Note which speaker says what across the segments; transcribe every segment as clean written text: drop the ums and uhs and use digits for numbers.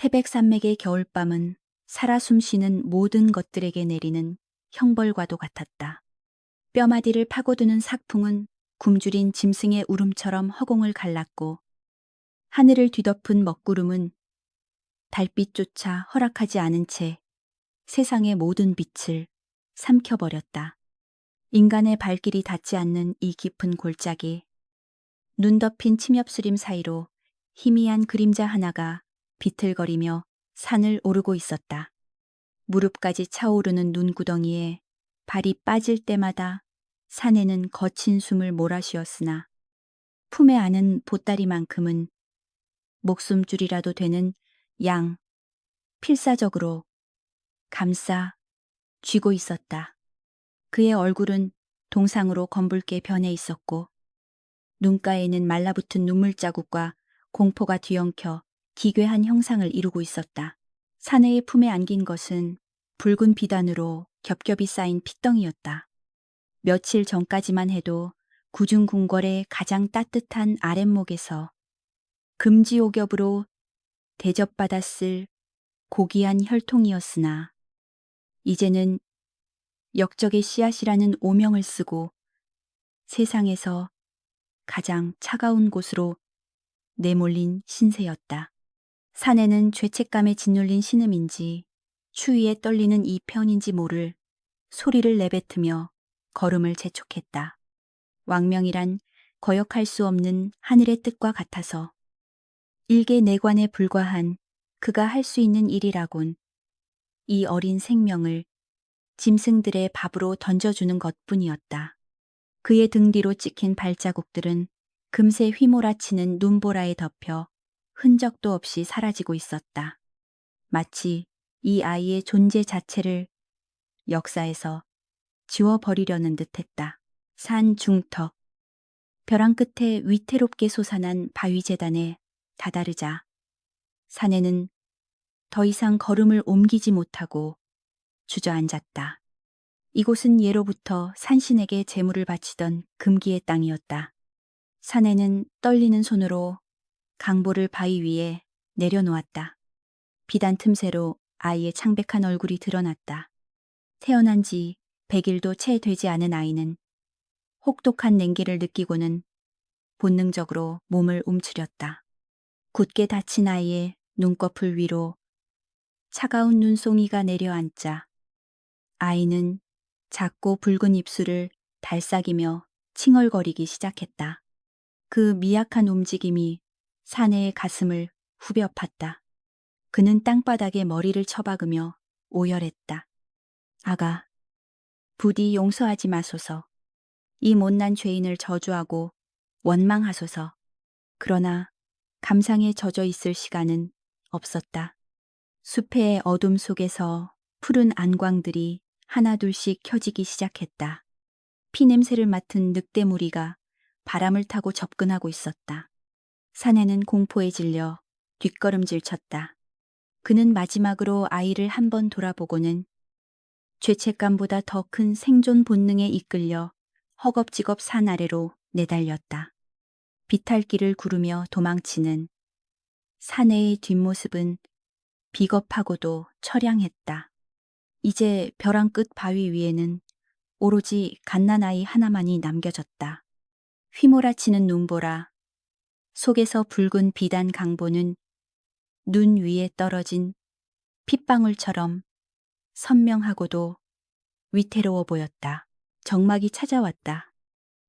Speaker 1: 태백산맥의 겨울밤은 살아 숨쉬는 모든 것들에게 내리는 형벌과도 같았다. 뼈마디를 파고드는 삭풍은 굶주린 짐승의 울음처럼 허공을 갈랐고, 하늘을 뒤덮은 먹구름은 달빛조차 허락하지 않은 채 세상의 모든 빛을 삼켜버렸다. 인간의 발길이 닿지 않는 이 깊은 골짜기, 눈 덮인 침엽수림 사이로 희미한 그림자 하나가 비틀거리며 산을 오르고 있었다. 무릎까지 차오르는 눈구덩이에 발이 빠질 때마다 산에는 거친 숨을 몰아쉬었으나 품에 안은 보따리만큼은 목숨줄이라도 되는 양, 필사적으로 감싸 쥐고 있었다. 그의 얼굴은 동상으로 검붉게 변해 있었고, 눈가에는 말라붙은 눈물 자국과 공포가 뒤엉켜 기괴한 형상을 이루고 있었다. 사내의 품에 안긴 것은 붉은 비단으로 겹겹이 쌓인 핏덩이였다. 며칠 전까지만 해도 구중궁궐의 가장 따뜻한 아랫목에서 금지옥엽으로 대접받았을 고귀한 혈통이었으나, 이제는 역적의 씨앗이라는 오명을 쓰고 세상에서 가장 차가운 곳으로 내몰린 신세였다. 사내는 죄책감에 짓눌린 신음인지 추위에 떨리는 이 편인지 모를 소리를 내뱉으며 걸음을 재촉했다. 왕명이란 거역할 수 없는 하늘의 뜻과 같아서 일개 내관에 불과한 그가 할 수 있는 일이라곤 이 어린 생명을 짐승들의 밥으로 던져주는 것뿐이었다. 그의 등 뒤로 찍힌 발자국들은 금세 휘몰아치는 눈보라에 덮여 흔적도 없이 사라지고 있었다. 마치 이 아이의 존재 자체를 역사에서 지워버리려는 듯했다. 산 중턱, 벼랑 끝에 위태롭게 솟아난 바위재단에 다다르자 사내는 더 이상 걸음을 옮기지 못하고 주저앉았다. 이곳은 예로부터 산신에게 제물을 바치던 금기의 땅이었다. 사내는 떨리는 손으로 강보를 바위 위에 내려놓았다. 비단 틈새로 아이의 창백한 얼굴이 드러났다. 태어난 지 100일도 채 되지 않은 아이는 혹독한 냉기를 느끼고는 본능적으로 몸을 움츠렸다. 굳게 닫힌 아이의 눈꺼풀 위로 차가운 눈송이가 내려앉자 아이는 작고 붉은 입술을 달싹이며 칭얼거리기 시작했다. 그 미약한 움직임이 사내의 가슴을 후벼 팠다. 그는 땅바닥에 머리를 처박으며 오열했다. 아가, 부디 용서하지 마소서. 이 못난 죄인을 저주하고 원망하소서. 그러나 감상에 젖어 있을 시간은 없었다. 숲의 어둠 속에서 푸른 안광들이 하나둘씩 켜지기 시작했다. 피냄새를 맡은 늑대 무리가 바람을 타고 접근하고 있었다. 사내는 공포에 질려 뒷걸음질 쳤다. 그는 마지막으로 아이를 한 번 돌아보고는 죄책감보다 더 큰 생존 본능에 이끌려 허겁지겁 산 아래로 내달렸다. 비탈길을 구르며 도망치는 사내의 뒷모습은 비겁하고도 처량했다. 이제 벼랑 끝 바위 위에는 오로지 갓난아이 하나만이 남겨졌다. 휘몰아치는 눈보라, 속에서 붉은 비단 강보는 눈 위에 떨어진 핏방울처럼 선명하고도 위태로워 보였다. 정막이 찾아왔다.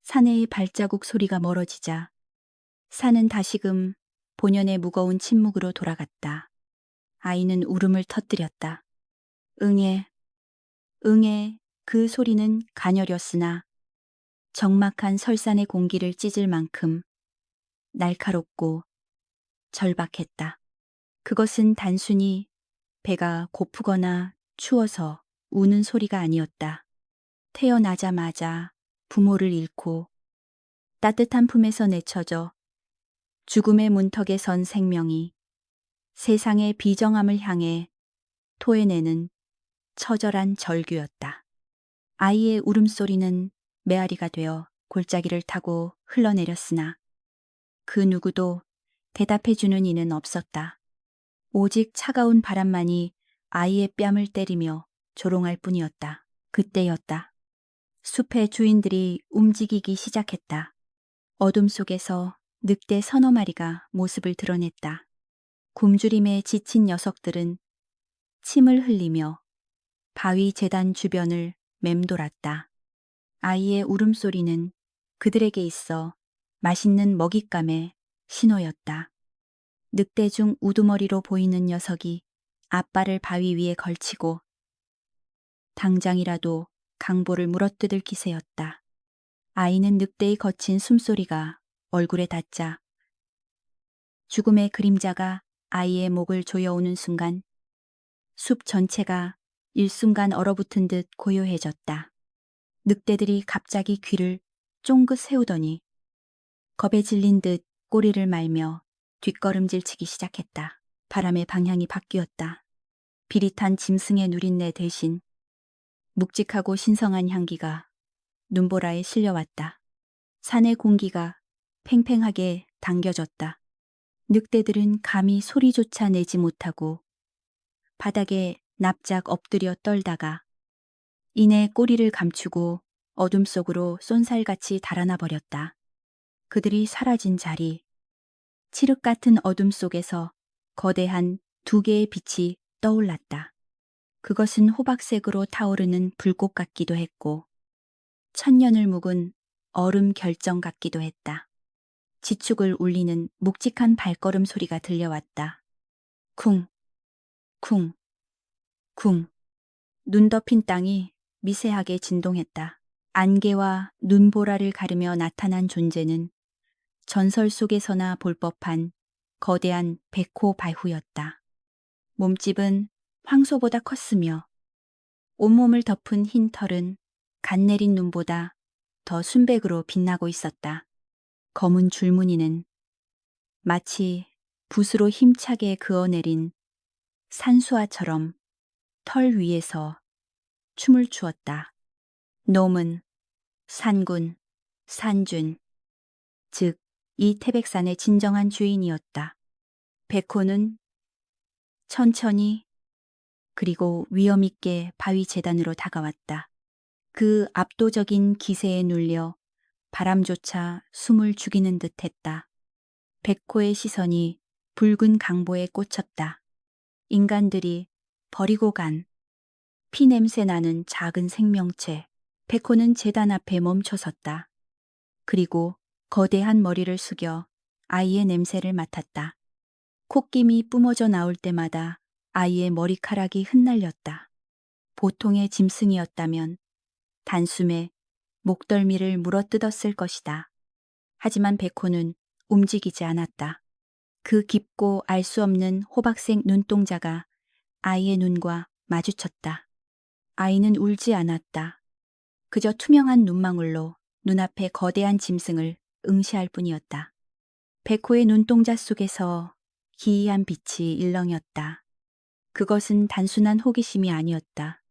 Speaker 1: 사내의 발자국 소리가 멀어지자 산은 다시금 본연의 무거운 침묵으로 돌아갔다. 아이는 울음을 터뜨렸다. 응애, 응애, 그 소리는 가녀렸으나 적막한 설산의 공기를 찢을 만큼 날카롭고 절박했다. 그것은 단순히 배가 고프거나 추워서 우는 소리가 아니었다. 태어나자마자 부모를 잃고 따뜻한 품에서 내쳐져 죽음의 문턱에 선 생명이 세상의 비정함을 향해 토해내는 처절한 절규였다. 아이의 울음소리는 메아리가 되어 골짜기를 타고 흘러내렸으나 그 누구도 대답해주는 이는 없었다. 오직 차가운 바람만이 아이의 뺨을 때리며 조롱할 뿐이었다. 그때였다. 숲의 주인들이 움직이기 시작했다. 어둠 속에서 늑대 서너 마리가 모습을 드러냈다. 굶주림에 지친 녀석들은 침을 흘리며 바위 재단 주변을 맴돌았다. 아이의 울음소리는 그들에게 있어 맛있는 먹잇감의 신호였다. 늑대 중 우두머리로 보이는 녀석이 앞발을 바위 위에 걸치고 당장이라도 강보를 물어뜯을 기세였다. 아이는 늑대의 거친 숨소리가 얼굴에 닿자 죽음의 그림자가 아이의 목을 조여오는 순간 숲 전체가 일순간 얼어붙은 듯 고요해졌다. 늑대들이 갑자기 귀를 쫑긋 세우더니 겁에 질린 듯 꼬리를 말며 뒷걸음질 치기 시작했다. 바람의 방향이 바뀌었다. 비릿한 짐승의 누린내 대신 묵직하고 신성한 향기가 눈보라에 실려왔다. 산의 공기가 팽팽하게 당겨졌다. 늑대들은 감히 소리조차 내지 못하고 바닥에 납작 엎드려 떨다가 이내 꼬리를 감추고 어둠 속으로 쏜살같이 달아나 버렸다. 그들이 사라진 자리, 칠흑 같은 어둠 속에서 거대한 두 개의 빛이 떠올랐다. 그것은 호박색으로 타오르는 불꽃 같기도 했고 천년을 묵은 얼음 결정 같기도 했다. 지축을 울리는 묵직한 발걸음 소리가 들려왔다. 쿵, 쿵, 쿵. 눈 덮인 땅이 미세하게 진동했다. 안개와 눈보라를 가르며 나타난 존재는 전설 속에서나 볼 법한 거대한 백호 발후였다. 몸집은 황소보다 컸으며 온몸을 덮은 흰 털은 갓 내린 눈보다 더 순백으로 빛나고 있었다. 검은 줄무늬는 마치 붓으로 힘차게 그어내린 산수화처럼 털 위에서 춤을 추었다. 놈은 산군, 산준, 즉 이 태백산의 진정한 주인이었다. 백호는 천천히 그리고 위엄있게 바위 재단으로 다가왔다. 그 압도적인 기세에 눌려 바람조차 숨을 죽이는 듯했다. 백호의 시선이 붉은 강보에 꽂혔다. 인간들이 버리고 간 피냄새 나는 작은 생명체. 백호는 재단 앞에 멈춰섰다. 그리고 거대한 머리를 숙여 아이의 냄새를 맡았다. 콧김이 뿜어져 나올 때마다 아이의 머리카락이 흩날렸다. 보통의 짐승이었다면 단숨에 목덜미를 물어뜯었을 것이다. 하지만 백호는 움직이지 않았다. 그 깊고 알 수 없는 호박색 눈동자가 아이의 눈과 마주쳤다. 아이는 울지 않았다. 그저 투명한 눈망울로 눈앞의 거대한 짐승을 응시할 뿐이었다. 백호의 눈동자 속에서 기이한 빛이 일렁였다. 그것은 단순한 호기심이 아니었다.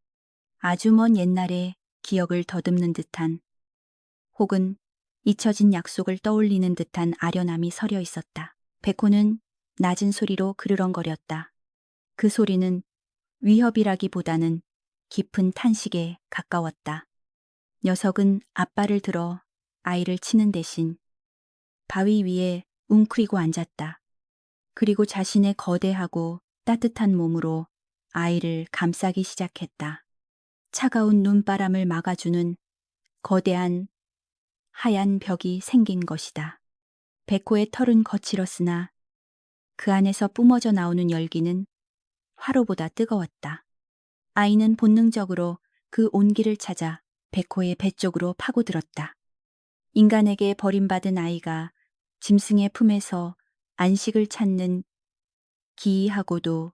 Speaker 1: 아주 먼 옛날의 기억을 더듬는 듯한 혹은 잊혀진 약속을 떠올리는 듯한 아련함이 서려 있었다. 백호는 낮은 소리로 그르렁거렸다. 그 소리는 위협이라기보다는 깊은 탄식에 가까웠다. 녀석은 앞발을 들어 아이를 치는 대신 바위 위에 웅크리고 앉았다. 그리고 자신의 거대하고 따뜻한 몸으로 아이를 감싸기 시작했다. 차가운 눈바람을 막아주는 거대한 하얀 벽이 생긴 것이다. 백호의 털은 거칠었으나 그 안에서 뿜어져 나오는 열기는 화로보다 뜨거웠다. 아이는 본능적으로 그 온기를 찾아 백호의 배 쪽으로 파고들었다. 인간에게 버림받은 아이가 짐승의 품에서 안식을 찾는 기이하고도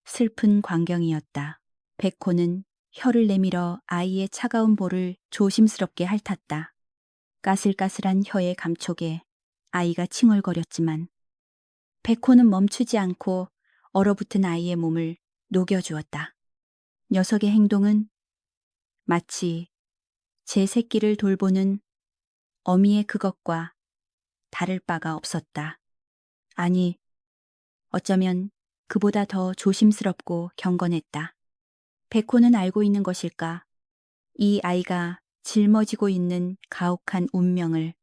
Speaker 1: 슬픈 광경이었다. 백호는 혀를 내밀어 아이의 차가운 볼을 조심스럽게 핥았다. 까슬까슬한 혀의 감촉에 아이가 칭얼거렸지만 백호는 멈추지 않고 얼어붙은 아이의 몸을 녹여주었다. 녀석의 행동은 마치 제 새끼를 돌보는 어미의 그것과 다를 바가 없었다. 아니, 어쩌면 그보다 더 조심스럽고 경건했다. 백호는 알고 있는 것일까? 이 아이가 짊어지고 있는 가혹한 운명을,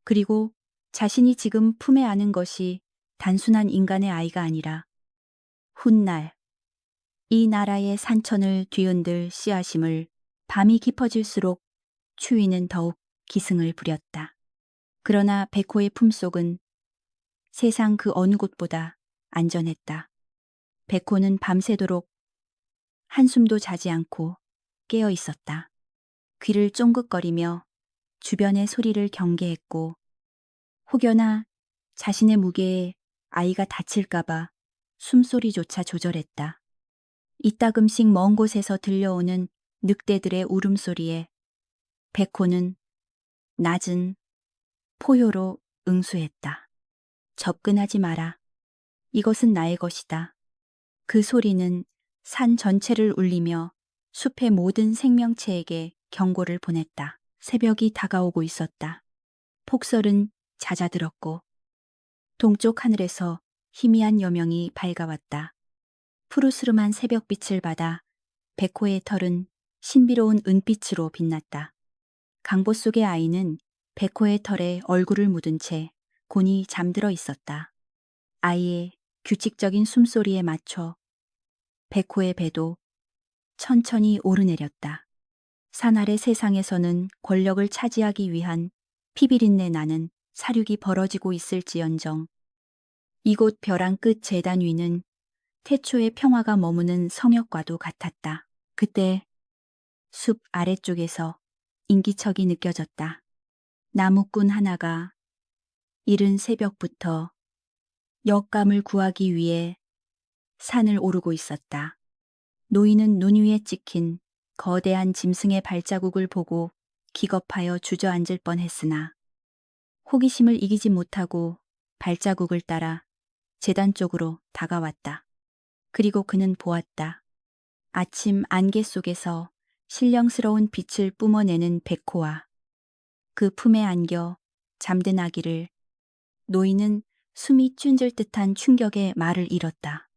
Speaker 1: 그리고 자신이 지금 품에 안은 것이 단순한 인간의 아이가 아니라 훗날 이 나라의 산천을 뒤흔들 씨앗임을. 밤이 깊어질수록 추위는 더욱 기승을 부렸다. 그러나 백호의 품속은 세상 그 어느 곳보다 안전했다. 백호는 밤새도록 한숨도 자지 않고 깨어 있었다. 귀를 쫑긋거리며 주변의 소리를 경계했고, 혹여나 자신의 무게에 아이가 다칠까봐 숨소리조차 조절했다. 이따금씩 먼 곳에서 들려오는 늑대들의 울음소리에 백호는 낮은 포효로 응수했다. 접근하지 마라. 이것은 나의 것이다. 그 소리는 산 전체를 울리며 숲의 모든 생명체에게 경고를 보냈다. 새벽이 다가오고 있었다. 폭설은 잦아들었고 동쪽 하늘에서 희미한 여명이 밝아왔다. 푸르스름한 새벽빛을 받아 백호의 털은 신비로운 은빛으로 빛났다. 강보 속의 아이는 백호의 털에 얼굴을 묻은 채 곤히 잠들어 있었다. 아이의 규칙적인 숨소리에 맞춰 백호의 배도 천천히 오르내렸다. 산 아래 세상에서는 권력을 차지하기 위한 피비린내 나는 사륙이 벌어지고 있을지언정 이곳 벼랑 끝 제단 위는 태초의 평화가 머무는 성역과도 같았다. 그때 숲 아래쪽에서 인기척이 느껴졌다. 나무꾼 하나가 이른 새벽부터 엿감을 구하기 위해 산을 오르고 있었다. 노인은 눈 위에 찍힌 거대한 짐승의 발자국을 보고 기겁하여 주저앉을 뻔했으나 호기심을 이기지 못하고 발자국을 따라 제단 쪽으로 다가왔다. 그리고 그는 보았다. 아침 안개 속에서 신령스러운 빛을 뿜어내는 백호와 그 품에 안겨 잠든 아기를. 노인은 숨이 쭌질 듯한 충격에 말을 잃었다.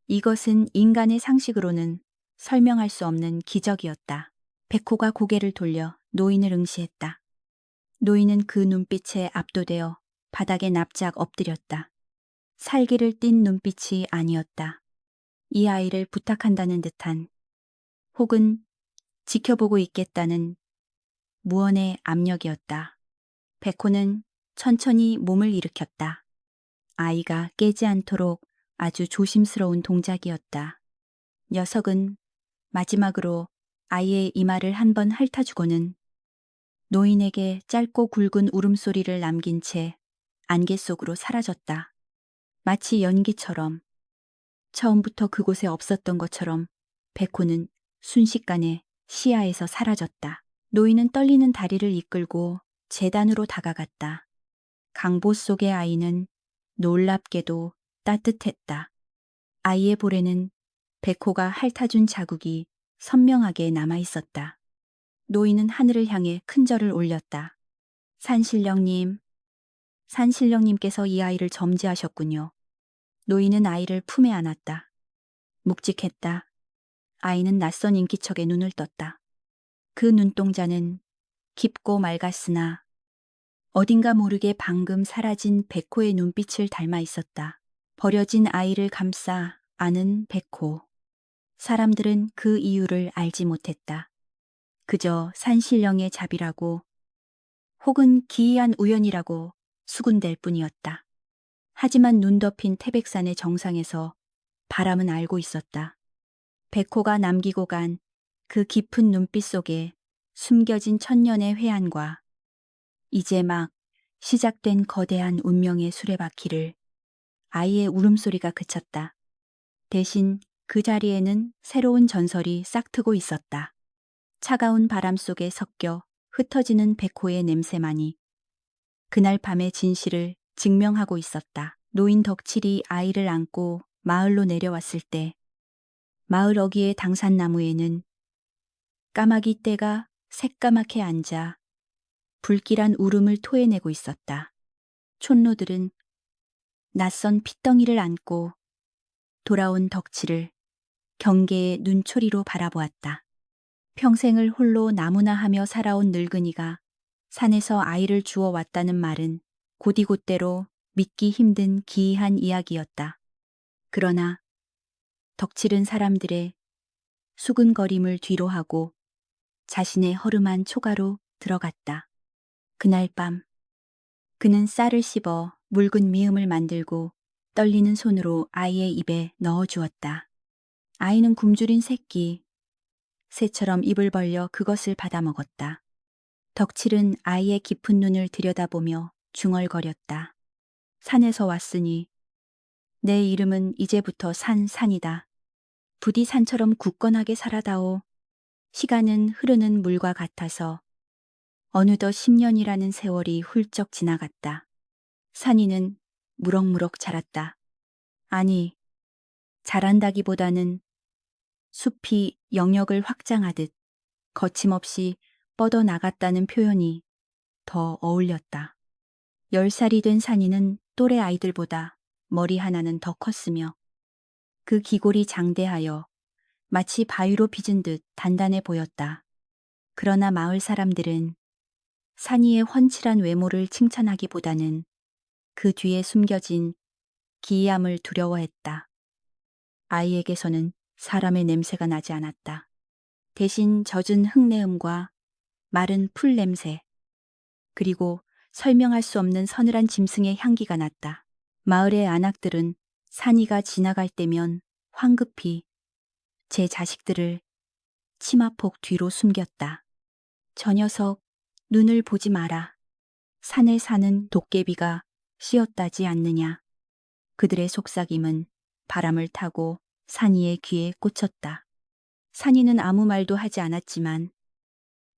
Speaker 1: 이것은 인간의 상식으로는 설명할 수 없는 기적이었다. 백호가 고개를 돌려 노인을 응시했다. 노인은 그 눈빛에 압도되어 바닥에 납작 엎드렸다. 살기를 띤 눈빛이 아니었다. 이 아이를 부탁한다는 듯한, 혹은 지켜보고 있겠다는 무언의 압력이었다. 백호는 천천히 몸을 일으켰다. 아이가 깨지 않도록 아주 조심스러운 동작이었다. 녀석은 마지막으로 아이의 이마를 한 번 핥아주고는 노인에게 짧고 굵은 울음소리를 남긴 채 안개 속으로 사라졌다. 마치 연기처럼, 처음부터 그곳에 없었던 것처럼 백호는 순식간에 시야에서 사라졌다. 노인은 떨리는 다리를 이끌고 제단으로 다가갔다. 강보 속의 아이는 놀랍게도 따뜻했다. 아이의 볼에는 백호가 핥아준 자국이 선명하게 남아 있었다. 노인은 하늘을 향해 큰 절을 올렸다. 산신령님, 산신령님께서 이 아이를 점지하셨군요. 노인은 아이를 품에 안았다. 묵직했다. 아이는 낯선 인기척에 눈을 떴다. 그 눈동자는 깊고 맑았으나 어딘가 모르게 방금 사라진 백호의 눈빛을 닮아 있었다. 버려진 아이를 감싸 안은 백호. 사람들은 그 이유를 알지 못했다. 그저 산신령의 자비라고, 혹은 기이한 우연이라고 수군댈 뿐이었다. 하지만 눈 덮인 태백산의 정상에서 바람은 알고 있었다. 백호가 남기고 간 그 깊은 눈빛 속에 숨겨진 천년의 회한과 이제 막 시작된 거대한 운명의 수레바퀴를. 아이의 울음소리가 그쳤다. 대신 그 자리에는 새로운 전설이 싹트고 있었다. 차가운 바람 속에 섞여 흩어지는 백호의 냄새만이 그날 밤의 진실을 증명하고 있었다. 노인 덕칠이 아이를 안고 마을로 내려왔을 때 마을 어귀의 당산나무에는 까마귀 떼가 새까맣게 앉아 불길한 울음을 토해내고 있었다. 촌노들은 낯선 핏덩이를 안고 돌아온 덕치를 경계의 눈초리로 바라보았다. 평생을 홀로 나무나 하며 살아온 늙은이가 산에서 아이를 주워 왔다는 말은 곧이곧대로 믿기 힘든 기이한 이야기였다. 그러나 덕칠은 사람들의 수근거림을 뒤로하고 자신의 허름한 초가로 들어갔다. 그날 밤 그는 쌀을 씹어 묽은 미음을 만들고 떨리는 손으로 아이의 입에 넣어주었다. 아이는 굶주린 새끼, 새처럼 입을 벌려 그것을 받아먹었다. 덕칠은 아이의 깊은 눈을 들여다보며 중얼거렸다. 산에서 왔으니 내 이름은 이제부터 산이다. 부디 산처럼 굳건하게 살아다오. 시간은 흐르는 물과 같아서 어느덧 10년이라는 세월이 훌쩍 지나갔다. 산이는 무럭무럭 자랐다. 아니, 자란다기보다는 숲이 영역을 확장하듯 거침없이 뻗어나갔다는 표현이 더 어울렸다. 10살이 된 산이는 또래 아이들보다 머리 하나는 더 컸으며 그 기골이 장대하여 마치 바위로 빚은 듯 단단해 보였다. 그러나 마을 사람들은 산이의 훤칠한 외모를 칭찬하기보다는 그 뒤에 숨겨진 기이함을 두려워했다. 아이에게서는 사람의 냄새가 나지 않았다. 대신 젖은 흙내음과 마른 풀 냄새, 그리고 설명할 수 없는 서늘한 짐승의 향기가 났다. 마을의 안악들은 산이가 지나갈 때면 황급히 제 자식들을 치마폭 뒤로 숨겼다. 저 녀석 눈을 보지 마라. 산에 사는 도깨비가 씌었다지 않느냐. 그들의 속삭임은 바람을 타고 산이의 귀에 꽂혔다. 산이는 아무 말도 하지 않았지만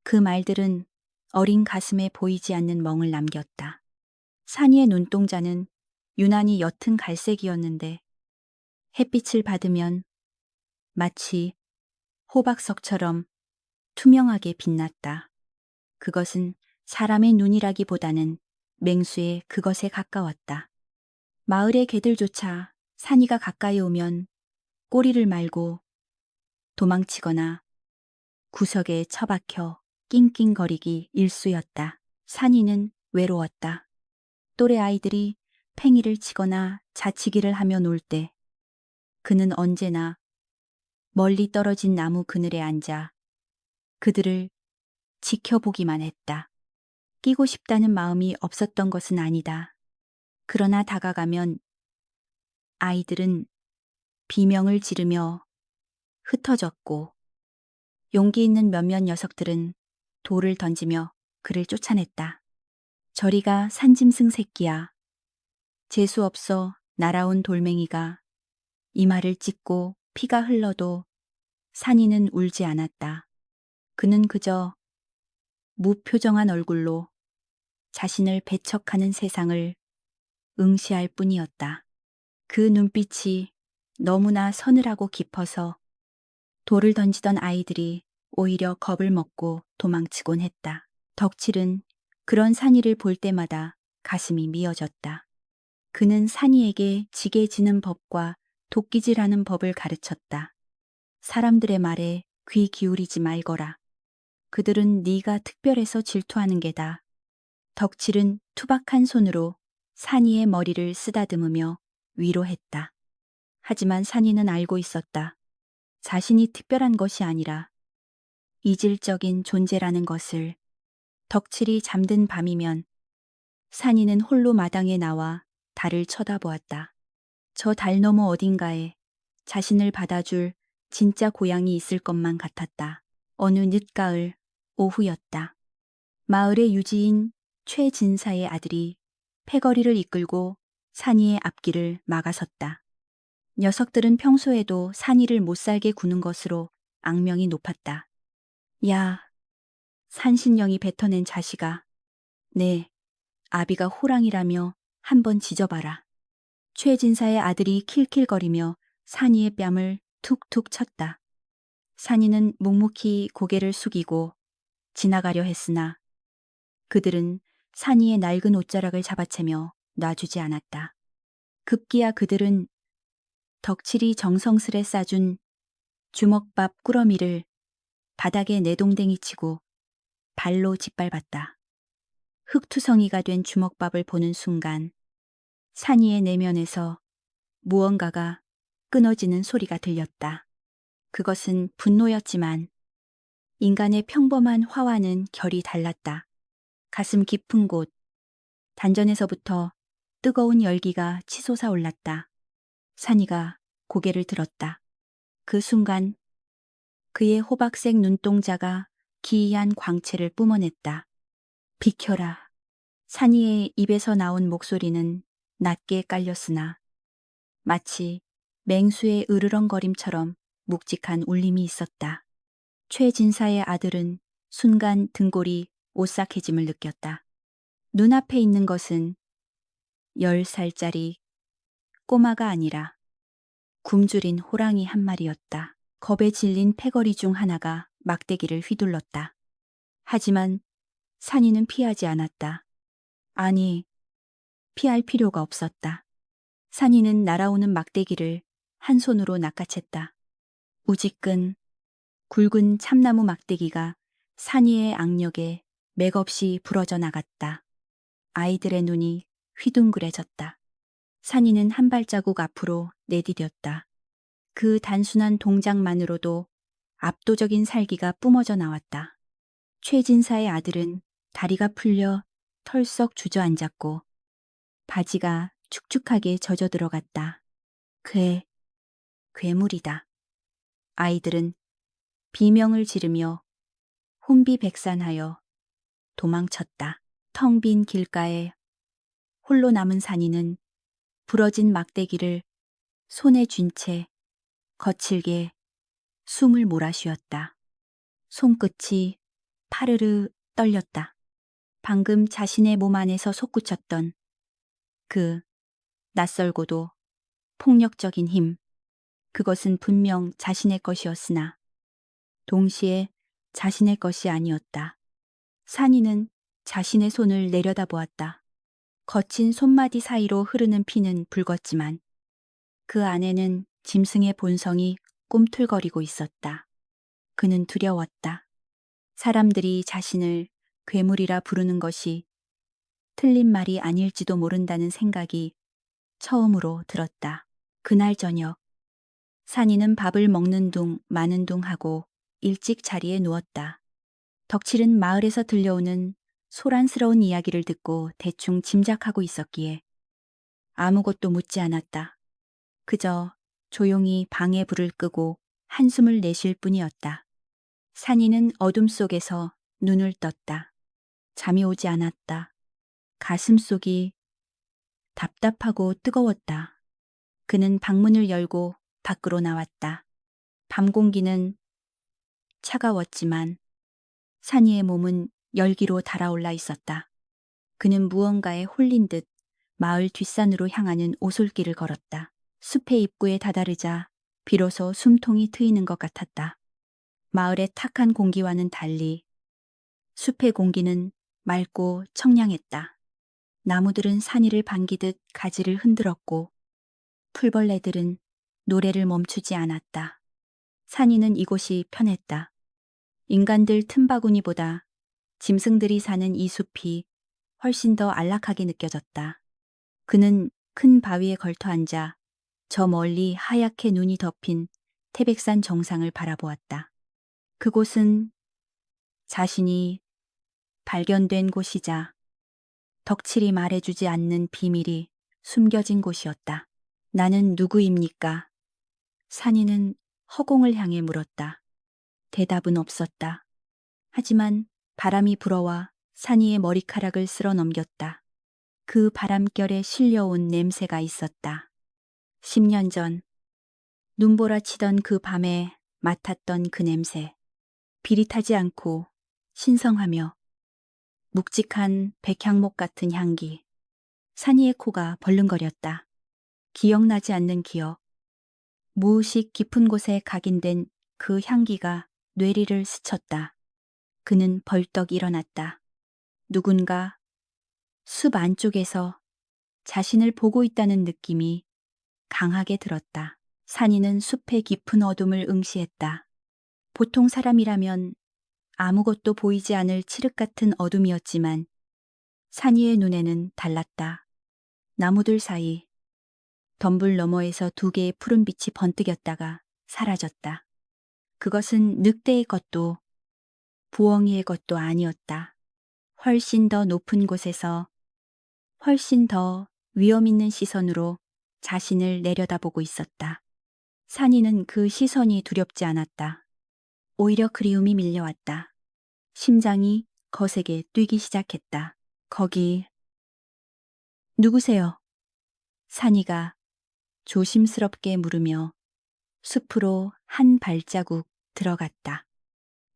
Speaker 1: 그 말들은 어린 가슴에 보이지 않는 멍을 남겼다. 산이의 눈동자는 유난히 옅은 갈색이었는데 햇빛을 받으면 마치 호박석처럼 투명하게 빛났다. 그것은 사람의 눈이라기보다는 맹수의 그것에 가까웠다. 마을의 개들조차 산이가 가까이 오면 꼬리를 말고 도망치거나 구석에 처박혀 낑낑거리기 일쑤였다. 산이는 외로웠다. 또래 아이들이 팽이를 치거나 자치기를 하며 놀 때 그는 언제나 멀리 떨어진 나무 그늘에 앉아 그들을 지켜보기만 했다. 끼고 싶다는 마음이 없었던 것은 아니다. 그러나 다가가면 아이들은 비명을 지르며 흩어졌고 용기 있는 몇몇 녀석들은 돌을 던지며 그를 쫓아냈다. 저리가 산짐승 새끼야. 재수없어 날아온 돌멩이가 이마를 찢고 피가 흘러도 산이는 울지 않았다. 그는 그저 무표정한 얼굴로 자신을 배척하는 세상을 응시할 뿐이었다. 그 눈빛이 너무나 서늘하고 깊어서 돌을 던지던 아이들이 오히려 겁을 먹고 도망치곤 했다. 덕칠은 그런 산이를 볼 때마다 가슴이 미어졌다. 그는 산이에게 지게 지는 법과 도끼질하는 법을 가르쳤다. 사람들의 말에 귀 기울이지 말거라. 그들은 네가 특별해서 질투하는 게다. 덕칠은 투박한 손으로 산이의 머리를 쓰다듬으며 위로했다. 하지만 산이는 알고 있었다. 자신이 특별한 것이 아니라 이질적인 존재라는 것을. 덕칠이 잠든 밤이면 산이는 홀로 마당에 나와 달을 쳐다보았다. 저 달 너머 어딘가에 자신을 받아줄 진짜 고향이 있을 것만 같았다. 어느 늦가을 오후였다. 마을의 유지인 최진사의 아들이 패거리를 이끌고 산이의 앞길을 막아섰다. 녀석들은 평소에도 산이를 못살게 구는 것으로 악명이 높았다. 야, 산신령이 뱉어낸 자식아. 네, 아비가 호랑이라며 한번 지져봐라. 최진사의 아들이 킬킬거리며 산이의 뺨을 툭툭 쳤다. 산이는 묵묵히 고개를 숙이고 지나가려 했으나 그들은 산이의 낡은 옷자락을 잡아채며 놔주지 않았다. 급기야 그들은 덕칠이 정성스레 싸준 주먹밥 꾸러미를 바닥에 내동댕이 치고 발로 짓밟았다. 흙투성이가 된 주먹밥을 보는 순간 산이의 내면에서 무언가가 끊어지는 소리가 들렸다. 그것은 분노였지만 인간의 평범한 화와는 결이 달랐다. 가슴 깊은 곳, 단전에서부터 뜨거운 열기가 치솟아 올랐다. 산이가 고개를 들었다. 그 순간 그의 호박색 눈동자가 기이한 광채를 뿜어냈다. 비켜라. 산이의 입에서 나온 목소리는 낮게 깔렸으나 마치 맹수의 으르렁거림처럼 묵직한 울림이 있었다. 최진사의 아들은 순간 등골이 오싹해짐을 느꼈다. 눈앞에 있는 것은 10살짜리 꼬마가 아니라 굶주린 호랑이 한 마리였다. 겁에 질린 패거리 중 하나가 막대기를 휘둘렀다. 하지만 산이는 피하지 않았다. 아니, 피할 필요가 없었다. 산이는 날아오는 막대기를 한 손으로 낚아챘다. 우지끈 굵은 참나무 막대기가 산이의 악력에 맥없이 부러져 나갔다. 아이들의 눈이 휘둥그레졌다. 산이는 한 발자국 앞으로 내디뎠다. 그 단순한 동작만으로도 압도적인 살기가 뿜어져 나왔다. 최진사의 아들은 다리가 풀려 털썩 주저앉았고 바지가 축축하게 젖어 들어갔다. 괴물이다. 아이들은 비명을 지르며 혼비백산하여 도망쳤다. 텅 빈 길가에 홀로 남은 산이는 부러진 막대기를 손에 쥔 채 거칠게 숨을 몰아쉬었다. 손끝이 파르르 떨렸다. 방금 자신의 몸 안에서 솟구쳤던 그 낯설고도 폭력적인 힘, 그것은 분명 자신의 것이었으나 동시에 자신의 것이 아니었다. 산이는 자신의 손을 내려다보았다. 거친 손마디 사이로 흐르는 피는 붉었지만 그 안에는 짐승의 본성이 꿈틀거리고 있었다. 그는 두려웠다. 사람들이 자신을 괴물이라 부르는 것이 틀린 말이 아닐지도 모른다는 생각이 처음으로 들었다. 그날 저녁, 산이는 밥을 먹는 둥 마는 둥 하고 일찍 자리에 누웠다. 덕칠은 마을에서 들려오는 소란스러운 이야기를 듣고 대충 짐작하고 있었기에 아무것도 묻지 않았다. 그저 조용히 방에 불을 끄고 한숨을 내쉴 뿐이었다. 산이는 어둠 속에서 눈을 떴다. 잠이 오지 않았다. 가슴 속이 답답하고 뜨거웠다. 그는 방문을 열고 밖으로 나왔다. 밤 공기는 차가웠지만 산이의 몸은 열기로 달아올라 있었다. 그는 무언가에 홀린 듯 마을 뒷산으로 향하는 오솔길을 걸었다. 숲의 입구에 다다르자 비로소 숨통이 트이는 것 같았다. 마을의 탁한 공기와는 달리 숲의 공기는 맑고 청량했다. 나무들은 산이를 반기듯 가지를 흔들었고 풀벌레들은 노래를 멈추지 않았다. 산이는 이곳이 편했다. 인간들 틈바구니보다 짐승들이 사는 이 숲이 훨씬 더 안락하게 느껴졌다. 그는 큰 바위에 걸터 앉아 저 멀리 하얗게 눈이 덮인 태백산 정상을 바라보았다. 그곳은 자신이 발견된 곳이자 덕칠이 말해주지 않는 비밀이 숨겨진 곳이었다. 나는 누구입니까? 산이는 허공을 향해 물었다. 대답은 없었다. 하지만 바람이 불어와 산이의 머리카락을 쓸어 넘겼다. 그 바람결에 실려온 냄새가 있었다. 10년 전 눈보라치던 그 밤에 맡았던 그 냄새. 비릿하지 않고 신성하며 묵직한 백향목 같은 향기. 산이의 코가 벌렁거렸다. 기억나지 않는 기억. 무의식 깊은 곳에 각인된 그 향기가 뇌리를 스쳤다. 그는 벌떡 일어났다. 누군가 숲 안쪽에서 자신을 보고 있다는 느낌이 강하게 들었다. 산이는 숲의 깊은 어둠을 응시했다. 보통 사람이라면 아무것도 보이지 않을 칠흑 같은 어둠이었지만 산이의 눈에는 달랐다. 나무들 사이 덤불 너머에서 두 개의 푸른 빛이 번뜩였다가 사라졌다. 그것은 늑대의 것도 부엉이의 것도 아니었다. 훨씬 더 높은 곳에서 훨씬 더 위험 있는 시선으로 자신을 내려다보고 있었다. 산이는 그 시선이 두렵지 않았다. 오히려 그리움이 밀려왔다. 심장이 거세게 뛰기 시작했다. 거기 누구세요? 산이가 조심스럽게 물으며 숲으로 한 발자국 들어갔다.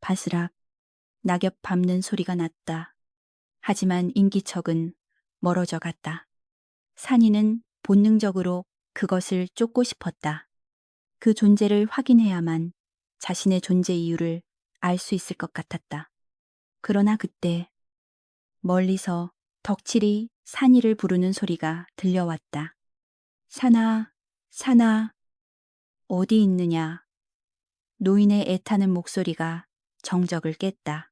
Speaker 1: 바스락 낙엽 밟는 소리가 났다. 하지만 인기척은 멀어져 갔다. 산이는 본능적으로 그것을 쫓고 싶었다. 그 존재를 확인해야만 자신의 존재 이유를 알 수 있을 것 같았다. 그러나 그때 멀리서 덕칠이 산이를 부르는 소리가 들려왔다. 산아, 산아, 어디 있느냐? 노인의 애타는 목소리가 정적을 깼다.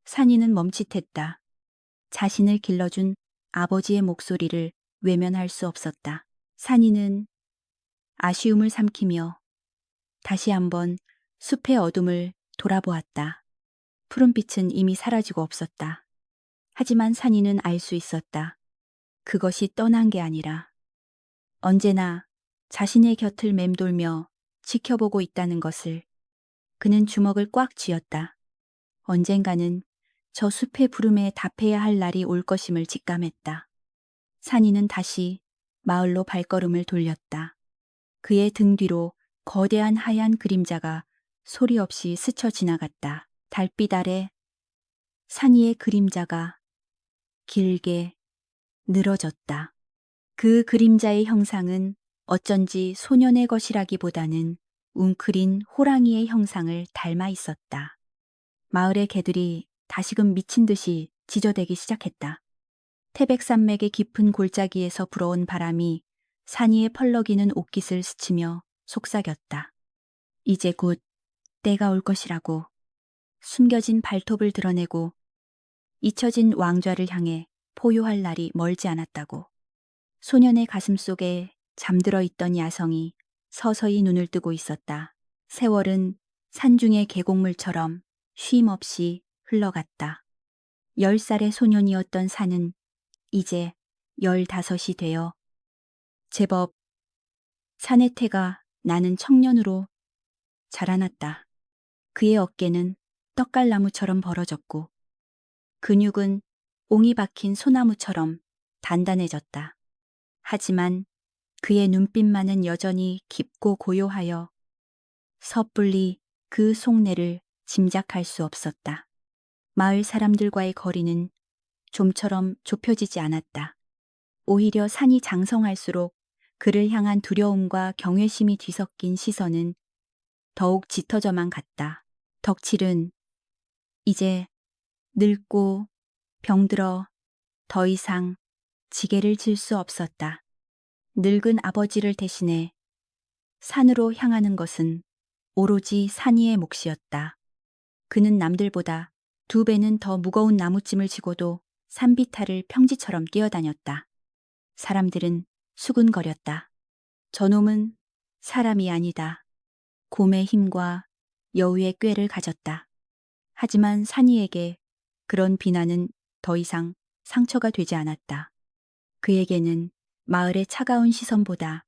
Speaker 1: 산이는 멈칫했다. 자신을 길러준 아버지의 목소리를 외면할 수 없었다. 산이는 아쉬움을 삼키며 다시 한번 숲의 어둠을 돌아보았다. 푸른빛은 이미 사라지고 없었다. 하지만 산이는 알 수 있었다. 그것이 떠난 게 아니라 언제나 자신의 곁을 맴돌며 지켜보고 있다는 것을. 그는 주먹을 꽉 쥐었다. 언젠가는 저 숲의 부름에 답해야 할 날이 올 것임을 직감했다. 산이는 다시 마을로 발걸음을 돌렸다. 그의 등 뒤로 거대한 하얀 그림자가 소리 없이 스쳐 지나갔다. 달빛 아래 산이의 그림자가 길게 늘어졌다. 그 그림자의 형상은 어쩐지 소년의 것이라기보다는 웅크린 호랑이의 형상을 닮아 있었다. 마을의 개들이 다시금 미친 듯이 지저대기 시작했다. 태백산맥의 깊은 골짜기에서 불어온 바람이 산이의 펄럭이는 옷깃을 스치며 속삭였다. 이제 곧 때가 올 것이라고. 숨겨진 발톱을 드러내고 잊혀진 왕좌를 향해 포효할 날이 멀지 않았다고. 소년의 가슴 속에 잠들어 있던 야성이 서서히 눈을 뜨고 있었다. 세월은 산중의 계곡물처럼 쉼 없이 흘러갔다. 10살의 소년이었던 산은 이제 15이 되어 제법 산의 태가 나는 청년으로 자라났다. 그의 어깨는 떡갈나무처럼 벌어졌고 근육은 옹이 박힌 소나무처럼 단단해졌다. 하지만 그의 눈빛만은 여전히 깊고 고요하여 섣불리 그 속내를 짐작할 수 없었다. 마을 사람들과의 거리는 좀처럼 좁혀지지 않았다. 오히려 산이 장성할수록 그를 향한 두려움과 경외심이 뒤섞인 시선은 더욱 짙어져만 갔다. 덕칠은 이제 늙고 병들어 더 이상 지게를 질 수 없었다. 늙은 아버지를 대신해 산으로 향하는 것은 오로지 산이의 몫이었다. 그는 남들보다 2배는 더 무거운 나무짐을 지고도 산비탈을 평지처럼 뛰어다녔다. 사람들은 수군거렸다. 저놈은 사람이 아니다. 곰의 힘과 여우의 꾀를 가졌다. 하지만 산이에게 그런 비난은 더 이상 상처가 되지 않았다. 그에게는 마을의 차가운 시선보다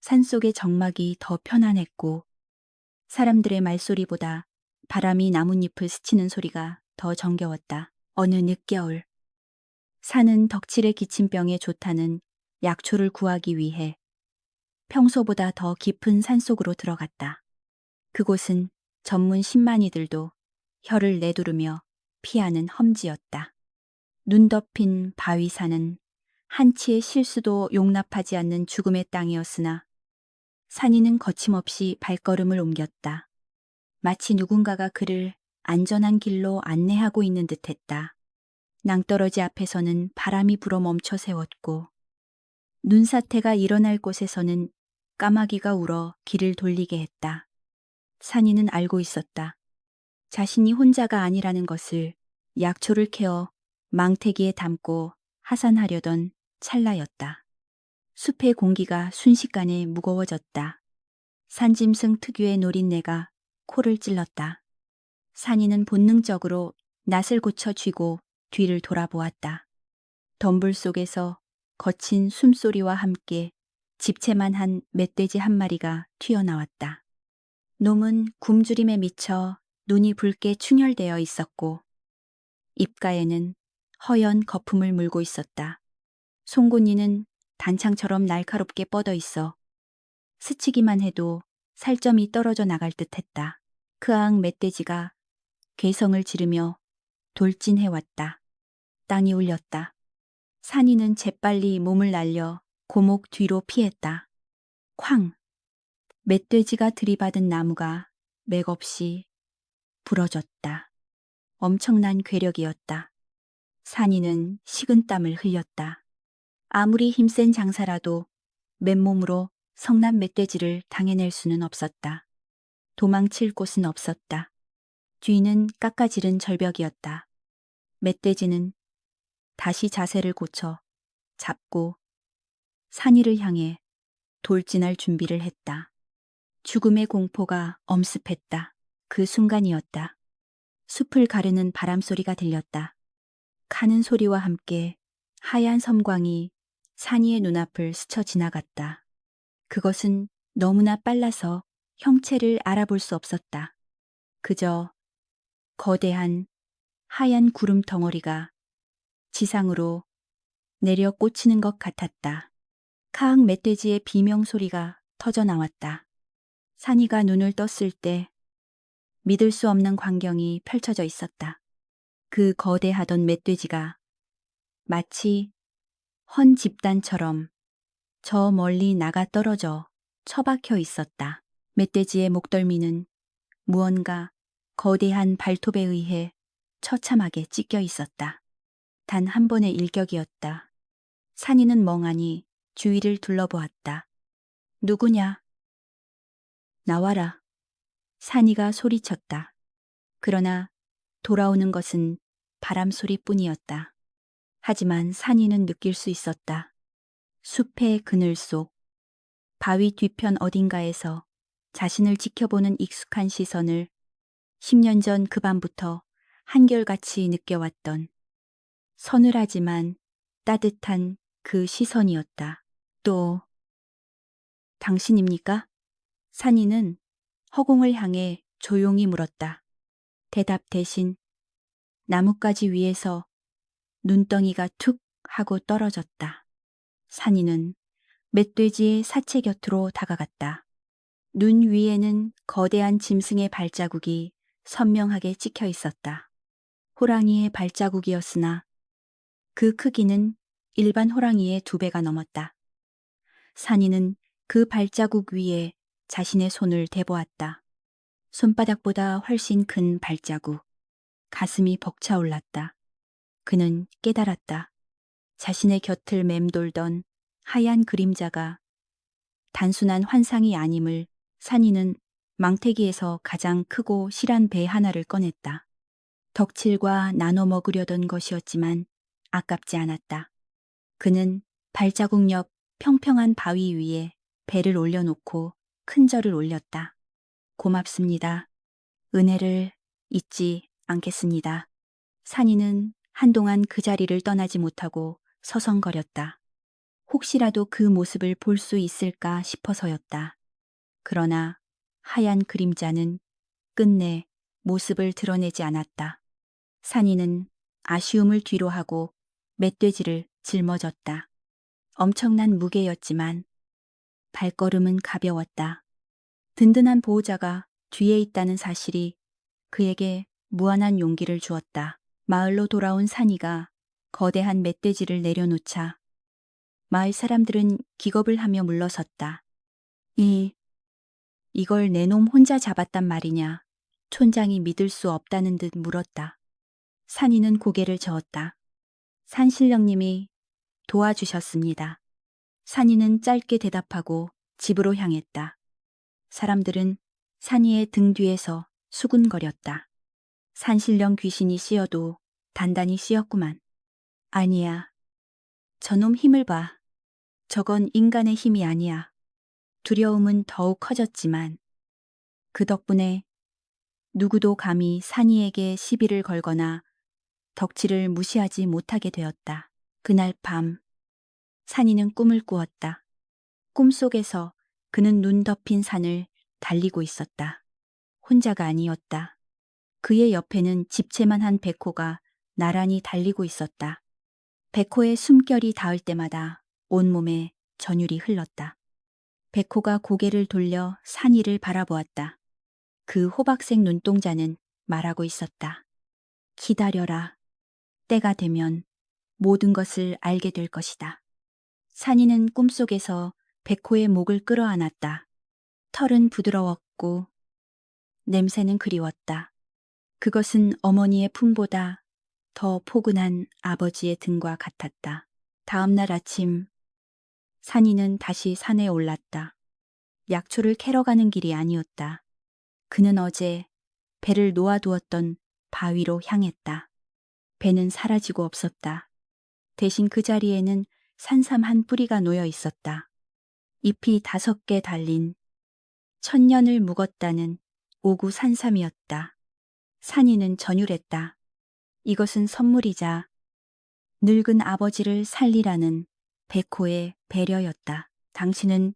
Speaker 1: 산속의 적막이 더 편안했고 사람들의 말소리보다 바람이 나뭇잎을 스치는 소리가 더 정겨웠다. 어느 늦겨울 산은 덕칠의 기침병에 좋다는 약초를 구하기 위해 평소보다 더 깊은 산속으로 들어갔다. 그곳은 전문 신만이들도 혀를 내두르며 피하는 험지였다. 눈 덮인 바위산은 한치의 실수도 용납하지 않는 죽음의 땅이었으나 산이는 거침없이 발걸음을 옮겼다. 마치 누군가가 그를 안전한 길로 안내하고 있는 듯했다. 낭떠러지 앞에서는 바람이 불어 멈춰 세웠고 눈사태가 일어날 곳에서는 까마귀가 울어 길을 돌리게 했다. 산이는 알고 있었다. 자신이 혼자가 아니라는 것을. 약초를 캐어 망태기에 담고 하산하려던 찰나였다. 숲의 공기가 순식간에 무거워졌다. 산짐승 특유의 노린내가 코를 찔렀다. 산이는 본능적으로 낯을 고쳐 쥐고 뒤를 돌아보았다. 덤불 속에서 거친 숨소리와 함께 집채만 한 멧돼지 한 마리가 튀어나왔다. 놈은 굶주림에 미쳐 눈이 붉게 충혈되어 있었고 입가에는 허연 거품을 물고 있었다. 송곳니는 단창처럼 날카롭게 뻗어 있어 스치기만 해도 살점이 떨어져 나갈 듯했다. 크앙 멧돼지가 괴성을 지르며 돌진해왔다. 땅이 울렸다. 산이는 재빨리 몸을 날려 고목 뒤로 피했다. 쾅! 멧돼지가 들이받은 나무가 맥없이 부러졌다. 엄청난 괴력이었다. 산이는 식은땀을 흘렸다. 아무리 힘센 장사라도 맨몸으로 성난 멧돼지를 당해낼 수는 없었다. 도망칠 곳은 없었다. 뒤는 깎아지른 절벽이었다. 멧돼지는 다시 자세를 고쳐 잡고 산이를 향해 돌진할 준비를 했다. 죽음의 공포가 엄습했다. 그 순간이었다. 숲을 가르는 바람소리가 들렸다. 가는 소리와 함께 하얀 섬광이 산이의 눈앞을 스쳐 지나갔다. 그것은 너무나 빨라서 형체를 알아볼 수 없었다. 그저 거대한 하얀 구름 덩어리가 지상으로 내려 꽂히는 것 같았다. 카악 멧돼지의 비명 소리가 터져 나왔다. 산이가 눈을 떴을 때 믿을 수 없는 광경이 펼쳐져 있었다. 그 거대하던 멧돼지가 마치 헌 집단처럼 저 멀리 나가 떨어져 처박혀 있었다. 멧돼지의 목덜미는 무언가 거대한 발톱에 의해 처참하게 찢겨 있었다. 단 한 번의 일격이었다. 산이는 멍하니 주위를 둘러보았다. 누구냐? 나와라. 산이가 소리쳤다. 그러나 돌아오는 것은 바람 소리뿐이었다. 하지만 산이는 느낄 수 있었다. 숲의 그늘 속, 바위 뒤편 어딘가에서 자신을 지켜보는 익숙한 시선을 10년 전 그 밤부터 한결같이 느껴왔던 서늘하지만 따뜻한 그 시선이었다. 또 당신입니까? 산이는 허공을 향해 조용히 물었다. 대답 대신 나뭇가지 위에서 눈덩이가 툭 하고 떨어졌다. 산이는 멧돼지의 사체 곁으로 다가갔다. 눈 위에는 거대한 짐승의 발자국이 선명하게 찍혀 있었다. 호랑이의 발자국이었으나 그 크기는 일반 호랑이의 2배가 넘었다. 산이는 그 발자국 위에 자신의 손을 대보았다. 손바닥보다 훨씬 큰 발자국. 가슴이 벅차올랐다. 그는 깨달았다. 자신의 곁을 맴돌던 하얀 그림자가 단순한 환상이 아님을. 산이는 망태기에서 가장 크고 실한 배 하나를 꺼냈다. 덕칠과 나눠 먹으려던 것이었지만 아깝지 않았다. 그는 발자국 옆 평평한 바위 위에 배를 올려놓고 큰 절을 올렸다. 고맙습니다. 은혜를 잊지 않겠습니다. 산이는 한동안 그 자리를 떠나지 못하고 서성거렸다. 혹시라도 그 모습을 볼 수 있을까 싶어서였다. 그러나 하얀 그림자는 끝내 모습을 드러내지 않았다. 산이는 아쉬움을 뒤로하고 멧돼지를 짊어졌다. 엄청난 무게였지만 발걸음은 가벼웠다. 든든한 보호자가 뒤에 있다는 사실이 그에게 무한한 용기를 주었다. 마을로 돌아온 산이가 거대한 멧돼지를 내려놓자 마을 사람들은 기겁을 하며 물러섰다. 이걸 내 놈 혼자 잡았단 말이냐? 촌장이 믿을 수 없다는 듯 물었다. 산이는 고개를 저었다. 산신령님이 도와주셨습니다. 산이는 짧게 대답하고 집으로 향했다. 사람들은 산이의 등 뒤에서 수군거렸다. 산신령 귀신이 씌어도 단단히 씌었구만. 아니야. 저놈 힘을 봐. 저건 인간의 힘이 아니야. 두려움은 더욱 커졌지만 그 덕분에 누구도 감히 산이에게 시비를 걸거나 덕치를 무시하지 못하게 되었다. 그날 밤 산이는 꿈을 꾸었다. 꿈속에서 그는 눈 덮인 산을 달리고 있었다. 혼자가 아니었다. 그의 옆에는 집채만한 백호가 나란히 달리고 있었다. 백호의 숨결이 닿을 때마다 온몸에 전율이 흘렀다. 백호가 고개를 돌려 산이를 바라보았다. 그 호박색 눈동자는 말하고 있었다. 기다려라. 때가 되면 모든 것을 알게 될 것이다. 산이는 꿈속에서 백호의 목을 끌어안았다. 털은 부드러웠고 냄새는 그리웠다. 그것은 어머니의 품보다 더 포근한 아버지의 등과 같았다. 다음 날 아침 산이는 다시 산에 올랐다. 약초를 캐러 가는 길이 아니었다. 그는 어제 배를 놓아두었던 바위로 향했다. 배는 사라지고 없었다. 대신 그 자리에는 산삼 한 뿌리가 놓여 있었다. 잎이 5개 달린 천년을 묵었다는 오구 산삼이었다. 산이는 전율했다. 이것은 선물이자 늙은 아버지를 살리라는 백호의 배려였다. 당신은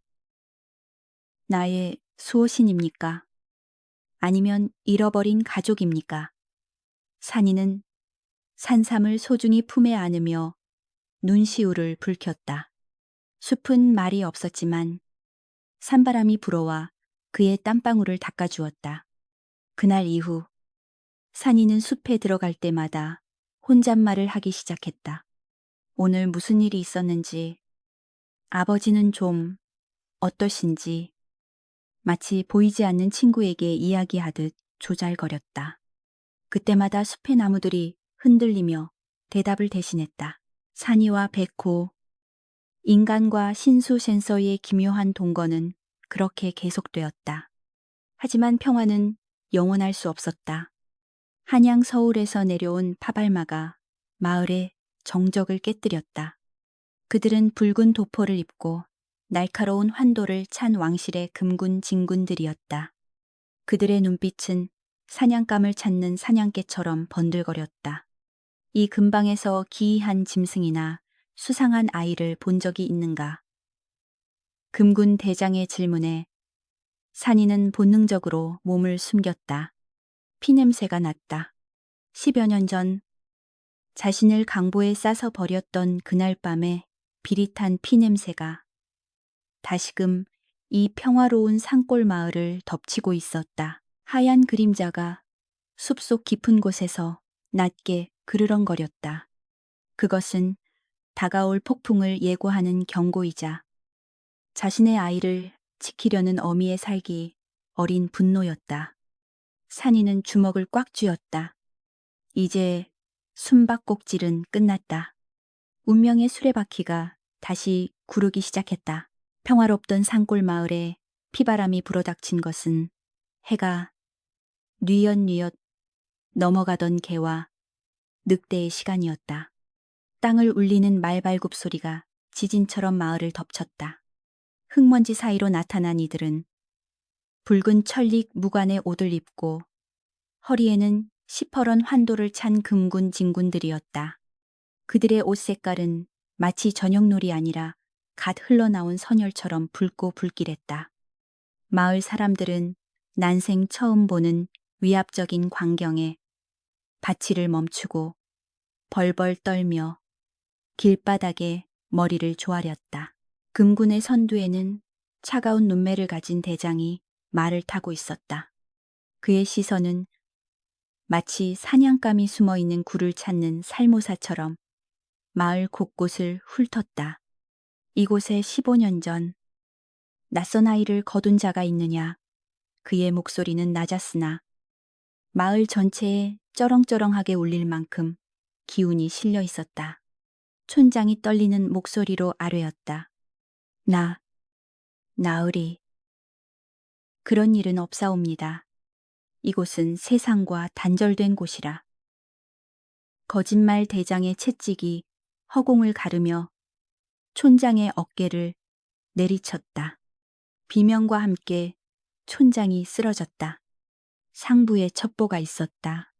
Speaker 1: 나의 수호신입니까? 아니면 잃어버린 가족입니까? 산이는 산삼을 소중히 품에 안으며 눈시울을 붉혔다. 숲은 말이 없었지만 산바람이 불어와 그의 땀방울을 닦아주었다. 그날 이후 산이는 숲에 들어갈 때마다 혼잣말을 하기 시작했다. 오늘 무슨 일이 있었는지, 아버지는 좀 어떠신지, 마치 보이지 않는 친구에게 이야기하듯 조잘거렸다. 그때마다 숲의 나무들이 흔들리며 대답을 대신했다. 산이와 백호, 인간과 신수센서의 기묘한 동거는 그렇게 계속되었다. 하지만 평화는 영원할 수 없었다. 한양 서울에서 내려온 파발마가 마을의 정적을 깨뜨렸다. 그들은 붉은 도포를 입고 날카로운 환도를 찬 왕실의 금군 진군들이었다. 그들의 눈빛은 사냥감을 찾는 사냥개처럼 번들거렸다. 이 근방에서 기이한 짐승이나 수상한 아이를 본 적이 있는가? 금군 대장의 질문에 산이는 본능적으로 몸을 숨겼다. 피냄새가 났다. 10여 년 전 자신을 강보에 싸서 버렸던 그날 밤의 비릿한 피냄새가 다시금 이 평화로운 산골 마을을 덮치고 있었다. 하얀 그림자가 숲속 깊은 곳에서 낮게 그르렁거렸다. 그것은 다가올 폭풍을 예고하는 경고이자 자신의 아이를 지키려는 어미의 살기 어린 분노였다. 산이는 주먹을 꽉 쥐었다. 이제 숨바꼭질은 끝났다. 운명의 수레바퀴가 다시 구르기 시작했다. 평화롭던 산골 마을에 피바람이 불어닥친 것은 해가 뉘엿뉘엿 넘어가던 개와 늑대의 시간이었다. 땅을 울리는 말발굽 소리가 지진처럼 마을을 덮쳤다. 흙먼지 사이로 나타난 이들은 붉은 천릭 무관의 옷을 입고 허리에는 시퍼런 환도를 찬 금군 진군들이었다. 그들의 옷 색깔은 마치 저녁놀이 아니라 갓 흘러나온 선혈처럼 붉고 불길했다. 마을 사람들은 난생 처음 보는 위압적인 광경에 바치를 멈추고 벌벌 떨며 길바닥에 머리를 조아렸다. 금군의 선두에는 차가운 눈매를 가진 대장이 말을 타고 있었다. 그의 시선은 마치 사냥감이 숨어있는 굴을 찾는 살모사처럼 마을 곳곳을 훑었다. 이곳에 15년 전 낯선 아이를 거둔 자가 있느냐. 그의 목소리는 낮았으나 마을 전체에 쩌렁쩌렁하게 울릴 만큼 기운이 실려 있었다. 촌장이 떨리는 목소리로 아뢰었다. 나 나으리. 그런 일은 없사옵니다. 이곳은 세상과 단절된 곳이라. 거짓말 대장의 채찍이 허공을 가르며 촌장의 어깨를 내리쳤다. 비명과 함께 촌장이 쓰러졌다. 상부에 첩보가 있었다.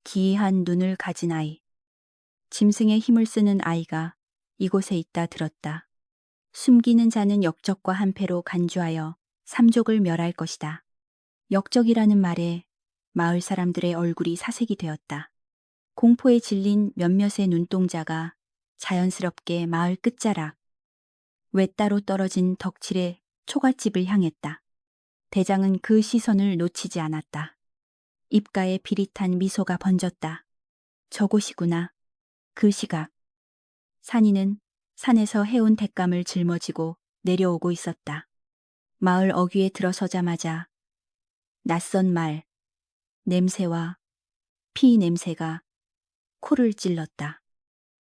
Speaker 1: 기이한 눈을 가진 아이. 짐승의 힘을 쓰는 아이가 이곳에 있다 들었다. 숨기는 자는 역적과 한패로 간주하여 삼족을 멸할 것이다. 역적이라는 말에 마을 사람들의 얼굴이 사색이 되었다. 공포에 질린 몇몇의 눈동자가 자연스럽게 마을 끝자락, 외따로 떨어진 덕칠의 초가집을 향했다. 대장은 그 시선을 놓치지 않았다. 입가에 비릿한 미소가 번졌다. 저곳이구나. 그 시각. 산이는 산에서 해온 뎃감을 짊어지고 내려오고 있었다. 마을 어귀에 들어서자마자 낯선 말, 냄새와 피 냄새가 코를 찔렀다.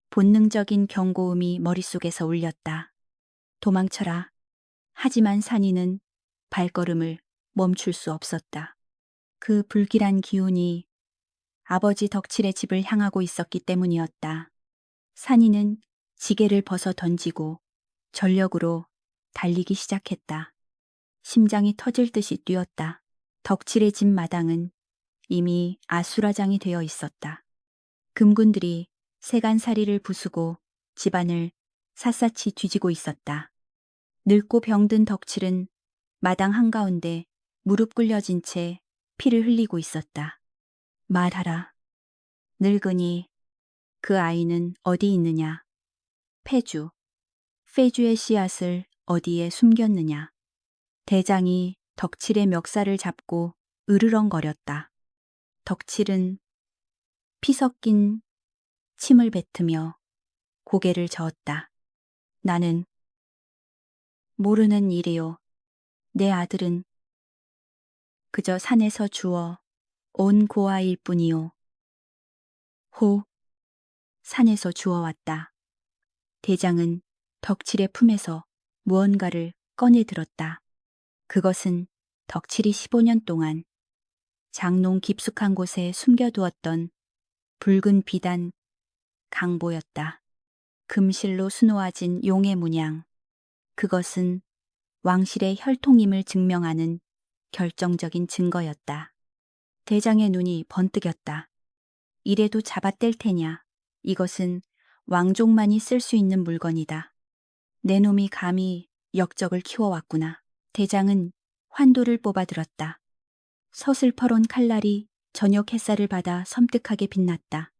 Speaker 1: 본능적인 경고음이 머릿속에서 울렸다. 도망쳐라. 하지만 산이는 발걸음을 멈출 수 없었다. 그 불길한 기운이 아버지 덕칠의 집을 향하고 있었기 때문이었다. 산이는 지게를 벗어 던지고 전력으로 달리기 시작했다. 심장이 터질 듯이 뛰었다. 덕칠의 집 마당은 이미 아수라장이 되어 있었다. 금군들이 세간살이를 부수고 집안을 샅샅이 뒤지고 있었다. 늙고 병든 덕칠은 마당 한가운데 무릎 꿇려진 채 피를 흘리고 있었다. 말하라. 늙으니 그 아이는 어디 있느냐? 패주, 페주의 씨앗을 어디에 숨겼느냐? 대장이 덕칠의 멱살을 잡고 으르렁거렸다. 덕칠은 피 섞인 침을 뱉으며 고개를 저었다. 나는 모르는 일이요. 내 아들은 그저 산에서 주워 온 고아일 뿐이요. 호, 산에서 주워왔다. 대장은 덕칠의 품에서 무언가를 꺼내 들었다. 그것은 덕칠이 15년 동안 장농 깊숙한 곳에 숨겨두었던 붉은 비단 강보였다. 금실로 수놓아진 용의 문양. 그것은 왕실의 혈통임을 증명하는 결정적인 증거였다. 대장의 눈이 번뜩였다. 이래도 잡아뗄 테냐. 이것은 왕족만이 쓸 수 있는 물건이다. 내 놈이 감히 역적을 키워왔구나. 대장은 환도를 뽑아들었다. 서슬퍼런 칼날이 저녁 햇살을 받아 섬뜩하게 빛났다.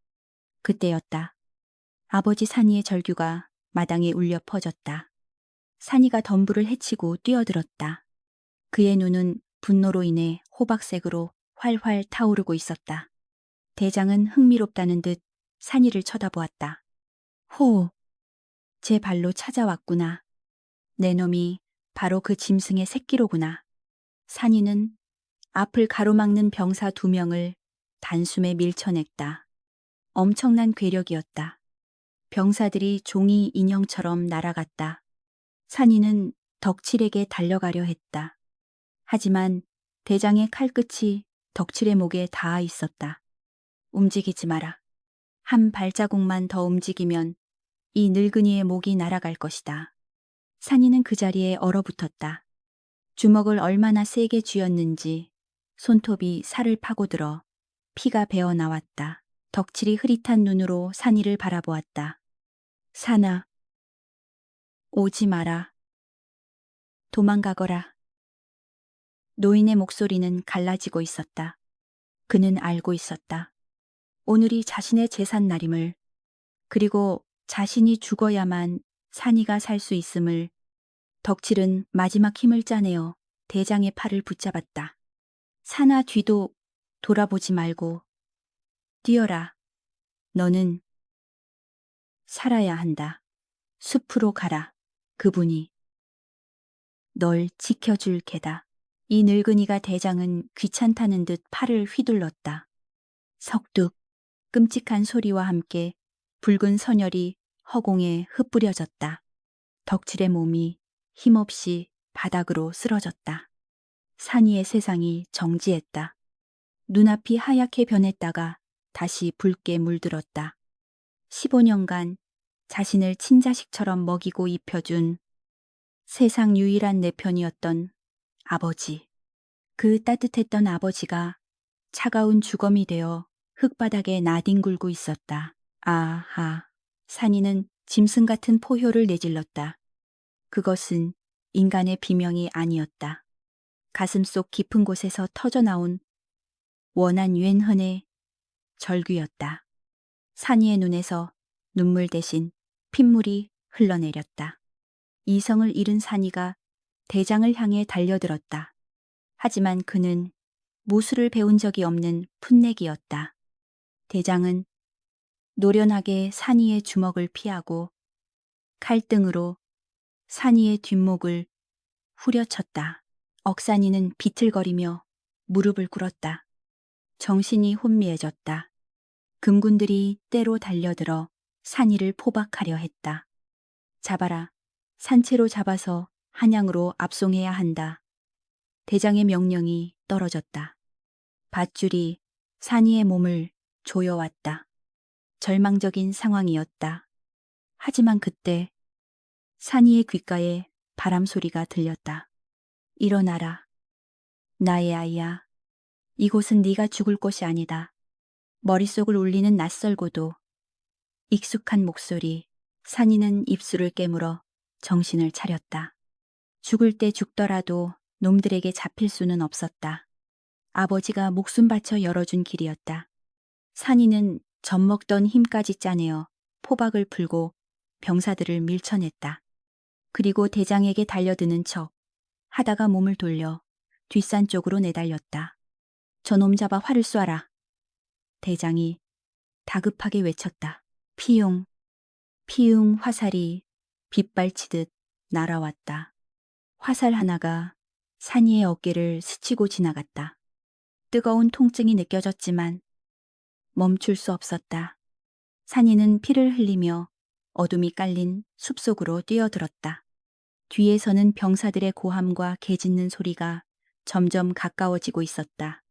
Speaker 1: 그때였다. 아버지 산이의 절규가 마당에 울려 퍼졌다. 산이가 덤불을 헤치고 뛰어들었다. 그의 눈은 분노로 인해 호박색으로 활활 타오르고 있었다. 대장은 흥미롭다는 듯 산이를 쳐다보았다. 호! 제 발로 찾아왔구나. 내 놈이 바로 그 짐승의 새끼로구나. 산이는 앞을 가로막는 병사 2명을 단숨에 밀쳐냈다. 엄청난 괴력이었다. 병사들이 종이 인형처럼 날아갔다. 산이는 덕칠에게 달려가려 했다. 하지만 대장의 칼끝이 덕칠의 목에 닿아 있었다. 움직이지 마라. 한 발자국만 더 움직이면 이 늙은이의 목이 날아갈 것이다. 산이는 그 자리에 얼어붙었다. 주먹을 얼마나 세게 쥐었는지 손톱이 살을 파고들어 피가 배어 나왔다. 덕칠이 흐릿한 눈으로 산이를 바라보았다. 산아, 오지 마라. 도망가거라. 노인의 목소리는 갈라지고 있었다. 그는 알고 있었다. 오늘이 자신의 제삿날임을, 그리고 자신이 죽어야만 산이가 살 수 있음을. 덕칠은 마지막 힘을 짜내어 대장의 팔을 붙잡았다. 산아, 뒤도 돌아보지 말고 뛰어라. 너는 살아야 한다. 숲으로 가라. 그분이 널 지켜줄 게다. 이 늙은이가 대장은 귀찮다는 듯 팔을 휘둘렀다. 석둑, 끔찍한 소리와 함께 붉은 선혈이 허공에 흩뿌려졌다. 덕칠의 몸이 힘없이 바닥으로 쓰러졌다. 산이의 세상이 정지했다. 눈앞이 하얗게 변했다가 다시 붉게 물들었다. 15년간 자신을 친자식처럼 먹이고 입혀준 세상 유일한 내 편이었던 아버지. 그 따뜻했던 아버지가 차가운 주검이 되어 흙바닥에 나뒹굴고 있었다. 아하. 산이는 짐승 같은 포효를 내질렀다. 그것은 인간의 비명이 아니었다. 가슴속 깊은 곳에서 터져나온 원한 웬흔의 절규였다. 산이의 눈에서 눈물 대신 핏물이 흘러내렸다. 이성을 잃은 산이가 대장을 향해 달려들었다. 하지만 그는 무술을 배운 적이 없는 풋내기였다. 대장은 노련하게 산이의 주먹을 피하고 칼등으로 산이의 뒷목을 후려쳤다. 억산이는 비틀거리며 무릎을 꿇었다. 정신이 혼미해졌다. 금군들이 때로 달려들어 산이를 포박하려 했다. 잡아라. 산채로 잡아서 한양으로 압송해야 한다. 대장의 명령이 떨어졌다. 밧줄이 산이의 몸을 조여왔다. 절망적인 상황이었다. 하지만 그때 산이의 귓가에 바람 소리가 들렸다. 일어나라. 나의 아이야. 이곳은 네가 죽을 곳이 아니다. 머릿속을 울리는 낯설고도 익숙한 목소리. 산이는 입술을 깨물어 정신을 차렸다. 죽을 때 죽더라도 놈들에게 잡힐 수는 없었다. 아버지가 목숨 바쳐 열어준 길이었다. 산이는 젖먹던 힘까지 짜내어 포박을 풀고 병사들을 밀쳐냈다. 그리고 대장에게 달려드는 척 하다가 몸을 돌려 뒷산 쪽으로 내달렸다. 저놈 잡아 활을 쏴라. 대장이 다급하게 외쳤다. 피용, 피용 화살이 빗발치듯 날아왔다. 화살 하나가 산이의 어깨를 스치고 지나갔다. 뜨거운 통증이 느껴졌지만 멈출 수 없었다. 산이는 피를 흘리며 어둠이 깔린 숲속으로 뛰어들었다. 뒤에서는 병사들의 고함과 개짖는 소리가 점점 가까워지고 있었다.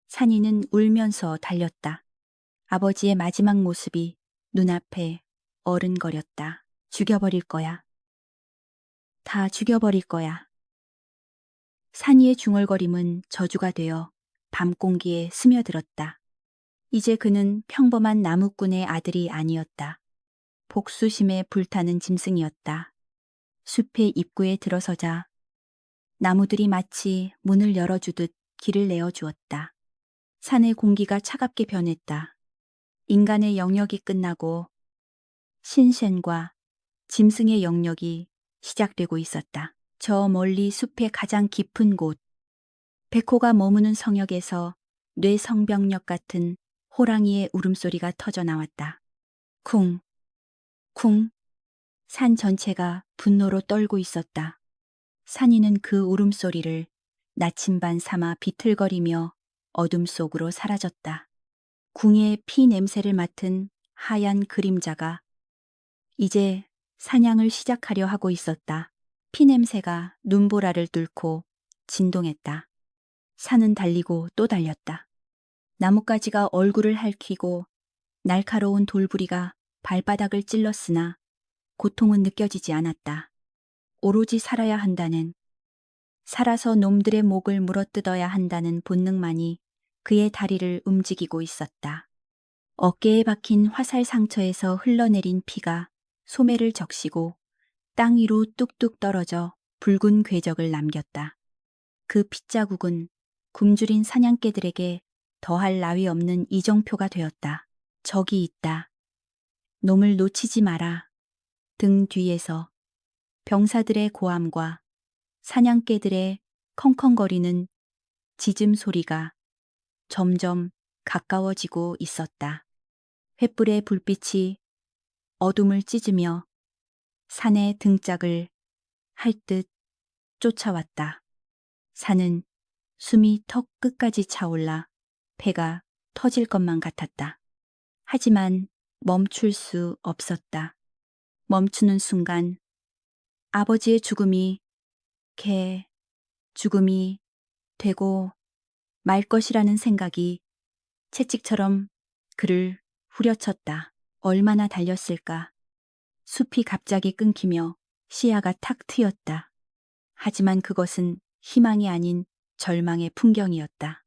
Speaker 1: 산이는 울면서 달렸다. 아버지의 마지막 모습이 눈앞에 어른거렸다. 죽여버릴 거야. 다 죽여버릴 거야. 산이의 중얼거림은 저주가 되어 밤 공기에 스며들었다. 이제 그는 평범한 나무꾼의 아들이 아니었다. 복수심에 불타는 짐승이었다. 숲의 입구에 들어서자 나무들이 마치 문을 열어주듯 길을 내어주었다. 산의 공기가 차갑게 변했다. 인간의 영역이 끝나고 신센과 짐승의 영역이 시작되고 있었다. 저 멀리 숲의 가장 깊은 곳, 백호가 머무는 성역에서 뇌성병력 같은 호랑이의 울음소리가 터져나왔다. 쿵, 쿵. 산 전체가 분노로 떨고 있었다. 산이는 그 울음소리를 나침반 삼아 비틀거리며 어둠 속으로 사라졌다. 궁의 피 냄새를 맡은 하얀 그림자가 이제 사냥을 시작하려 하고 있었다. 피 냄새가 눈보라를 뚫고 진동했다. 산은 달리고 또 달렸다. 나뭇가지가 얼굴을 핥히고 날카로운 돌부리가 발바닥을 찔렀으나 고통은 느껴지지 않았다. 오로지 살아야 한다는, 살아서 놈들의 목을 물어뜯어야 한다는 본능만이 그의 다리를 움직이고 있었다. 어깨에 박힌 화살 상처에서 흘러내린 피가 소매를 적시고 땅 위로 뚝뚝 떨어져 붉은 궤적을 남겼다. 그 핏자국은 굶주린 사냥개들에게 더할 나위 없는 이정표가 되었다. 적이 있다. 놈을 놓치지 마라. 등 뒤에서 병사들의 고함과 사냥개들의 컹컹거리는 짖음 소리가 점점 가까워지고 있었다. 횃불의 불빛이 어둠을 찢으며 산의 등짝을 할 듯 쫓아왔다. 산은 숨이 턱 끝까지 차올라 배가 터질 것만 같았다. 하지만 멈출 수 없었다. 멈추는 순간 아버지의 죽음이 이렇게 죽음이 되고 말 것이라는 생각이 채찍처럼 그를 후려쳤다. 얼마나 달렸을까. 숲이 갑자기 끊기며 시야가 탁 트였다. 하지만 그것은 희망이 아닌 절망의 풍경이었다.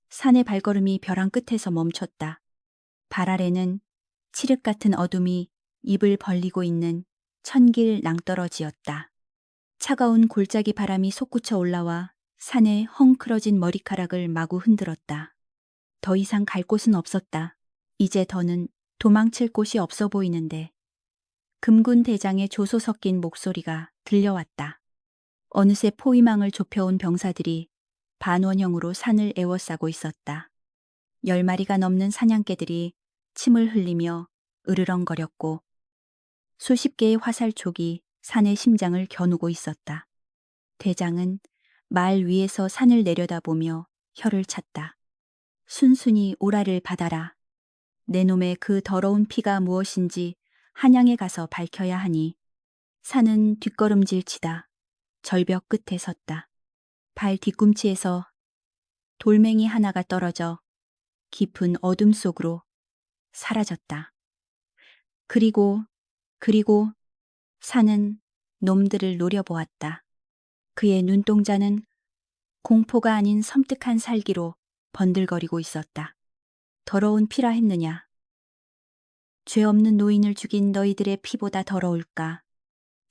Speaker 1: 산의 발걸음이 벼랑 끝에서 멈췄다. 발 아래는 칠흑 같은 어둠이 입을 벌리고 있는 천길 낭떠러지였다. 차가운 골짜기 바람이 솟구쳐 올라와 산의 헝클어진 머리카락을 마구 흔들었다. 더 이상 갈 곳은 없었다. 이제 더는 도망칠 곳이 없어 보이는데 금군 대장의 조소 섞인 목소리가 들려왔다. 어느새 포위망을 좁혀온 병사들이 반원형으로 산을 에워싸고 있었다. 10마리가 넘는 사냥개들이 침을 흘리며 으르렁거렸고 수십 개의 화살촉이 산의 심장을 겨누고 있었다. 대장은 말 위에서 산을 내려다보며 혀를 찼다. 순순히 오라를 받아라. 내 놈의 그 더러운 피가 무엇인지 한양에 가서 밝혀야 하니. 산은 뒷걸음질치다 절벽 끝에 섰다. 발 뒤꿈치에서 돌멩이 하나가 떨어져 깊은 어둠 속으로 사라졌다. 그리고 산은 놈들을 노려보았다. 그의 눈동자는 공포가 아닌 섬뜩한 살기로 번들거리고 있었다. 더러운 피라 했느냐? 죄 없는 노인을 죽인 너희들의 피보다 더러울까?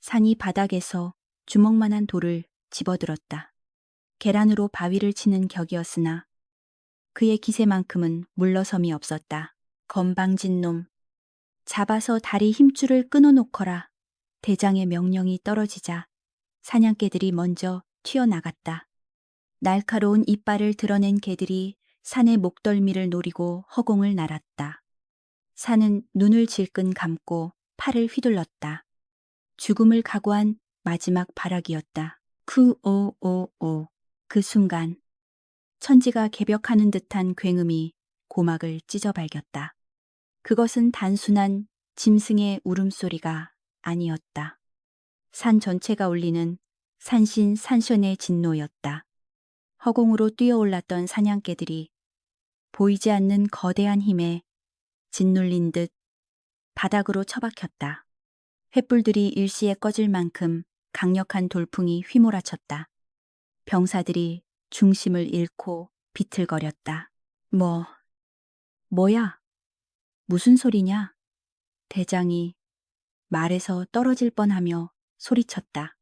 Speaker 1: 산이 바닥에서 주먹만한 돌을 집어들었다. 계란으로 바위를 치는 격이었으나 그의 기세만큼은 물러섬이 없었다. 건방진 놈. 잡아서 다리 힘줄을 끊어놓거라. 대장의 명령이 떨어지자 사냥개들이 먼저 튀어나갔다. 날카로운 이빨을 드러낸 개들이 산의 목덜미를 노리고 허공을 날았다. 산은 눈을 질끈 감고 팔을 휘둘렀다. 죽음을 각오한 마지막 발악이었다. 쿠오오오. 그 순간 천지가 개벽하는 듯한 굉음이 고막을 찢어 발겼다. 그것은 단순한 짐승의 울음소리가 아니었다. 산 전체가 울리는 산신산션의 진노였다. 허공으로 뛰어올랐던 사냥개들이 보이지 않는 거대한 힘에 짓눌린 듯 바닥으로 처박혔다. 횃불들이 일시에 꺼질 만큼 강력한 돌풍이 휘몰아쳤다. 병사들이 중심을 잃고 비틀거렸다. 뭐야? 무슨 소리냐? 대장이 말에서 떨어질 뻔하며 소리쳤다.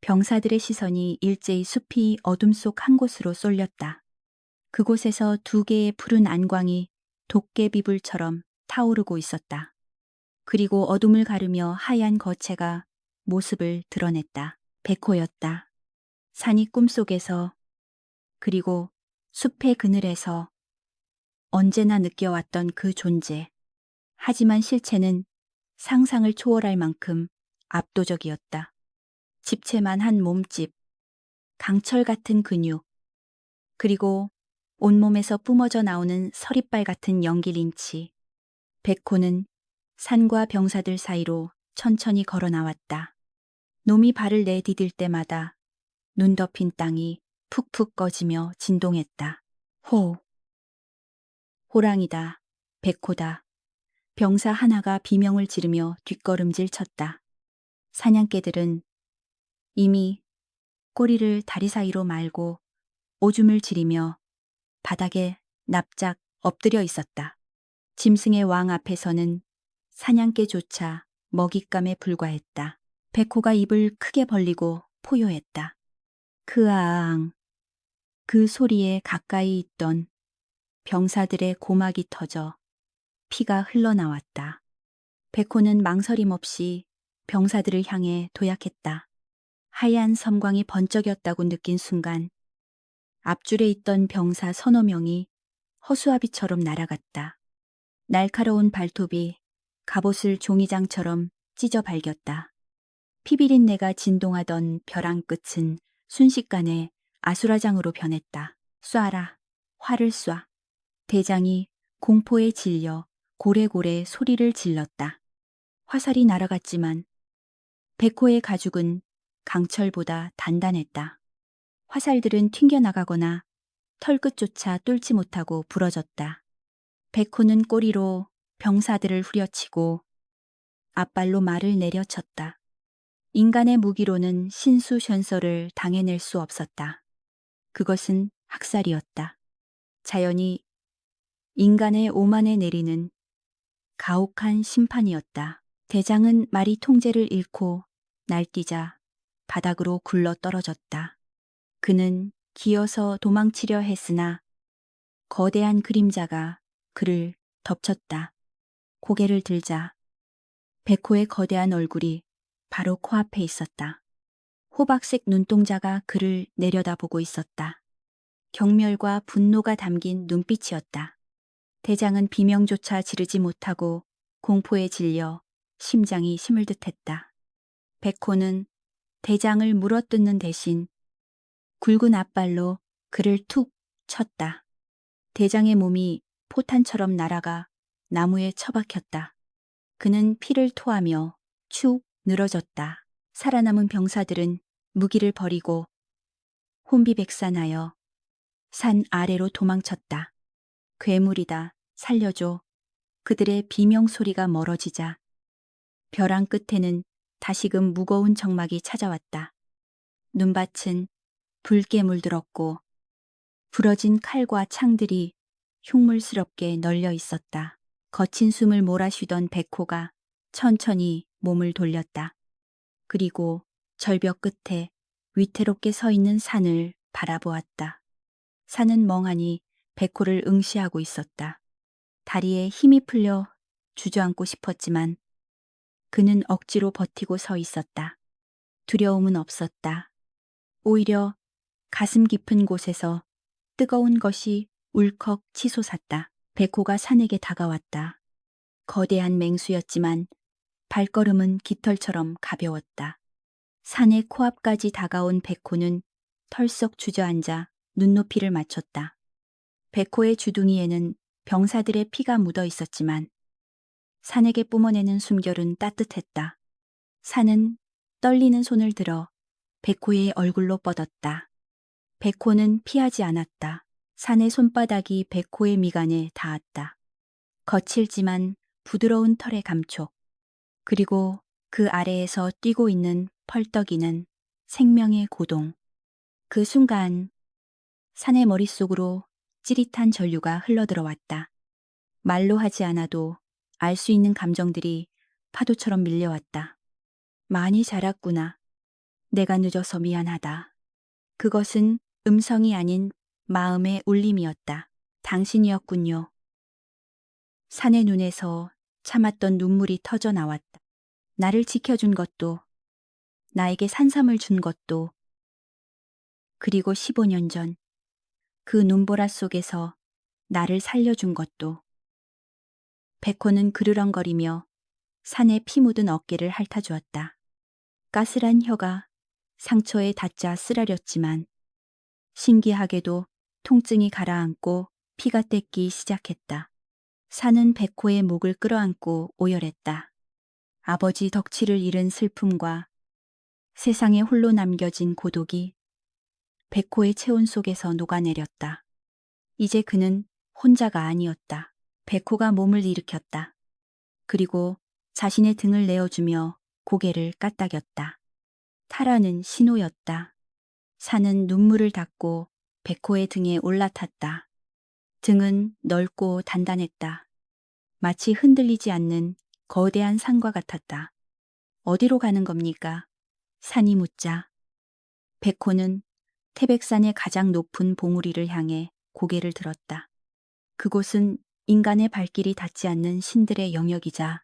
Speaker 1: 병사들의 시선이 일제히 숲이 어둠 속 한 곳으로 쏠렸다. 그곳에서 2개의 푸른 안광이 도깨비불처럼 타오르고 있었다. 그리고 어둠을 가르며 하얀 거체가 모습을 드러냈다. 백호였다. 산이 꿈속에서 그리고 숲의 그늘에서 언제나 느껴왔던 그 존재. 하지만 실체는 상상을 초월할 만큼 압도적이었다. 집채만 한 몸집, 강철 같은 근육, 그리고 온몸에서 뿜어져 나오는 서리빨 같은 연기 린치. 백호는 산과 병사들 사이로 천천히 걸어 나왔다. 놈이 발을 내디딜 때마다 눈 덮인 땅이 푹푹 꺼지며 진동했다. 호랑이다. 백호다. 병사 하나가 비명을 지르며 뒷걸음질 쳤다. 사냥개들은 이미 꼬리를 다리 사이로 말고 오줌을 지리며 바닥에 납작 엎드려 있었다. 짐승의 왕 앞에서는 사냥개조차 먹잇감에 불과했다. 백호가 입을 크게 벌리고 포효했다. 크아앙. 그 소리에 가까이 있던 병사들의 고막이 터져 피가 흘러나왔다. 백호는 망설임 없이 병사들을 향해 도약했다. 하얀 섬광이 번쩍였다고 느낀 순간 앞줄에 있던 병사 서너 명이 허수아비처럼 날아갔다. 날카로운 발톱이 갑옷을 종이장처럼 찢어 발겼다. 피비린내가 진동하던 벼랑 끝은 순식간에 아수라장으로 변했다. 쏴라. 활을 쏴. 대장이 공포에 질려 고래고래 소리를 질렀다. 화살이 날아갔지만 백호의 가죽은 강철보다 단단했다. 화살들은 튕겨나가거나 털끝조차 뚫지 못하고 부러졌다. 백호는 꼬리로 병사들을 후려치고 앞발로 말을 내려쳤다. 인간의 무기로는 신수션설을 당해낼 수 없었다. 그것은 학살이었다. 자연이 인간의 오만에 내리는 가혹한 심판이었다. 대장은 말이 통제를 잃고 날뛰자 바닥으로 굴러 떨어졌다. 그는 기어서 도망치려 했으나 거대한 그림자가 그를 덮쳤다. 고개를 들자 백호의 거대한 얼굴이 바로 코앞에 있었다. 호박색 눈동자가 그를 내려다보고 있었다. 경멸과 분노가 담긴 눈빛이었다. 대장은 비명조차 지르지 못하고 공포에 질려 심장이 심을듯했다. 백호는 대장을 물어뜯는 대신 굵은 앞발로 그를 툭 쳤다. 대장의 몸이 포탄처럼 날아가 나무에 처박혔다. 그는 피를 토하며 축 늘어졌다. 살아남은 병사들은 무기를 버리고 혼비백산하여 산 아래로 도망쳤다. 괴물이다, 살려줘. 그들의 비명소리가 멀어지자 벼랑 끝에는 다시금 무거운 정막이 찾아왔다. 눈밭은 붉게 물들었고 부러진 칼과 창들이 흉물스럽게 널려 있었다. 거친 숨을 몰아쉬던 백호가 천천히 몸을 돌렸다. 그리고 절벽 끝에 위태롭게 서 있는 산을 바라보았다. 산은 멍하니 백호를 응시하고 있었다. 다리에 힘이 풀려 주저앉고 싶었지만 그는 억지로 버티고 서 있었다. 두려움은 없었다. 오히려 가슴 깊은 곳에서 뜨거운 것이 울컥 치솟았다. 백호가 산에게 다가왔다. 거대한 맹수였지만 발걸음은 깃털처럼 가벼웠다. 산의 코앞까지 다가온 백호는 털썩 주저앉아 눈높이를 맞췄다. 백호의 주둥이에는 병사들의 피가 묻어 있었지만 산에게 뿜어내는 숨결은 따뜻했다. 산은 떨리는 손을 들어 백호의 얼굴로 뻗었다. 백호는 피하지 않았다. 산의 손바닥이 백호의 미간에 닿았다. 거칠지만 부드러운 털의 감촉. 그리고 그 아래에서 뛰고 있는 펄떡이는 생명의 고동. 그 순간 산의 머릿속으로 찌릿한 전류가 흘러들어왔다. 말로 하지 않아도 알 수 있는 감정들이 파도처럼 밀려왔다. 많이 자랐구나. 내가 늦어서 미안하다. 그것은 음성이 아닌 마음의 울림이었다. 당신이었군요. 산의 눈에서 참았던 눈물이 터져 나왔다. 나를 지켜준 것도, 나에게 산삼을 준 것도, 그리고 15년 전 그 눈보라 속에서 나를 살려준 것도. 백호는 그르렁거리며 산에 피 묻은 어깨를 핥아주었다. 까슬한 혀가 상처에 닿자 쓰라렸지만 신기하게도 통증이 가라앉고 피가 떼기 시작했다. 산은 백호의 목을 끌어안고 오열했다. 아버지 덕치를 잃은 슬픔과 세상에 홀로 남겨진 고독이 백호의 체온 속에서 녹아내렸다. 이제 그는 혼자가 아니었다. 백호가 몸을 일으켰다. 그리고 자신의 등을 내어주며 고개를 까딱였다. 타라는 신호였다. 산은 눈물을 닦고 백호의 등에 올라탔다. 등은 넓고 단단했다. 마치 흔들리지 않는 거대한 산과 같았다. 어디로 가는 겁니까? 산이 묻자. 백호는 태백산의 가장 높은 봉우리를 향해 고개를 들었다. 그곳은 인간의 발길이 닿지 않는 신들의 영역이자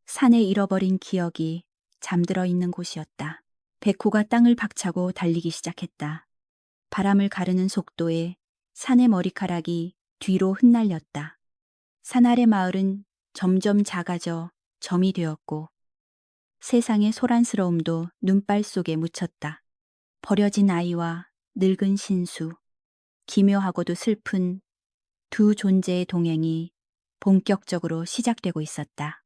Speaker 1: 산에 잃어버린 기억이 잠들어 있는 곳이었다. 백호가 땅을 박차고 달리기 시작했다. 바람을 가르는 속도에 산의 머리카락이 뒤로 흩날렸다. 산 아래 마을은 점점 작아져 점이 되었고 세상의 소란스러움도 눈발 속에 묻혔다. 버려진 아이와 늙은 신수, 기묘하고도 슬픈 두 존재의 동행이 본격적으로 시작되고 있었다.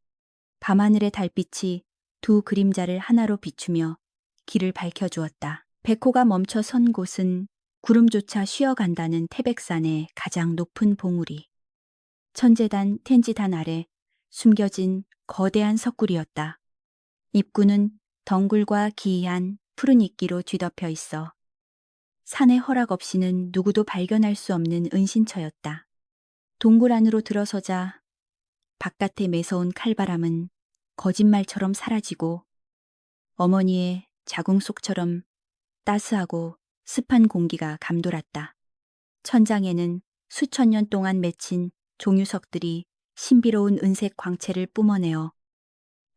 Speaker 1: 밤하늘의 달빛이 두 그림자를 하나로 비추며 길을 밝혀주었다. 백호가 멈춰 선 곳은 구름조차 쉬어간다는 태백산의 가장 높은 봉우리. 천재단 텐지단 아래 숨겨진 거대한 석굴이었다. 입구는 덩굴과 기이한 푸른 이끼로 뒤덮여 있어 산의 허락 없이는 누구도 발견할 수 없는 은신처였다. 동굴 안으로 들어서자 바깥에 매서운 칼바람은 거짓말처럼 사라지고 어머니의 자궁속처럼 따스하고 습한 공기가 감돌았다. 천장에는 수천 년 동안 맺힌 종유석들이 신비로운 은색 광채를 뿜어내어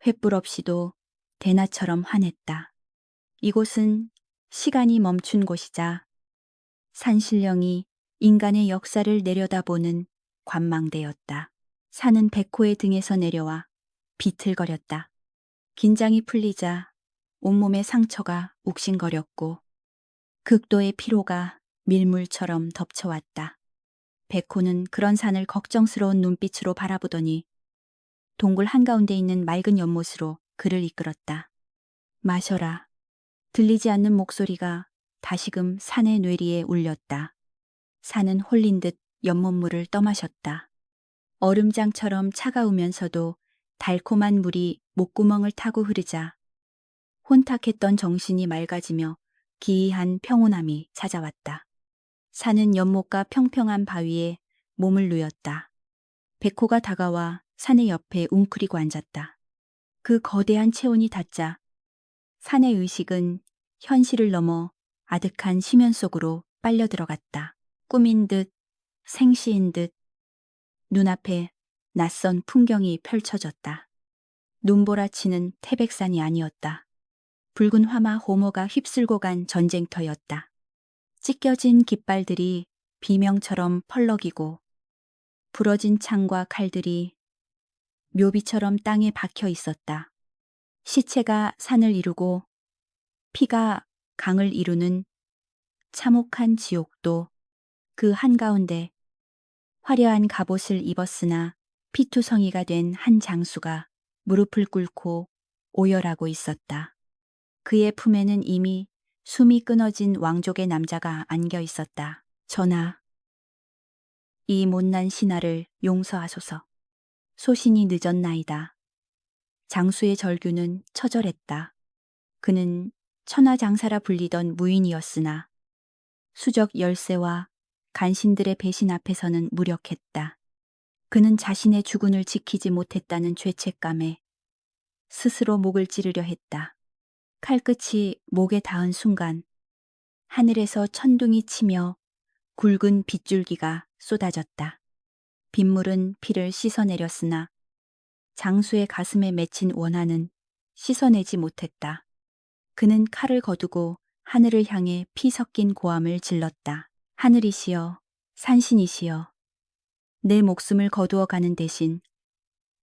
Speaker 1: 횃불 없이도 대낮처럼 환했다. 이곳은 시간이 멈춘 곳이자 산신령이 인간의 역사를 내려다보는 관망대였다. 산은 백호의 등에서 내려와 비틀거렸다. 긴장이 풀리자 온몸의 상처가 욱신거렸고 극도의 피로가 밀물처럼 덮쳐왔다. 백호는 그런 산을 걱정스러운 눈빛으로 바라보더니 동굴 한가운데 있는 맑은 연못으로 그를 이끌었다. 마셔라. 들리지 않는 목소리가 다시금 산의 뇌리에 울렸다. 산은 홀린 듯 연못물을 떠마셨다. 얼음장처럼 차가우면서도 달콤한 물이 목구멍을 타고 흐르자 혼탁했던 정신이 맑아지며 기이한 평온함이 찾아왔다. 산은 연못과 평평한 바위에 몸을 누였다. 백호가 다가와 산의 옆에 웅크리고 앉았다. 그 거대한 체온이 닿자 산의 의식은 현실을 넘어 아득한 심연 속으로 빨려 들어갔다. 꿈인 듯 생시인 듯 눈앞에 낯선 풍경이 펼쳐졌다. 눈보라치는 태백산이 아니었다. 붉은 화마 호모가 휩쓸고 간 전쟁터였다. 찢겨진 깃발들이 비명처럼 펄럭이고 부러진 창과 칼들이 묘비처럼 땅에 박혀 있었다. 시체가 산을 이루고 피가 강을 이루는 참혹한 지옥도 그 한가운데 화려한 갑옷을 입었으나 피투성이가 된 한 장수가 무릎을 꿇고 오열하고 있었다. 그의 품에는 이미 숨이 끊어진 왕족의 남자가 안겨 있었다. 전하, 이 못난 신하를 용서하소서. 소신이 늦었나이다. 장수의 절규는 처절했다. 그는 천하장사라 불리던 무인이었으나 수적 열세와 간신들의 배신 앞에서는 무력했다. 그는 자신의 주군을 지키지 못했다는 죄책감에 스스로 목을 찌르려 했다. 칼끝이 목에 닿은 순간 하늘에서 천둥이 치며 굵은 빗줄기가 쏟아졌다. 빗물은 피를 씻어내렸으나 장수의 가슴에 맺힌 원한은 씻어내지 못했다. 그는 칼을 거두고 하늘을 향해 피 섞인 고함을 질렀다. 하늘이시여, 산신이시여, 내 목숨을 거두어 가는 대신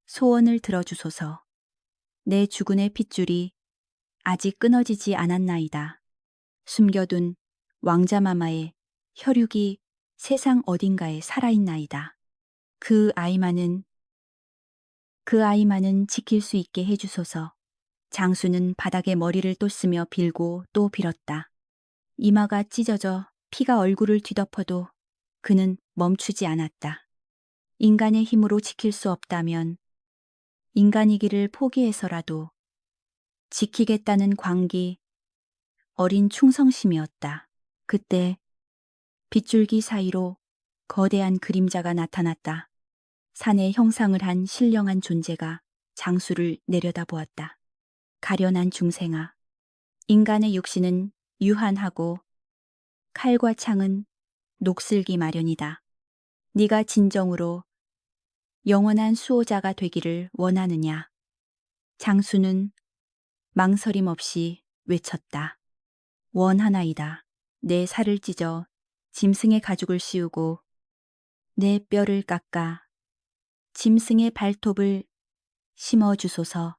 Speaker 1: 소원을 들어주소서. 내 주군의 핏줄이 아직 끊어지지 않았나이다. 숨겨둔 왕자마마의 혈육이 세상 어딘가에 살아있나이다. 그 아이만은 지킬 수 있게 해주소서. 장수는 바닥에 머리를 또 쓰며 빌고 또 빌었다. 이마가 찢어져 피가 얼굴을 뒤덮어도 그는 멈추지 않았다. 인간의 힘으로 지킬 수 없다면 인간이기를 포기해서라도 지키겠다는 광기, 어린 충성심이었다. 그때 빗줄기 사이로 거대한 그림자가 나타났다. 산의 형상을 한 신령한 존재가 장수를 내려다보았다. 가련한 중생아, 인간의 육신은 유한하고 칼과 창은 녹슬기 마련이다. 네가 진정으로 영원한 수호자가 되기를 원하느냐? 장수는 망설임 없이 외쳤다. 원하나이다. 내 살을 찢어 짐승의 가죽을 씌우고 내 뼈를 깎아 짐승의 발톱을 심어주소서.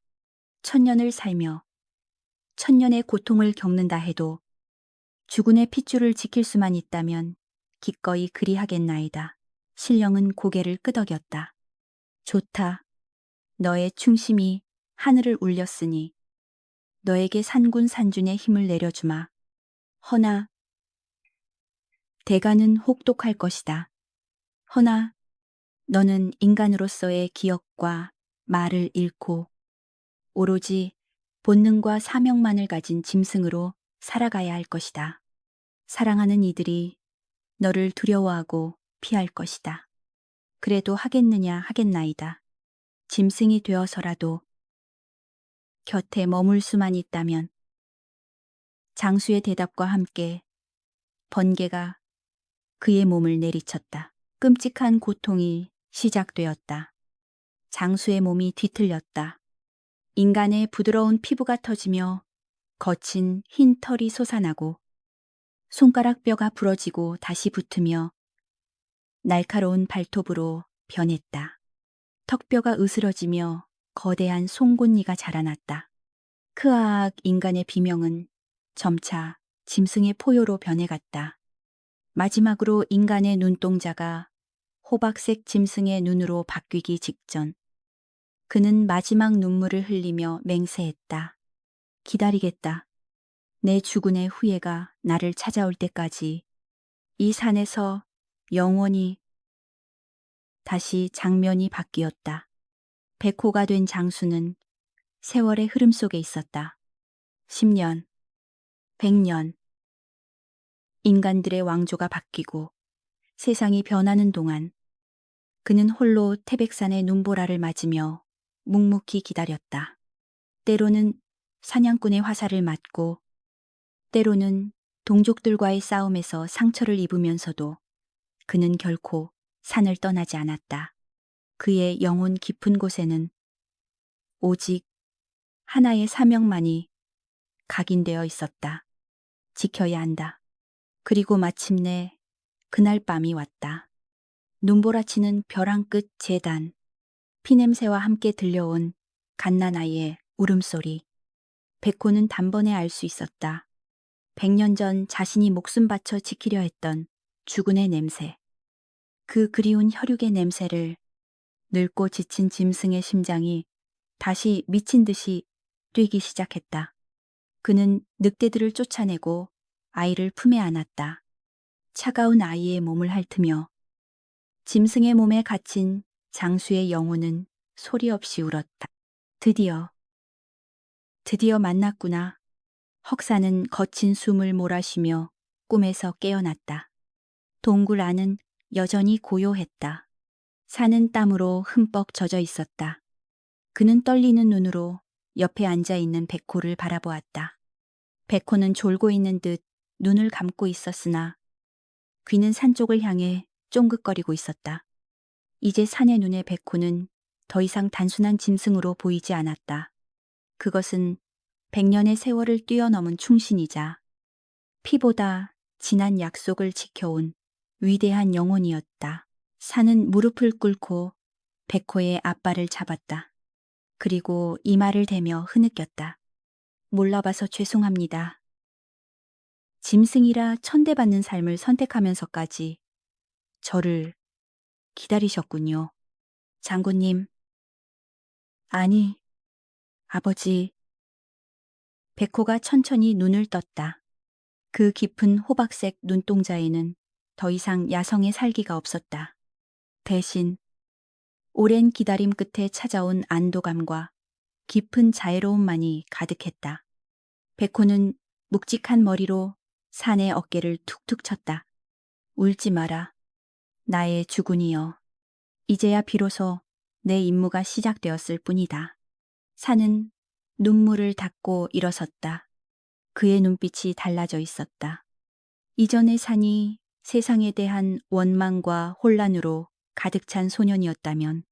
Speaker 1: 천년을 살며 천년의 고통을 겪는다 해도 주군의 핏줄을 지킬 수만 있다면 기꺼이 그리하겠나이다. 신령은 고개를 끄덕였다. 좋다. 너의 충심이 하늘을 울렸으니 너에게 산군 산준의 힘을 내려주마. 허나 대가는 혹독할 것이다. 허나 너는 인간으로서의 기억과 말을 잃고 오로지 본능과 사명만을 가진 짐승으로 살아가야 할 것이다. 사랑하는 이들이 너를 두려워하고 피할 것이다. 그래도 하겠느냐 하겠나이다. 짐승이 되어서라도 곁에 머물 수만 있다면. 장수의 대답과 함께 번개가 그의 몸을 내리쳤다. 끔찍한 고통이 시작되었다. 장수의 몸이 뒤틀렸다. 인간의 부드러운 피부가 터지며 거친 흰 털이 솟아나고 손가락 뼈가 부러지고 다시 붙으며 날카로운 발톱으로 변했다. 턱뼈가 으스러지며 거대한 송곳니가 자라났다. 크아악 인간의 비명은 점차 짐승의 포효로 변해갔다. 마지막으로 인간의 눈동자가 호박색 짐승의 눈으로 바뀌기 직전 그는 마지막 눈물을 흘리며 맹세했다. 기다리겠다. 내 죽은의 후예가 나를 찾아올 때까지 이 산에서 영원히. 다시 장면이 바뀌었다. 백호가 된 장수는 세월의 흐름 속에 있었다. 10년, 100년. 인간들의 왕조가 바뀌고 세상이 변하는 동안 그는 홀로 태백산의 눈보라를 맞으며 묵묵히 기다렸다. 때로는 사냥꾼의 화살을 맞고 때로는 동족들과의 싸움에서 상처를 입으면서도 그는 결코 산을 떠나지 않았다. 그의 영혼 깊은 곳에는 오직 하나의 사명만이 각인되어 있었다. 지켜야 한다. 그리고 마침내 그날 밤이 왔다. 눈보라치는 벼랑 끝 재단, 피냄새와 함께 들려온 갓난아이의 울음소리. 백호는 단번에 알 수 있었다. 100년 전 자신이 목숨 바쳐 지키려 했던 죽은의 냄새. 그 그리운 혈육의 냄새를 늙고 지친 짐승의 심장이 다시 미친 듯이 뛰기 시작했다. 그는 늑대들을 쫓아내고 아이를 품에 안았다. 차가운 아이의 몸을 핥으며 짐승의 몸에 갇힌 장수의 영혼은 소리 없이 울었다. 드디어 만났구나. 헉사는 거친 숨을 몰아쉬며 꿈에서 깨어났다. 동굴 안은 여전히 고요했다. 산은 땀으로 흠뻑 젖어 있었다. 그는 떨리는 눈으로 옆에 앉아 있는 백호를 바라보았다. 백호는 졸고 있는 듯 눈을 감고 있었으나 귀는 산 쪽을 향해 쫑긋거리고 있었다. 이제 산의 눈에 백호는 더 이상 단순한 짐승으로 보이지 않았다. 그것은 100년의 세월을 뛰어넘은 충신이자 피보다 진한 약속을 지켜온 위대한 영혼이었다. 산은 무릎을 꿇고 백호의 앞발을 잡았다. 그리고 이마를 대며 흐느꼈다. 몰라봐서 죄송합니다. 짐승이라 천대받는 삶을 선택하면서까지 저를 기다리셨군요. 장군님. 아니, 아버지. 백호가 천천히 눈을 떴다. 그 깊은 호박색 눈동자에는 더 이상 야성의 살기가 없었다. 대신 오랜 기다림 끝에 찾아온 안도감과 깊은 자애로움만이 가득했다. 백호는 묵직한 머리로 산의 어깨를 툭툭 쳤다. 울지 마라. 나의 주군이여. 이제야 비로소 내 임무가 시작되었을 뿐이다. 산은 눈물을 닦고 일어섰다. 그의 눈빛이 달라져 있었다. 이전의 산이 세상에 대한 원망과 혼란으로 가득 찬 소년이었다면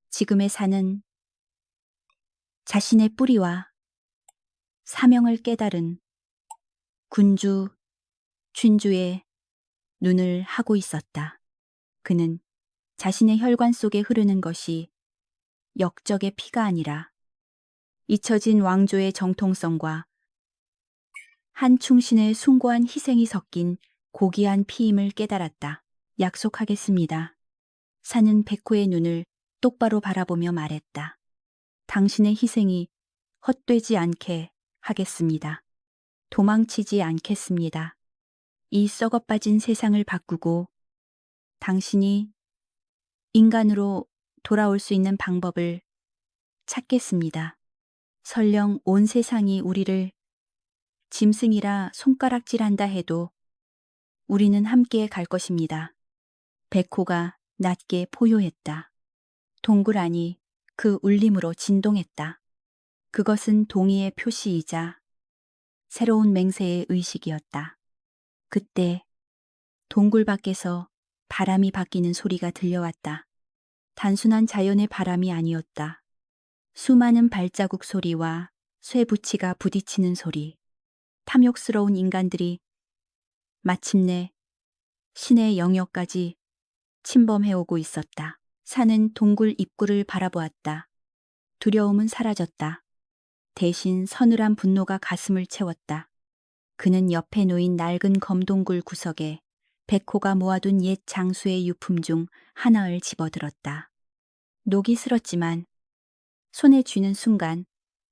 Speaker 1: 지금의 산은 자신의 뿌리와 사명을 깨달은 군주, 춘주의 눈을 하고 있었다. 그는 자신의 혈관 속에 흐르는 것이 역적의 피가 아니라 잊혀진 왕조의 정통성과 한 충신의 숭고한 희생이 섞인 고귀한 피임을 깨달았다. 약속하겠습니다. 산은 백호의 눈을 똑바로 바라보며 말했다. 당신의 희생이 헛되지 않게 하겠습니다. 도망치지 않겠습니다. 이 썩어빠진 세상을 바꾸고 당신이 인간으로 돌아올 수 있는 방법을 찾겠습니다. 설령 온 세상이 우리를 짐승이라 손가락질한다 해도 우리는 함께 갈 것입니다. 백호가 낮게 포효했다. 동굴 안이 그 울림으로 진동했다. 그것은 동의의 표시이자 새로운 맹세의 의식이었다. 그때 동굴 밖에서 바람이 바뀌는 소리가 들려왔다. 단순한 자연의 바람이 아니었다. 수많은 발자국 소리와 쇠붙이가 부딪히는 소리. 탐욕스러운 인간들이 마침내 신의 영역까지 침범해오고 있었다. 산은 동굴 입구를 바라보았다. 두려움은 사라졌다. 대신 서늘한 분노가 가슴을 채웠다. 그는 옆에 놓인 낡은 검동굴 구석에 백호가 모아둔 옛 장수의 유품 중 하나를 집어들었다. 녹이 슬었지만 손에 쥐는 순간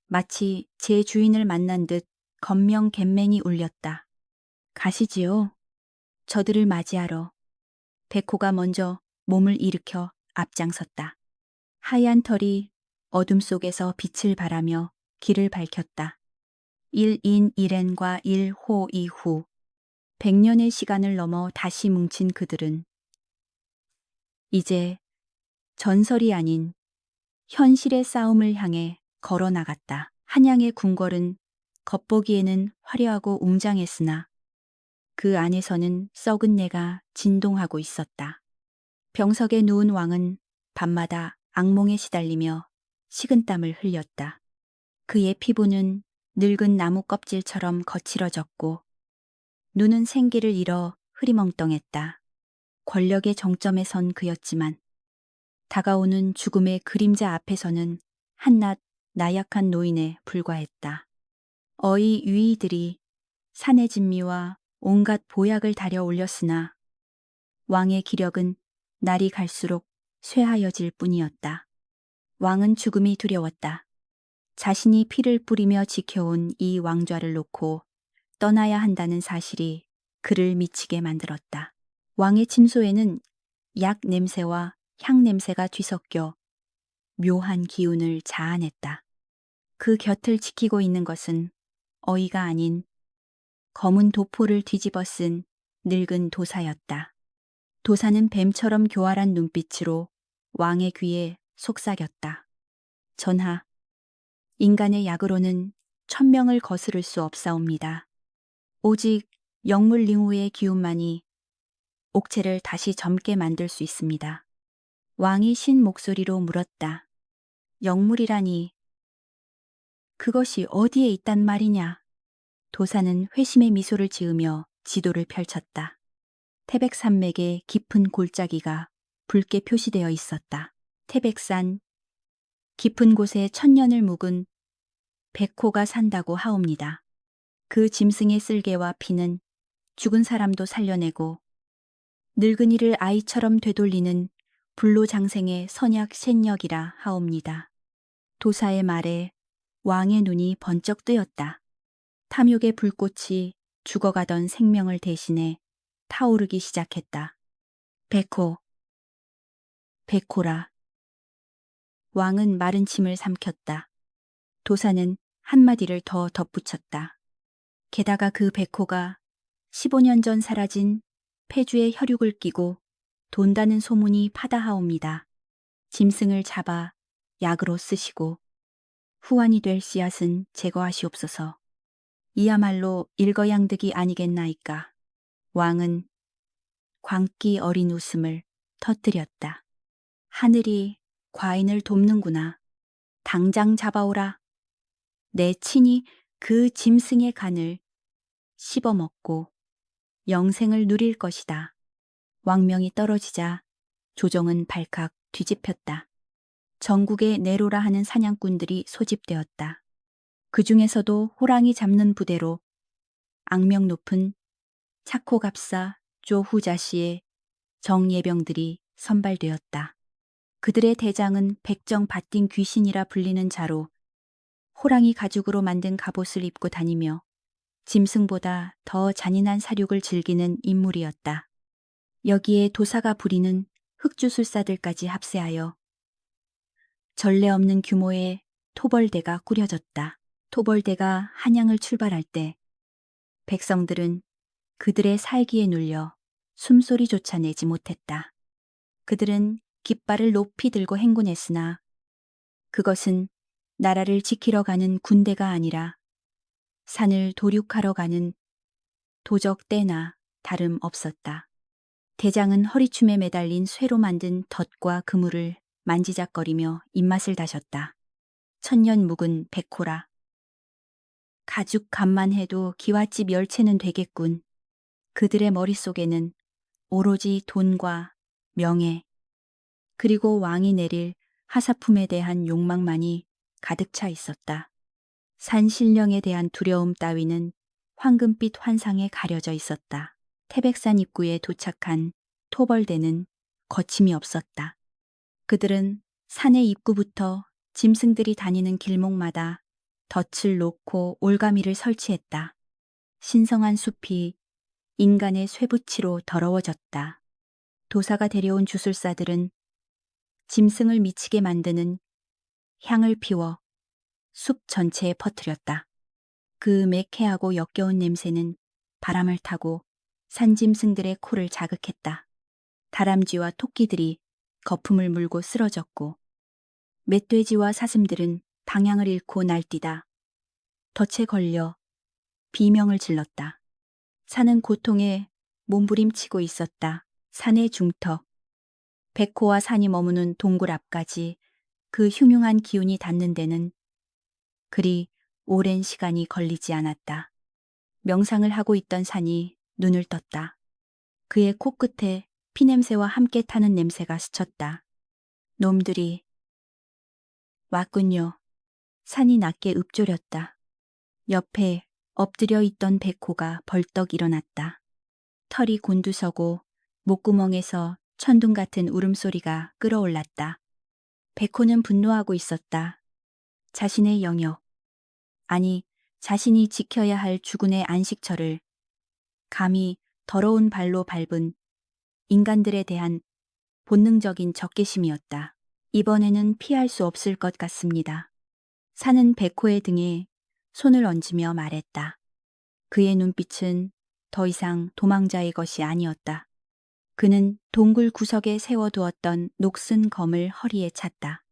Speaker 1: 마치 제 주인을 만난 듯 건명갯맹이 울렸다. 가시지요. 저들을 맞이하러. 백호가 먼저 몸을 일으켜 앞장섰다. 하얀 털이 어둠 속에서 빛을 발하며 길을 밝혔다. 1인 1앤과 1호 이후 100년의 시간을 넘어 다시 뭉친 그들은 이제 전설이 아닌 현실의 싸움을 향해 걸어 나갔다. 한양의 궁궐은 겉보기에는 화려하고 웅장했으나 그 안에서는 썩은 내가 진동하고 있었다. 병석에 누운 왕은 밤마다 악몽에 시달리며 식은땀을 흘렸다. 그의 피부는 늙은 나무 껍질처럼 거칠어졌고 눈은 생기를 잃어 흐리멍덩했다. 권력의 정점에 선 그였지만 다가오는 죽음의 그림자 앞에서는 한낱 나약한 노인에 불과했다. 어이 유이들이 산의 진미와 온갖 보약을 다려 올렸으나 왕의 기력은 날이 갈수록 쇠하여질 뿐이었다. 왕은 죽음이 두려웠다. 자신이 피를 뿌리며 지켜온 이 왕좌를 놓고 떠나야 한다는 사실이 그를 미치게 만들었다. 왕의 침소에는 약 냄새와 향 냄새가 뒤섞여 묘한 기운을 자아냈다. 그 곁을 지키고 있는 것은 어이가 아닌 검은 도포를 뒤집어 쓴 늙은 도사였다. 도사는 뱀처럼 교활한 눈빛으로 왕의 귀에 속삭였다. 전하, 인간의 약으로는 천명을 거스를 수 없사옵니다. 오직 영물링후의 기운만이 옥체를 다시 젊게 만들 수 있습니다. 왕이 신 목소리로 물었다. 영물이라니 그것이 어디에 있단 말이냐? 도사는 회심의 미소를 지으며 지도를 펼쳤다. 태백산맥의 깊은 골짜기가 붉게 표시되어 있었다. 태백산 깊은 곳에 천년을 묵은 백호가 산다고 하옵니다. 그 짐승의 쓸개와 피는 죽은 사람도 살려내고 늙은이를 아이처럼 되돌리는 불로장생의 선약 쇳력이라 하옵니다. 도사의 말에 왕의 눈이 번쩍 뜨였다. 탐욕의 불꽃이 죽어가던 생명을 대신해 타오르기 시작했다. 백호, 백호라. 왕은 마른 침을 삼켰다. 도사는 한마디를 더 덧붙였다. 게다가 그 백호가 15년 전 사라진 폐주의 혈육을 끼고 돈다는 소문이 파다하옵니다. 짐승을 잡아 약으로 쓰시고 후환이 될 씨앗은 제거하시옵소서. 이야말로 일거양득이 아니겠나이까. 왕은 광기 어린 웃음을 터뜨렸다. 하늘이 과인을 돕는구나. 당장 잡아오라. 내 친히 그 짐승의 간을 씹어먹고 영생을 누릴 것이다. 왕명이 떨어지자 조정은 발칵 뒤집혔다. 전국에 내로라 하는 사냥꾼들이 소집되었다. 그 중에서도 호랑이 잡는 부대로 악명 높은 차코갑사 조후자씨의 정예병들이 선발되었다. 그들의 대장은 백정 밭띵 귀신이라 불리는 자로 호랑이 가죽으로 만든 갑옷을 입고 다니며 짐승보다 더 잔인한 사육을 즐기는 인물이었다. 여기에 도사가 부리는 흑주술사들까지 합세하여 전례 없는 규모의 토벌대가 꾸려졌다. 토벌대가 한양을 출발할 때 백성들은 그들의 살기에 눌려 숨소리조차 내지 못했다. 그들은 깃발을 높이 들고 행군했으나 그것은 나라를 지키러 가는 군대가 아니라 산을 도륙하러 가는 도적대나 다름없었다. 대장은 허리춤에 매달린 쇠로 만든 덫과 그물을 만지작거리며 입맛을 다셨다. 천년 묵은 백호라. 가죽 값만 해도 기와집 열채는 되겠군. 그들의 머릿속에는 오로지 돈과 명예, 그리고 왕이 내릴 하사품에 대한 욕망만이 가득 차 있었다. 산신령에 대한 두려움 따위는 황금빛 환상에 가려져 있었다. 태백산 입구에 도착한 토벌대는 거침이 없었다. 그들은 산의 입구부터 짐승들이 다니는 길목마다 덫을 놓고 올가미를 설치했다. 신성한 숲이 인간의 쇠붙이로 더러워졌다. 도사가 데려온 주술사들은 짐승을 미치게 만드는 향을 피워 숲 전체에 퍼뜨렸다. 그 매캐하고 역겨운 냄새는 바람을 타고 산짐승들의 코를 자극했다. 다람쥐와 토끼들이 거품을 물고 쓰러졌고 멧돼지와 사슴들은 방향을 잃고 날뛰다 덫에 걸려 비명을 질렀다. 산은 고통에 몸부림치고 있었다. 산의 중턱, 백호와 산이 머무는 동굴 앞까지 그 흉흉한 기운이 닿는 데는 그리 오랜 시간이 걸리지 않았다. 명상을 하고 있던 산이 눈을 떴다. 그의 코끝에 피냄새와 함께 타는 냄새가 스쳤다. 놈들이 왔군요. 산이 낮게 읊조렸다. 옆에 엎드려 있던 백호가 벌떡 일어났다. 털이 곤두서고 목구멍에서 천둥 같은 울음소리가 끓어올랐다. 백호는 분노하고 있었다. 자신의 영역, 아니 자신이 지켜야 할 주군의 안식처를 감히 더러운 발로 밟은 인간들에 대한 본능적인 적개심이었다. 이번에는 피할 수 없을 것 같습니다. 산은 백호의 등에 손을 얹으며 말했다. 그의 눈빛은 더 이상 도망자의 것이 아니었다. 그는 동굴 구석에 세워두었던 녹슨 검을 허리에 찼다.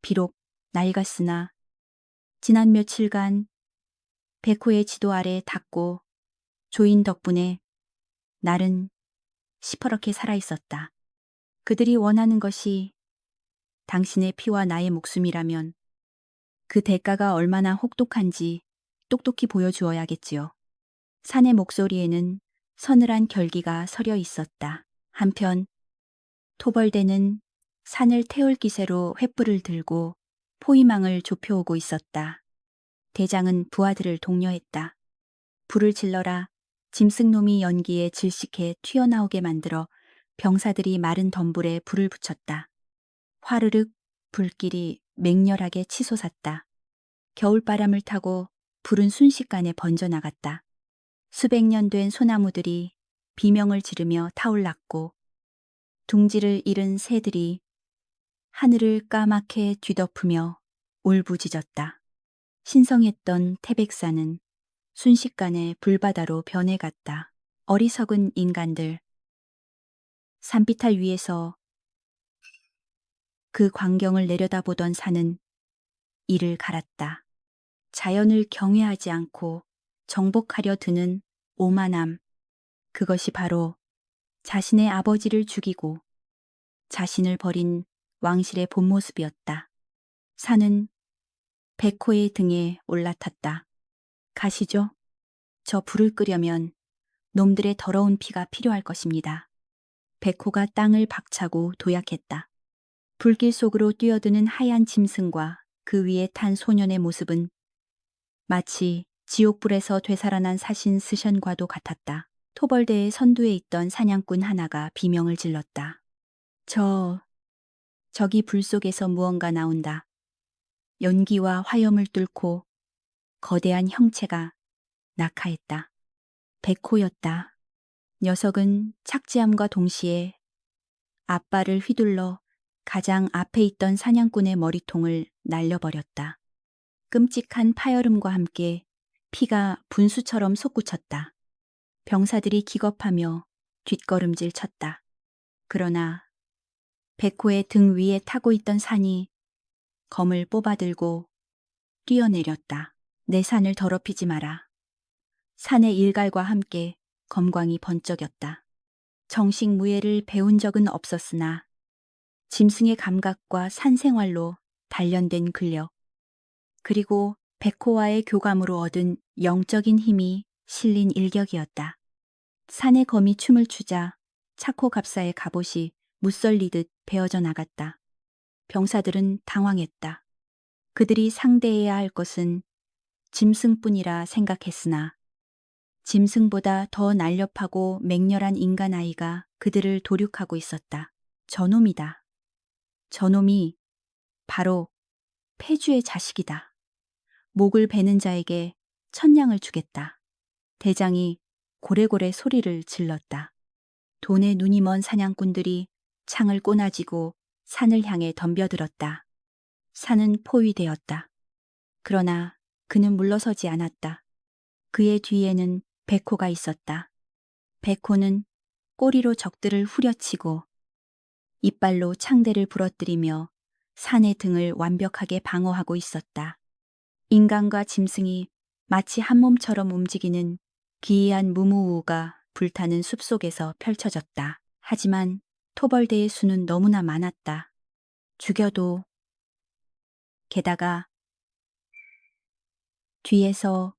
Speaker 1: 비록 낡았으나 지난 며칠간 백호의 지도 아래 닿고 조인 덕분에 날은 시퍼렇게 살아있었다. 그들이 원하는 것이 당신의 피와 나의 목숨이라면 그 대가가 얼마나 혹독한지 똑똑히 보여주어야겠지요. 산의 목소리에는 서늘한 결기가 서려 있었다. 한편 토벌대는 산을 태울 기세로 횃불을 들고 포위망을 좁혀오고 있었다. 대장은 부하들을 독려했다. 불을 질러라. 짐승놈이 연기에 질식해 튀어나오게 만들어 병사들이 마른 덤불에 불을 붙였다. 화르륵 불길이 맹렬하게 치솟았다. 겨울바람을 타고 불은 순식간에 번져나갔다. 수백 년 된 소나무들이 비명을 지르며 타올랐고 둥지를 잃은 새들이 하늘을 까맣게 뒤덮으며 울부짖었다. 신성했던 태백산은 순식간에 불바다로 변해갔다. 어리석은 인간들. 산비탈 위에서 그 광경을 내려다보던 산은 이를 갈았다. 자연을 경외하지 않고 정복하려 드는 오만함. 그것이 바로 자신의 아버지를 죽이고 자신을 버린 왕실의 본 모습이었다. 산은 백호의 등에 올라탔다. 가시죠. 저 불을 끄려면 놈들의 더러운 피가 필요할 것입니다. 백호가 땅을 박차고 도약했다. 불길 속으로 뛰어드는 하얀 짐승과 그 위에 탄 소년의 모습은 마치 지옥불에서 되살아난 사신 스션과도 같았다. 토벌대의 선두에 있던 사냥꾼 하나가 비명을 질렀다. 저기 불 속에서 무언가 나온다. 연기와 화염을 뚫고 거대한 형체가 낙하했다. 백호였다. 녀석은 착지함과 동시에 앞발을 휘둘러 가장 앞에 있던 사냥꾼의 머리통을 날려버렸다. 끔찍한 파열음과 함께 피가 분수처럼 솟구쳤다. 병사들이 기겁하며 뒷걸음질 쳤다. 그러나 백호의 등 위에 타고 있던 산이 검을 뽑아들고 뛰어내렸다. 내 산을 더럽히지 마라. 산의 일갈과 함께 검광이 번쩍였다. 정식무예를 배운 적은 없었으나 짐승의 감각과 산생활로 단련된 근력, 그리고 백호와의 교감으로 얻은 영적인 힘이 실린 일격이었다. 산의 검이 춤을 추자 차코 갑사의 갑옷이 무썰리듯 베어져 나갔다. 병사들은 당황했다. 그들이 상대해야 할 것은 짐승뿐이라 생각했으나 짐승보다 더 날렵하고 맹렬한 인간 아이가 그들을 도륙하고 있었다. 저놈이다. 저놈이 바로 폐주의 자식이다. 목을 베는 자에게 천냥을 주겠다. 대장이 고래고래 소리를 질렀다. 돈에 눈이 먼 사냥꾼들이 창을 꼬나지고 산을 향해 덤벼들었다. 산은 포위되었다. 그러나 그는 물러서지 않았다. 그의 뒤에는 백호가 있었다. 백호는 꼬리로 적들을 후려치고 이빨로 창대를 부러뜨리며 산의 등을 완벽하게 방어하고 있었다. 인간과 짐승이 마치 한 몸처럼 움직이는 기이한 무무우가 불타는 숲속에서 펼쳐졌다. 하지만 토벌대의 수는 너무나 많았다. 죽여도. 게다가 뒤에서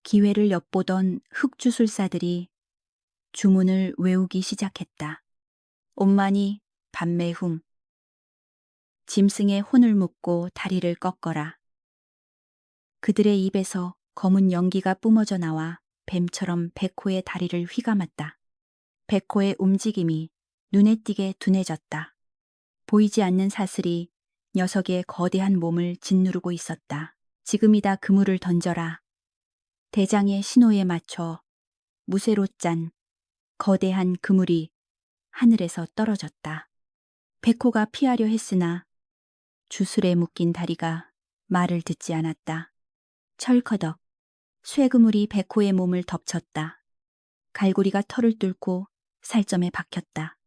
Speaker 1: 기회를 엿보던 흑주술사들이 주문을 외우기 시작했다. 온만이 밤매훔. 짐승의 혼을 묶고 다리를 꺾어라. 그들의 입에서 검은 연기가 뿜어져 나와 뱀처럼 백호의 다리를 휘감았다. 백호의 움직임이 눈에 띄게 둔해졌다. 보이지 않는 사슬이 녀석의 거대한 몸을 짓누르고 있었다. 지금이다. 그물을 던져라. 대장의 신호에 맞춰 무쇠로 짠 거대한 그물이 하늘에서 떨어졌다. 백호가 피하려 했으나 주술에 묶인 다리가 말을 듣지 않았다. 철커덕. 쇠그물이 백호의 몸을 덮쳤다. 갈고리가 털을 뚫고 살점에 박혔다.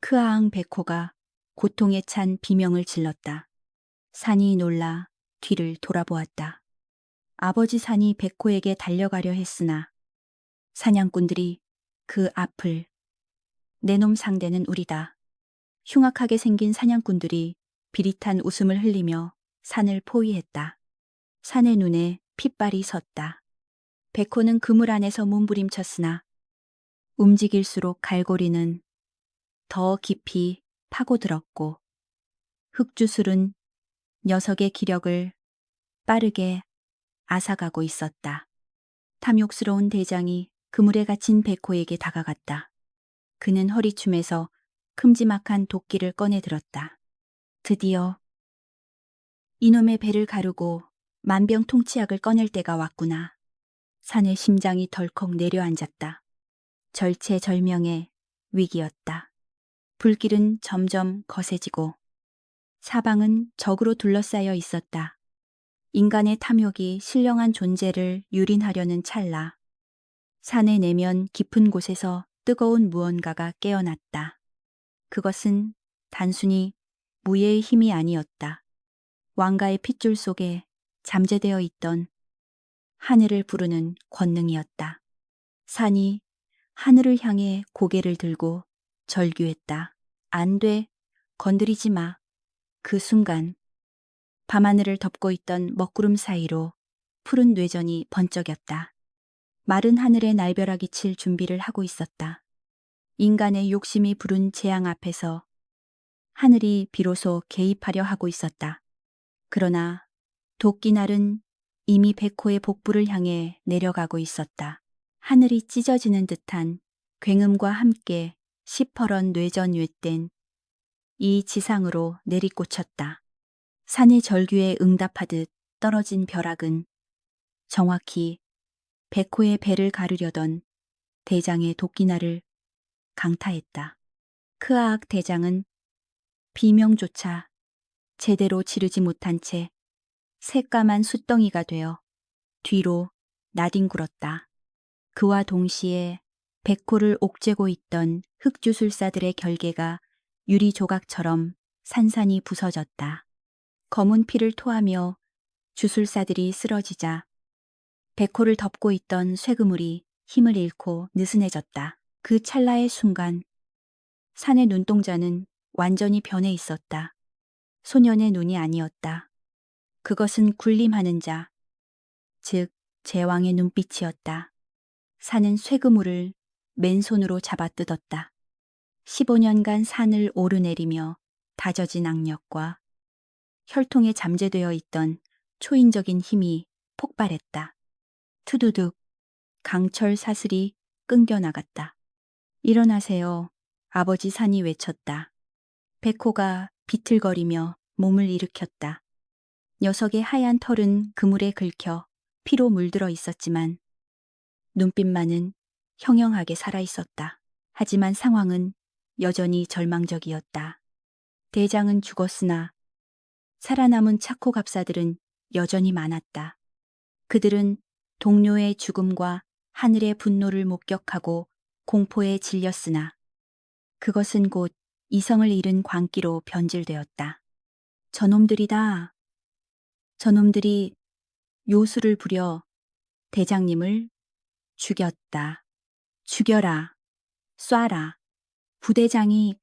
Speaker 1: 크아앙 백호가 고통에 찬 비명을 질렀다. 산이 놀라 뒤를 돌아보았다. 아버지 산이 백호에게 달려가려 했으나 사냥꾼들이 그 앞을 내 놈 상대는 우리다. 흉악하게 생긴 사냥꾼들이 비릿한 웃음을 흘리며 산을 포위했다. 산의 눈에 핏발이 섰다. 백호는 그물 안에서 몸부림쳤으나 움직일수록 갈고리는 더 깊이 파고들었고 흑주술은 녀석의 기력을 빠르게 앗아가고 있었다. 탐욕스러운 대장이 그물에 갇힌 백호에게 다가갔다. 그는 허리춤에서 큼지막한 도끼를 꺼내 들었다. 드디어 이놈의 배를 가르고 만병통치약을 꺼낼 때가 왔구나. 산의 심장이 덜컥 내려앉았다. 절체절명의 위기였다. 불길은 점점 거세지고 사방은 적으로 둘러싸여 있었다. 인간의 탐욕이 신령한 존재를 유린하려는 찰나 산의 내면 깊은 곳에서 뜨거운 무언가가 깨어났다. 그것은 단순히 무예의 힘이 아니었다. 왕가의 핏줄 속에 잠재되어 있던 하늘을 부르는 권능이었다. 산이 하늘을 향해 고개를 들고 절규했다. 안 돼, 건드리지 마. 그 순간 밤하늘을 덮고 있던 먹구름 사이로 푸른 뇌전이 번쩍였다. 마른 하늘에 날벼락이 칠 준비를 하고 있었다. 인간의 욕심이 부른 재앙 앞에서 하늘이 비로소 개입하려 하고 있었다. 그러나 도끼날은 이미 백호의 복부를 향해 내려가고 있었다. 하늘이 찢어지는 듯한 굉음과 함께 시퍼런 뇌전 웻된 이 지상으로 내리꽂혔다. 산의 절규에 응답하듯 떨어진 벼락은 정확히 백호의 배를 가르려던 대장의 도끼날을 강타했다. 크아악 대장은 비명조차 제대로 지르지 못한 채 새까만 숫덩이가 되어 뒤로 나뒹굴었다. 그와 동시에 백호를 옥죄고 있던 흑주술사들의 결계가 유리 조각처럼 산산이 부서졌다. 검은 피를 토하며 주술사들이 쓰러지자 백호를 덮고 있던 쇠그물이 힘을 잃고 느슨해졌다. 그 찰나의 순간 산의 눈동자는 완전히 변해 있었다. 소년의 눈이 아니었다. 그것은 군림하는 자, 즉 제왕의 눈빛이었다. 산은 쇠그물을 맨손으로 잡아뜯었다. 15년간 산을 오르내리며 다져진 악력과 혈통에 잠재되어 있던 초인적인 힘이 폭발했다. 투두둑 강철 사슬이 끊겨나갔다. 일어나세요. 아버지 산이 외쳤다. 백호가 비틀거리며 몸을 일으켰다. 녀석의 하얀 털은 그물에 긁혀 피로 물들어 있었지만 눈빛만은 형형하게 살아있었다. 하지만 상황은 여전히 절망적이었다. 대장은 죽었으나 살아남은 차코 갑사들은 여전히 많았다. 그들은 동료의 죽음과 하늘의 분노를 목격하고 공포에 질렸으나 그것은 곧 이성을 잃은 광기로 변질되었다. 저놈들이다. 저놈들이 요술을 부려 대장님을 죽였다. 죽여라. 쏴라. 부대장이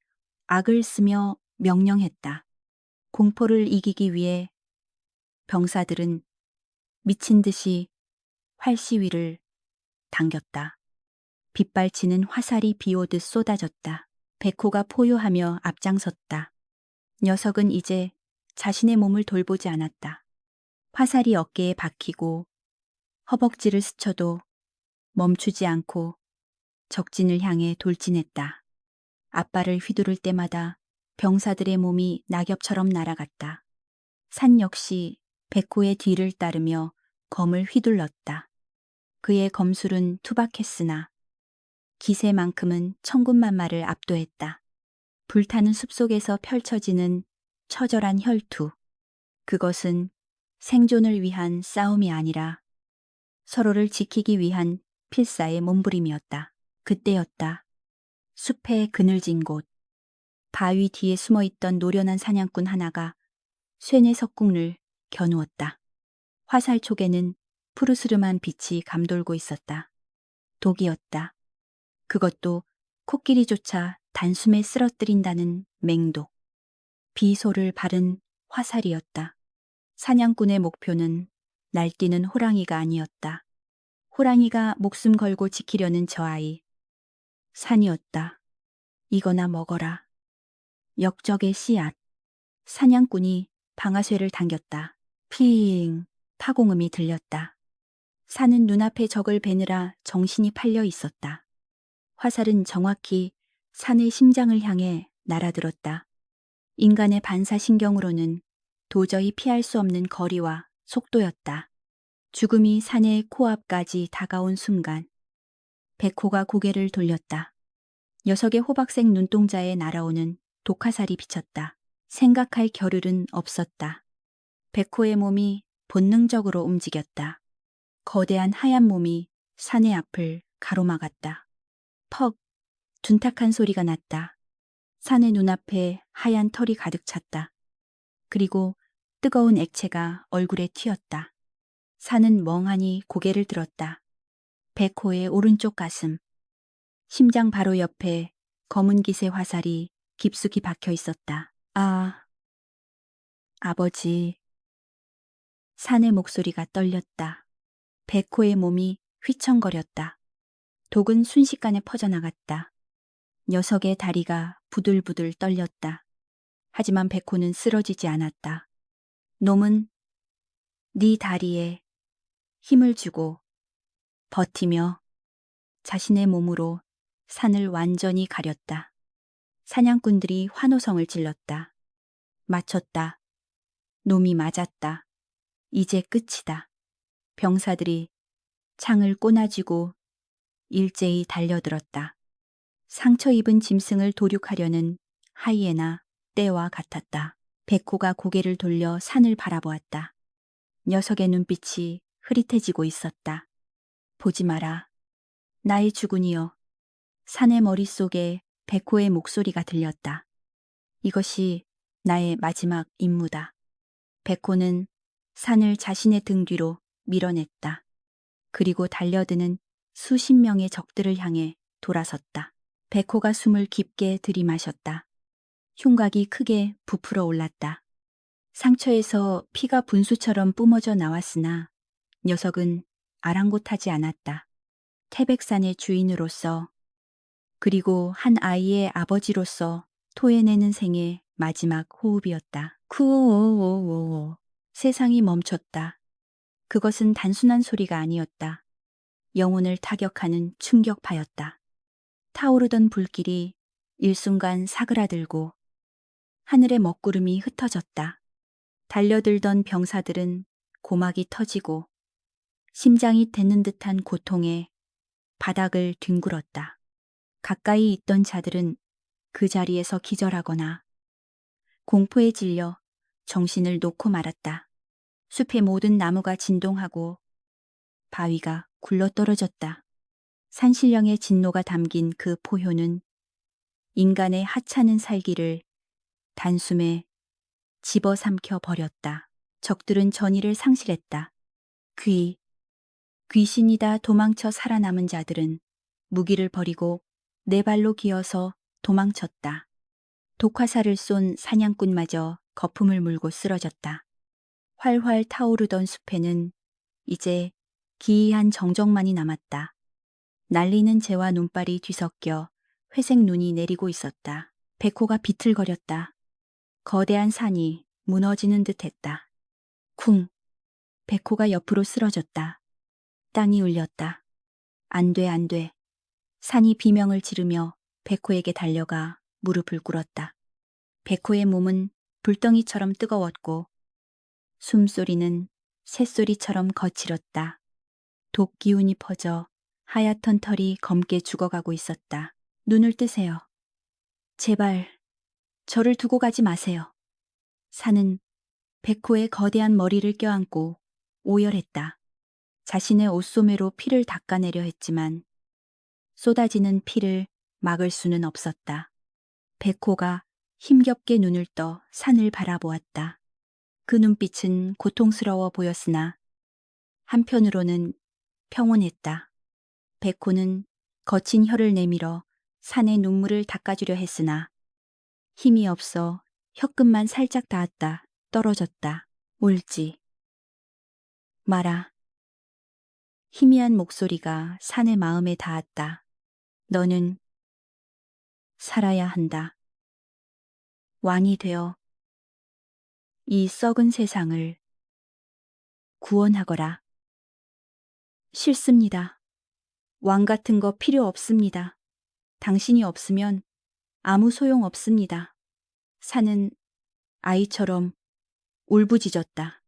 Speaker 1: 악을 쓰며 명령했다. 공포를 이기기 위해 병사들은 미친 듯이 활시 위를 당겼다. 빗발치는 화살이 비오듯 쏟아졌다. 백호가 포효하며 앞장섰다. 녀석은 이제 자신의 몸을 돌보지 않았다. 화살이 어깨에 박히고 허벅지를 스쳐도 멈추지 않고 적진을 향해 돌진했다. 앞발을 휘두를 때마다 병사들의 몸이 낙엽처럼 날아갔다. 산 역시 백호의 뒤를 따르며 검을 휘둘렀다. 그의 검술은 투박했으나 기세만큼은 천군만마를 압도했다. 불타는 숲속에서 펼쳐지는 처절한 혈투. 그것은 생존을 위한 싸움이 아니라 서로를 지키기 위한 필사의 몸부림이었다. 그때였다. 숲의 그늘진 곳. 바위 뒤에 숨어있던 노련한 사냥꾼 하나가 쇠뇌 석궁을 겨누었다. 화살촉에는 푸르스름한 빛이 감돌고 있었다. 독이었다. 그것도 코끼리조차 단숨에 쓰러뜨린다는 맹독. 비소를 바른 화살이었다. 사냥꾼의 목표는 날뛰는 호랑이가 아니었다. 호랑이가 목숨 걸고 지키려는 저 아이. 산이었다. 이거나 먹어라. 역적의 씨앗. 사냥꾼이 방아쇠를 당겼다. 핑. 파공음이 들렸다. 산은 눈앞에 적을 베느라 정신이 팔려 있었다. 화살은 정확히 산의 심장을 향해 날아들었다. 인간의 반사신경으로는 도저히 피할 수 없는 거리와 속도였다. 죽음이 산의 코앞까지 다가온 순간 백호가 고개를 돌렸다. 녀석의 호박색 눈동자에 날아오는 독화살이 비쳤다. 생각할 겨를은 없었다. 백호의 몸이 본능적으로 움직였다. 거대한 하얀 몸이 산의 앞을 가로막았다. 퍽! 둔탁한 소리가 났다. 산의 눈앞에 하얀 털이 가득 찼다. 그리고 뜨거운 액체가 얼굴에 튀었다. 산은 멍하니 고개를 들었다. 백호의 오른쪽 가슴. 심장 바로 옆에 검은 깃의 화살이 깊숙이 박혀 있었다. 아, 아버지. 산의 목소리가 떨렸다. 백호의 몸이 휘청거렸다. 독은 순식간에 퍼져나갔다. 녀석의 다리가 부들부들 떨렸다. 하지만 백호는 쓰러지지 않았다. 놈은 네 다리에 힘을 주고 버티며 자신의 몸으로 산을 완전히 가렸다. 사냥꾼들이 환호성을 질렀다. 맞췄다. 놈이 맞았다. 이제 끝이다. 병사들이 창을 꼬나쥐고 일제히 달려들었다. 상처 입은 짐승을 도륙하려는 하이에나 떼와 같았다. 백호가 고개를 돌려 산을 바라보았다. 녀석의 눈빛이 흐릿해지고 있었다. 보지 마라. 나의 주군이여. 산의 머릿속에 백호의 목소리가 들렸다. 이것이 나의 마지막 임무다. 백호는 산을 자신의 등 뒤로 밀어냈다. 그리고 달려드는 수십 명의 적들을 향해 돌아섰다. 백호가 숨을 깊게 들이마셨다. 흉곽이 크게 부풀어 올랐다. 상처에서 피가 분수처럼 뿜어져 나왔으나 녀석은 아랑곳하지 않았다. 태백산의 주인으로서 그리고 한 아이의 아버지로서 토해내는 생의 마지막 호흡이었다. 쿠오오오오. 세상이 멈췄다. 그것은 단순한 소리가 아니었다. 영혼을 타격하는 충격파였다. 타오르던 불길이 일순간 사그라들고 하늘의 먹구름이 흩어졌다. 달려들던 병사들은 고막이 터지고 심장이 дэ는 듯한 고통에 바닥을 뒹굴었다. 가까이 있던 자들은 그 자리에서 기절하거나 공포에 질려 정신을 놓고 말았다. 숲의 모든 나무가 진동하고 바위가 굴러떨어졌다. 산신령의 진노가 담긴 그 포효는 인간의 하찮은 살기를 단숨에 집어삼켜 버렸다. 적들은 전의를 상실했다. 귀신이다. 도망쳐 살아남은 자들은 무기를 버리고 네 발로 기어서 도망쳤다. 독화살을 쏜 사냥꾼마저 거품을 물고 쓰러졌다. 활활 타오르던 숲에는 이제 기이한 정적만이 남았다. 날리는 재와 눈발이 뒤섞여 회색 눈이 내리고 있었다. 백호가 비틀거렸다. 거대한 산이 무너지는 듯했다. 쿵! 백호가 옆으로 쓰러졌다. 땅이 울렸다. 안 돼, 안 돼. 산이 비명을 지르며 백호에게 달려가 무릎을 꿇었다. 백호의 몸은 불덩이처럼 뜨거웠고 숨소리는 새소리처럼 거칠었다. 독 기운이 퍼져 하얗던 털이 검게 죽어가고 있었다. 눈을 뜨세요. 제발 저를 두고 가지 마세요. 산은 백호의 거대한 머리를 껴안고 오열했다. 자신의 옷소매로 피를 닦아내려 했지만 쏟아지는 피를 막을 수는 없었다. 백호가 힘겹게 눈을 떠 산을 바라보았다. 그 눈빛은 고통스러워 보였으나 한편으로는 평온했다. 백호는 거친 혀를 내밀어 산의 눈물을 닦아주려 했으나 힘이 없어 혀끝만 살짝 닿았다. 떨어졌다. 울지 마라. 희미한 목소리가 산의 마음에 닿았다. 너는 살아야 한다. 왕이 되어 이 썩은 세상을 구원하거라. 싫습니다. 왕 같은 거 필요 없습니다. 당신이 없으면 아무 소용 없습니다. 산은 아이처럼 울부짖었다.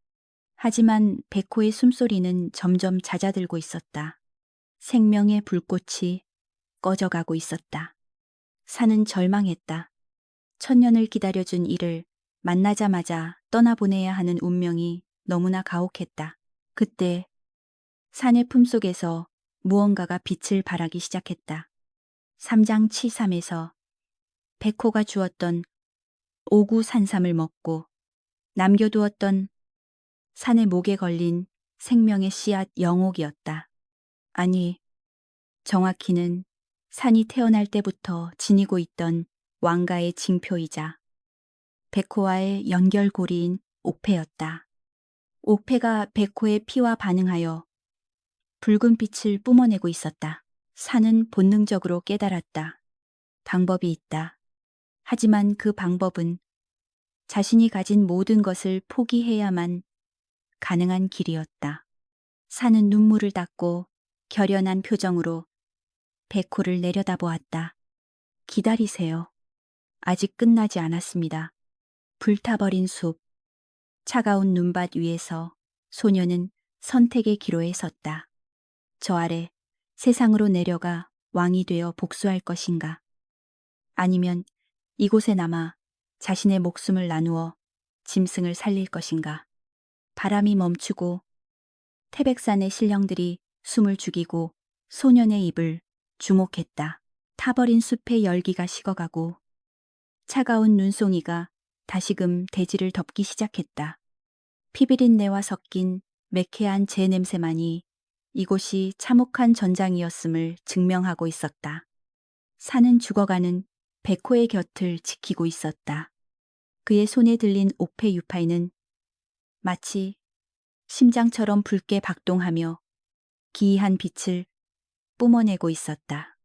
Speaker 1: 하지만 백호의 숨소리는 점점 잦아들고 있었다. 생명의 불꽃이 꺼져가고 있었다. 산은 절망했다. 천년을 기다려준 이를 만나자마자 떠나보내야 하는 운명이 너무나 가혹했다. 그때 산의 품속에서 무언가가 빛을 발하기 시작했다. 삼장치삼에서 백호가 주었던 오구산삼을 먹고 남겨두었던 산의 목에 걸린 생명의 씨앗 영옥이었다. 아니, 정확히는 산이 태어날 때부터 지니고 있던 왕가의 징표이자 백호와의 연결고리인 옥패였다. 옥패가 백호의 피와 반응하여 붉은 빛을 뿜어내고 있었다. 산은 본능적으로 깨달았다. 방법이 있다. 하지만 그 방법은 자신이 가진 모든 것을 포기해야만 가능한 길이었다. 산은 눈물을 닦고 결연한 표정으로 백호를 내려다보았다. 기다리세요. 아직 끝나지 않았습니다. 불타버린 숲, 차가운 눈밭 위에서 소녀는 선택의 기로에 섰다. 저 아래 세상으로 내려가 왕이 되어 복수할 것인가? 아니면 이곳에 남아 자신의 목숨을 나누어 짐승을 살릴 것인가? 바람이 멈추고 태백산의 신령들이 숨을 죽이고 소년의 입을 주목했다. 타버린 숲의 열기가 식어가고 차가운 눈송이가 다시금 대지를 덮기 시작했다. 피비린내와 섞인 매캐한 재 냄새만이 이곳이 참혹한 전장이었음을 증명하고 있었다. 산은 죽어가는 백호의 곁을 지키고 있었다. 그의 손에 들린 옥패 유파이는 마치 심장처럼 붉게 박동하며 기이한 빛을 뿜어내고 있었다.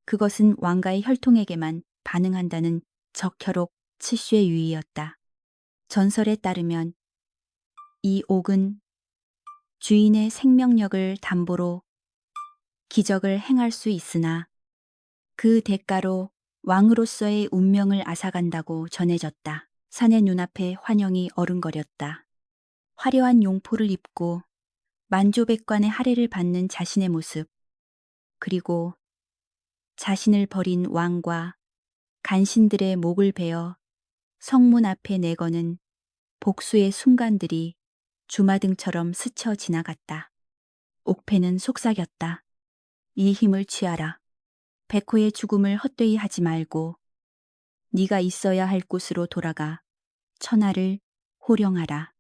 Speaker 1: 그것은 왕가의 혈통에게만 반응한다는 적혈옥 칠수의 유의였다. 전설에 따르면 이 옥은 주인의 생명력을 담보로 기적을 행할 수 있으나 그 대가로 왕으로서의 운명을 앗아간다고 전해졌다. 산의 눈앞에 환영이 어른거렸다. 화려한 용포를 입고 만조백관의 할애를 받는 자신의 모습, 그리고 자신을 버린 왕과 간신들의 목을 베어 성문 앞에 내거는 복수의 순간들이 주마등처럼 스쳐 지나갔다. 옥패는 속삭였다. 이 힘을 취하라. 백호의 죽음을 헛되이 하지 말고 네가 있어야 할 곳으로 돌아가 천하를 호령하라.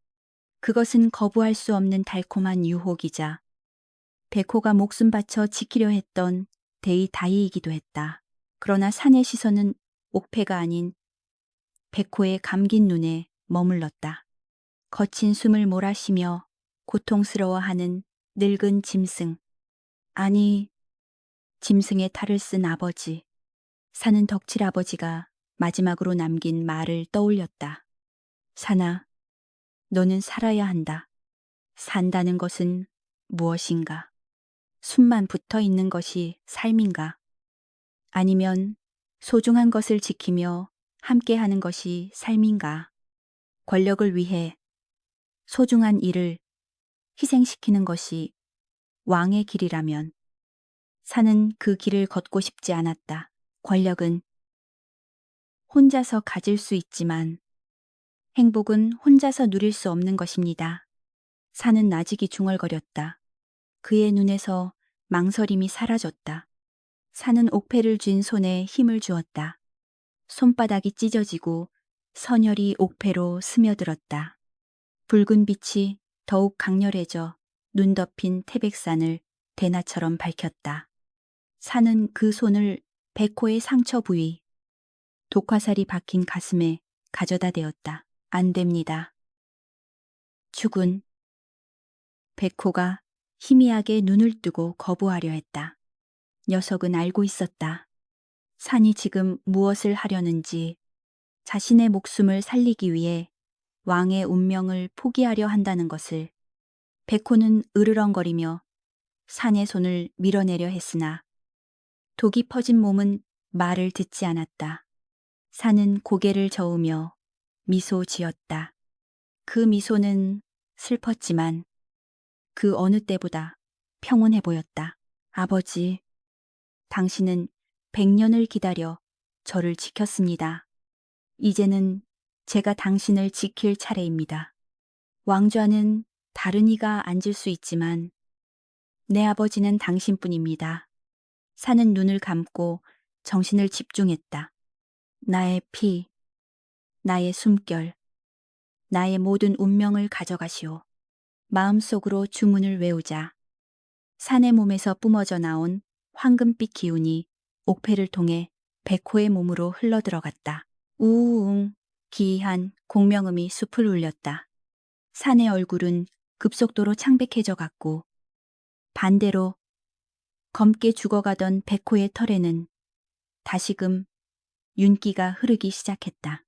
Speaker 1: 그것은 거부할 수 없는 달콤한 유혹이자 백호가 목숨 바쳐 지키려 했던 데이다이이기도 했다. 그러나 산의 시선은 옥패가 아닌 백호의 감긴 눈에 머물렀다. 거친 숨을 몰아쉬며 고통스러워하는 늙은 짐승. 아니, 짐승의 탈을 쓴 아버지. 산은 덕칠 아버지가 마지막으로 남긴 말을 떠올렸다. 산아, 너는 살아야 한다. 산다는 것은 무엇인가? 숨만 붙어 있는 것이 삶인가? 아니면 소중한 것을 지키며 함께하는 것이 삶인가? 권력을 위해 소중한 일을 희생시키는 것이 왕의 길이라면 산은 그 길을 걷고 싶지 않았다. 권력은 혼자서 가질 수 있지만 행복은 혼자서 누릴 수 없는 것입니다. 산은 나직이 중얼거렸다. 그의 눈에서 망설임이 사라졌다. 산은 옥패를 쥔 손에 힘을 주었다. 손바닥이 찢어지고 선혈이 옥패로 스며들었다. 붉은 빛이 더욱 강렬해져 눈 덮인 태백산을 대나처럼 밝혔다. 산은 그 손을 백호의 상처 부위, 독화살이 박힌 가슴에 가져다 대었다. 안 됩니다. 죽은 백호가 희미하게 눈을 뜨고 거부하려 했다. 녀석은 알고 있었다. 산이 지금 무엇을 하려는지, 자신의 목숨을 살리기 위해 왕의 운명을 포기하려 한다는 것을. 백호는 으르렁거리며 산의 손을 밀어내려 했으나 독이 퍼진 몸은 말을 듣지 않았다. 산은 고개를 저으며 미소 지었다. 그 미소는 슬펐지만 그 어느 때보다 평온해 보였다. 아버지, 당신은 100년을 기다려 저를 지켰습니다. 이제는 제가 당신을 지킬 차례입니다. 왕좌는 다른 이가 앉을 수 있지만 내 아버지는 당신뿐입니다. 산은 눈을 감고 정신을 집중했다. 나의 피, 나의 숨결, 나의 모든 운명을 가져가시오. 마음속으로 주문을 외우자 산의 몸에서 뿜어져 나온 황금빛 기운이 옥패를 통해 백호의 몸으로 흘러들어갔다. 우웅, 기이한 공명음이 숲을 울렸다. 산의 얼굴은 급속도로 창백해져 갔고 반대로 검게 죽어가던 백호의 털에는 다시금 윤기가 흐르기 시작했다.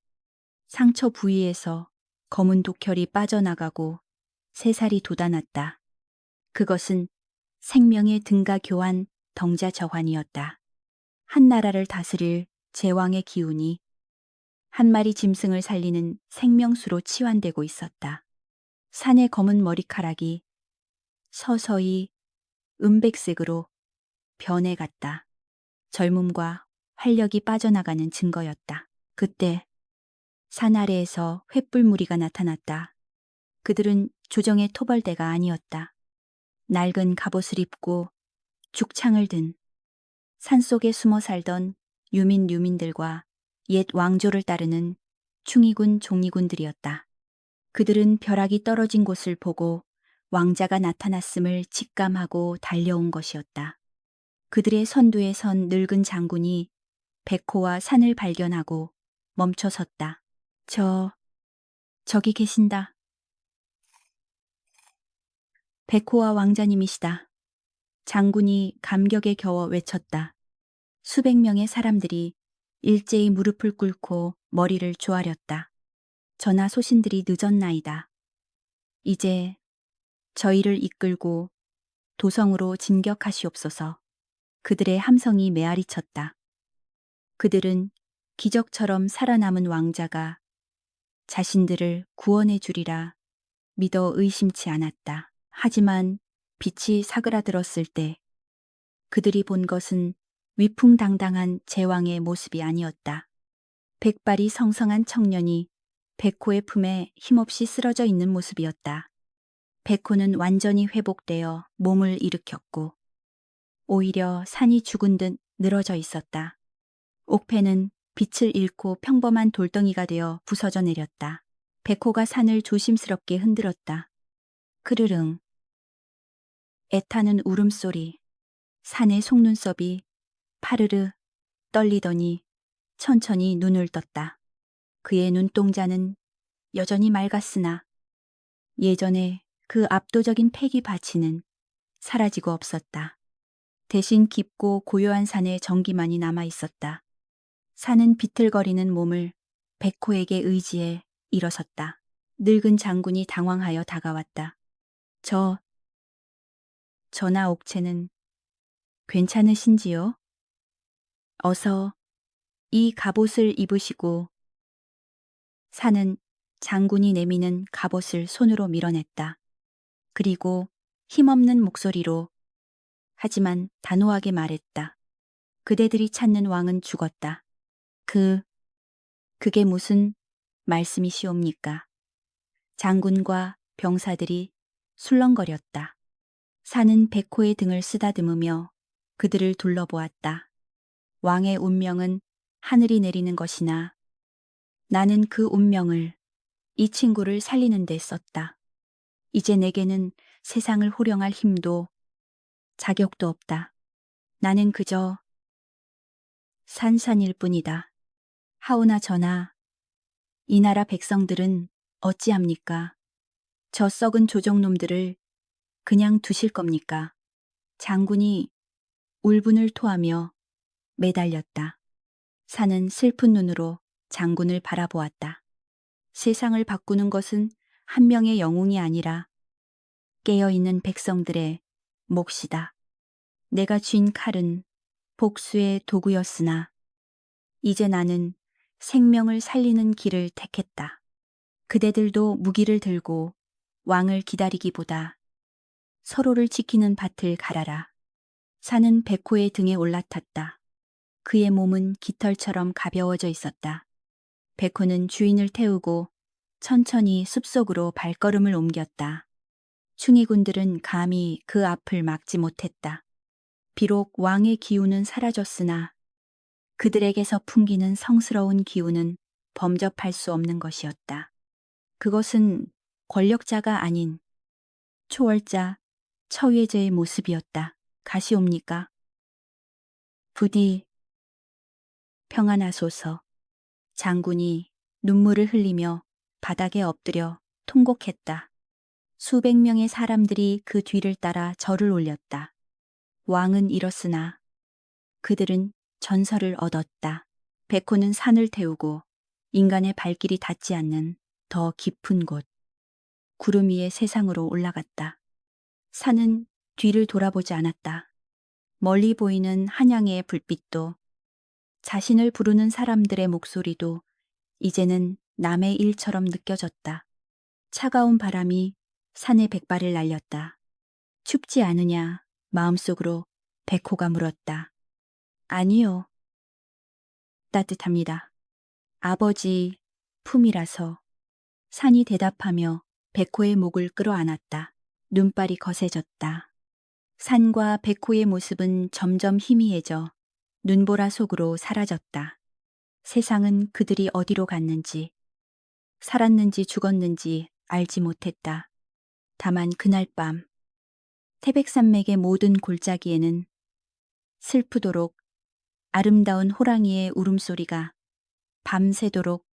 Speaker 1: 상처 부위에서 검은 독혈이 빠져나가고 새살이 돋아났다. 그것은 생명의 등가 교환 덩자 저환이었다. 한 나라를 다스릴 제왕의 기운이 한 마리 짐승을 살리는 생명수로 치환되고 있었다. 산의 검은 머리카락이 서서히 은백색으로 변해갔다. 젊음과 활력이 빠져나가는 증거였다. 그때 산 아래에서 횃불 무리가 나타났다. 그들은 조정의 토벌대가 아니었다. 낡은 갑옷을 입고 죽창을 든 산속에 숨어 살던 유민들과 옛 왕조를 따르는 충의군 종리군들이었다. 그들은 벼락이 떨어진 곳을 보고 왕자가 나타났음을 직감하고 달려온 것이었다. 그들의 선두에 선 늙은 장군이 백호와 산을 발견하고 멈춰 섰다. 저기 계신다. 백호와 왕자님이시다. 장군이 감격에 겨워 외쳤다. 수백 명의 사람들이 일제히 무릎을 꿇고 머리를 조아렸다. 전하 소신들이 늦었나이다. 이제 저희를 이끌고 도성으로 진격하시옵소서. 그들의 함성이 메아리쳤다. 그들은 기적처럼 살아남은 왕자가 자신들을 구원해 주리라 믿어 의심치 않았다. 하지만 빛이 사그라들었을 때 그들이 본 것은 위풍당당한 제왕의 모습이 아니었다. 백발이 성성한 청년이 백호의 품에 힘없이 쓰러져 있는 모습이었다. 백호는 완전히 회복되어 몸을 일으켰고 오히려 산이 죽은 듯 늘어져 있었다. 옥패는 빛을 잃고 평범한 돌덩이가 되어 부서져 내렸다. 백호가 산을 조심스럽게 흔들었다. 크르릉. 애타는 울음소리. 산의 속눈썹이 파르르 떨리더니 천천히 눈을 떴다. 그의 눈동자는 여전히 맑았으나 예전에 그 압도적인 패기 바치는 사라지고 없었다. 대신 깊고 고요한 산의 정기만이 남아 있었다. 산은 비틀거리는 몸을 백호에게 의지해 일어섰다. 늙은 장군이 당황하여 다가왔다. 전하 옥체는 괜찮으신지요? 어서 이 갑옷을 입으시고. 산은 장군이 내미는 갑옷을 손으로 밀어냈다. 그리고 힘없는 목소리로 하지만 단호하게 말했다. 그대들이 찾는 왕은 죽었다. 그게 무슨 말씀이시옵니까? 장군과 병사들이 술렁거렸다. 산은 백호의 등을 쓰다듬으며 그들을 둘러보았다. 왕의 운명은 하늘이 내리는 것이나 나는 그 운명을 이 친구를 살리는 데 썼다. 이제 내게는 세상을 호령할 힘도 자격도 없다. 나는 그저 산산일 뿐이다. 하오나 전하, 이 나라 백성들은 어찌합니까? 저 썩은 조정놈들을 그냥 두실 겁니까? 장군이 울분을 토하며 매달렸다. 산은 슬픈 눈으로 장군을 바라보았다. 세상을 바꾸는 것은 한 명의 영웅이 아니라 깨어있는 백성들의 몫이다. 내가 쥔 칼은 복수의 도구였으나 이제 나는 생명을 살리는 길을 택했다. 그대들도 무기를 들고 왕을 기다리기보다 서로를 지키는 밭을 갈아라. 산은 백호의 등에 올라탔다. 그의 몸은 깃털처럼 가벼워져 있었다. 백호는 주인을 태우고 천천히 숲속으로 발걸음을 옮겼다. 충의군들은 감히 그 앞을 막지 못했다. 비록 왕의 기운은 사라졌으나 그들에게서 풍기는 성스러운 기운은 범접할 수 없는 것이었다. 그것은 권력자가 아닌 초월자, 처위제의 모습이었다. 가시옵니까? 부디 평안하소서. 장군이 눈물을 흘리며 바닥에 엎드려 통곡했다. 수백 명의 사람들이 그 뒤를 따라 절을 올렸다. 왕은 잃었으나 그들은 전설을 얻었다. 백호는 산을 태우고 인간의 발길이 닿지 않는 더 깊은 곳, 구름 위의 세상으로 올라갔다. 산은 뒤를 돌아보지 않았다. 멀리 보이는 한양의 불빛도 자신을 부르는 사람들의 목소리도 이제는 남의 일처럼 느껴졌다. 차가운 바람이 산에 백발을 날렸다. 춥지 않으냐? 마음속으로 백호가 물었다. 아니요. 따뜻합니다. 아버지 품이라서. 산이 대답하며 백호의 목을 끌어안았다. 눈발이 거세졌다. 산과 백호의 모습은 점점 희미해져 눈보라 속으로 사라졌다. 세상은 그들이 어디로 갔는지, 살았는지 죽었는지 알지 못했다. 다만 그날 밤, 태백산맥의 모든 골짜기에는 슬프도록 아름다운 호랑이의 울음소리가 밤새도록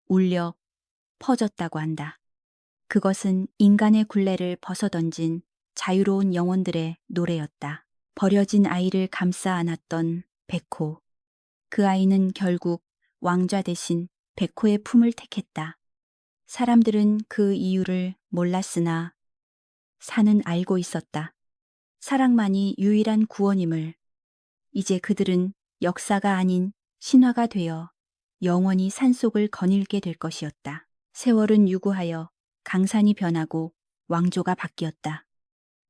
Speaker 1: 울려 퍼졌다고 한다. 그것은 인간의 굴레를 벗어던진 자유로운 영혼들의 노래였다. 버려진 아이를 감싸 안았던 백호. 그 아이는 결국 왕좌 대신 백호의 품을 택했다. 사람들은 그 이유를 몰랐으나 산은 알고 있었다. 사랑만이 유일한 구원임을. 이제 그들은 역사가 아닌 신화가 되어 영원히 산속을 거닐게 될 것이었다. 세월은 유구하여 강산이 변하고 왕조가 바뀌었다.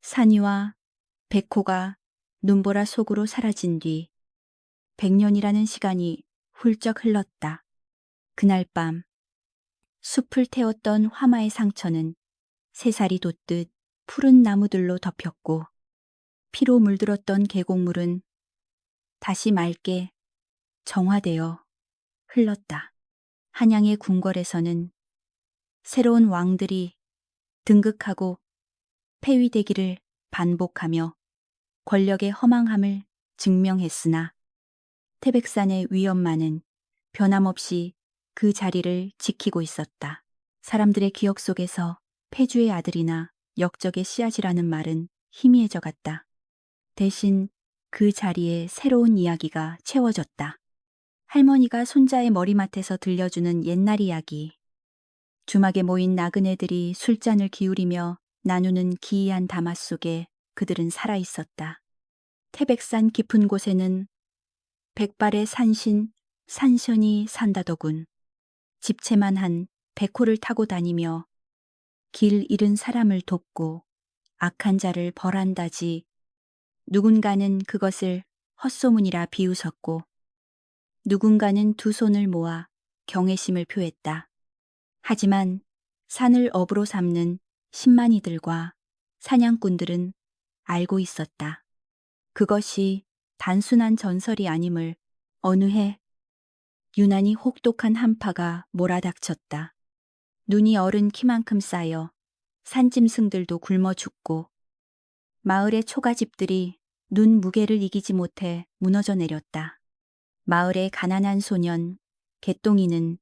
Speaker 1: 산이와 백호가 눈보라 속으로 사라진 뒤 100년이라는 시간이 훌쩍 흘렀다. 그날 밤 숲을 태웠던 화마의 상처는 새살이 돋듯 푸른 나무들로 덮였고 피로 물들었던 계곡물은 다시 맑게 정화되어 흘렀다. 한양의 궁궐에서는 새로운 왕들이 등극하고 폐위되기를 반복하며 권력의 허망함을 증명했으나 태백산의 위엄만은 변함없이 그 자리를 지키고 있었다. 사람들의 기억 속에서 폐주의 아들이나 역적의 씨앗이라는 말은 희미해져 갔다. 대신 그 자리에 새로운 이야기가 채워졌다. 할머니가 손자의 머리맡에서 들려주는 옛날 이야기. 주막에 모인 나그네들이 술잔을 기울이며 나누는 기이한 담화 속에 그들은 살아있었다. 태백산 깊은 곳에는 백발의 산신, 산션이 산다더군. 집채만 한 백호를 타고 다니며 길 잃은 사람을 돕고 악한 자를 벌한다지. 누군가는 그것을 헛소문이라 비웃었고 누군가는 두 손을 모아 경외심을 표했다. 하지만 산을 업으로 삼는 신만이들과 사냥꾼들은 알고 있었다. 그것이 단순한 전설이 아님을. 어느 해 유난히 혹독한 한파가 몰아닥쳤다. 눈이 어른 키만큼 쌓여 산짐승들도 굶어 죽고 마을의 초가집들이 눈 무게를 이기지 못해 무너져 내렸다. 마을의 가난한 소년 개똥이는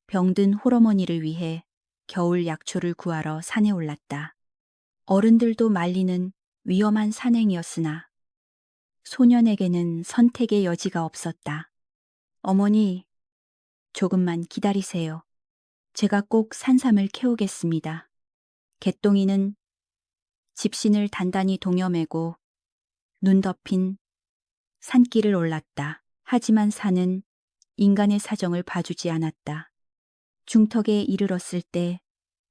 Speaker 1: 병든 홀어머니를 위해 겨울 약초를 구하러 산에 올랐다. 어른들도 말리는 위험한 산행이었으나 소년에게는 선택의 여지가 없었다. 어머니, 조금만 기다리세요. 제가 꼭 산삼을 캐오겠습니다. 개똥이는 집신을 단단히 동여매고 눈 덮인 산길을 올랐다. 하지만 산은 인간의 사정을 봐주지 않았다. 중턱에 이르렀을 때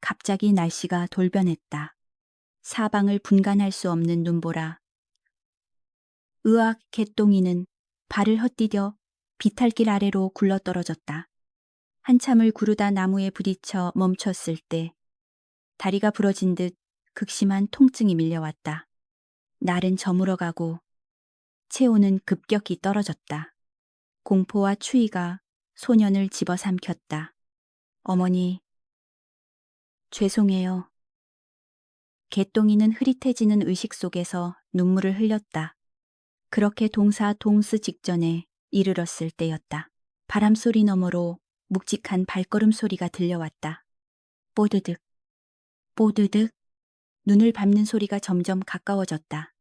Speaker 1: 갑자기 날씨가 돌변했다. 사방을 분간할 수 없는 눈보라. 으악, 개똥이는 발을 헛디뎌 비탈길 아래로 굴러떨어졌다. 한참을 구르다 나무에 부딪혀 멈췄을 때 다리가 부러진 듯 극심한 통증이 밀려왔다. 날은 저물어가고 체온은 급격히 떨어졌다. 공포와 추위가 소년을 집어삼켰다. 어머니, 죄송해요. 개똥이는 흐릿해지는 의식 속에서 눈물을 흘렸다. 그렇게 동사동스 직전에 이르렀을 때였다. 바람소리 너머로 묵직한 발걸음 소리가 들려왔다. 뽀드득, 뽀드득. 눈을 밟는 소리가 점점 가까워졌다.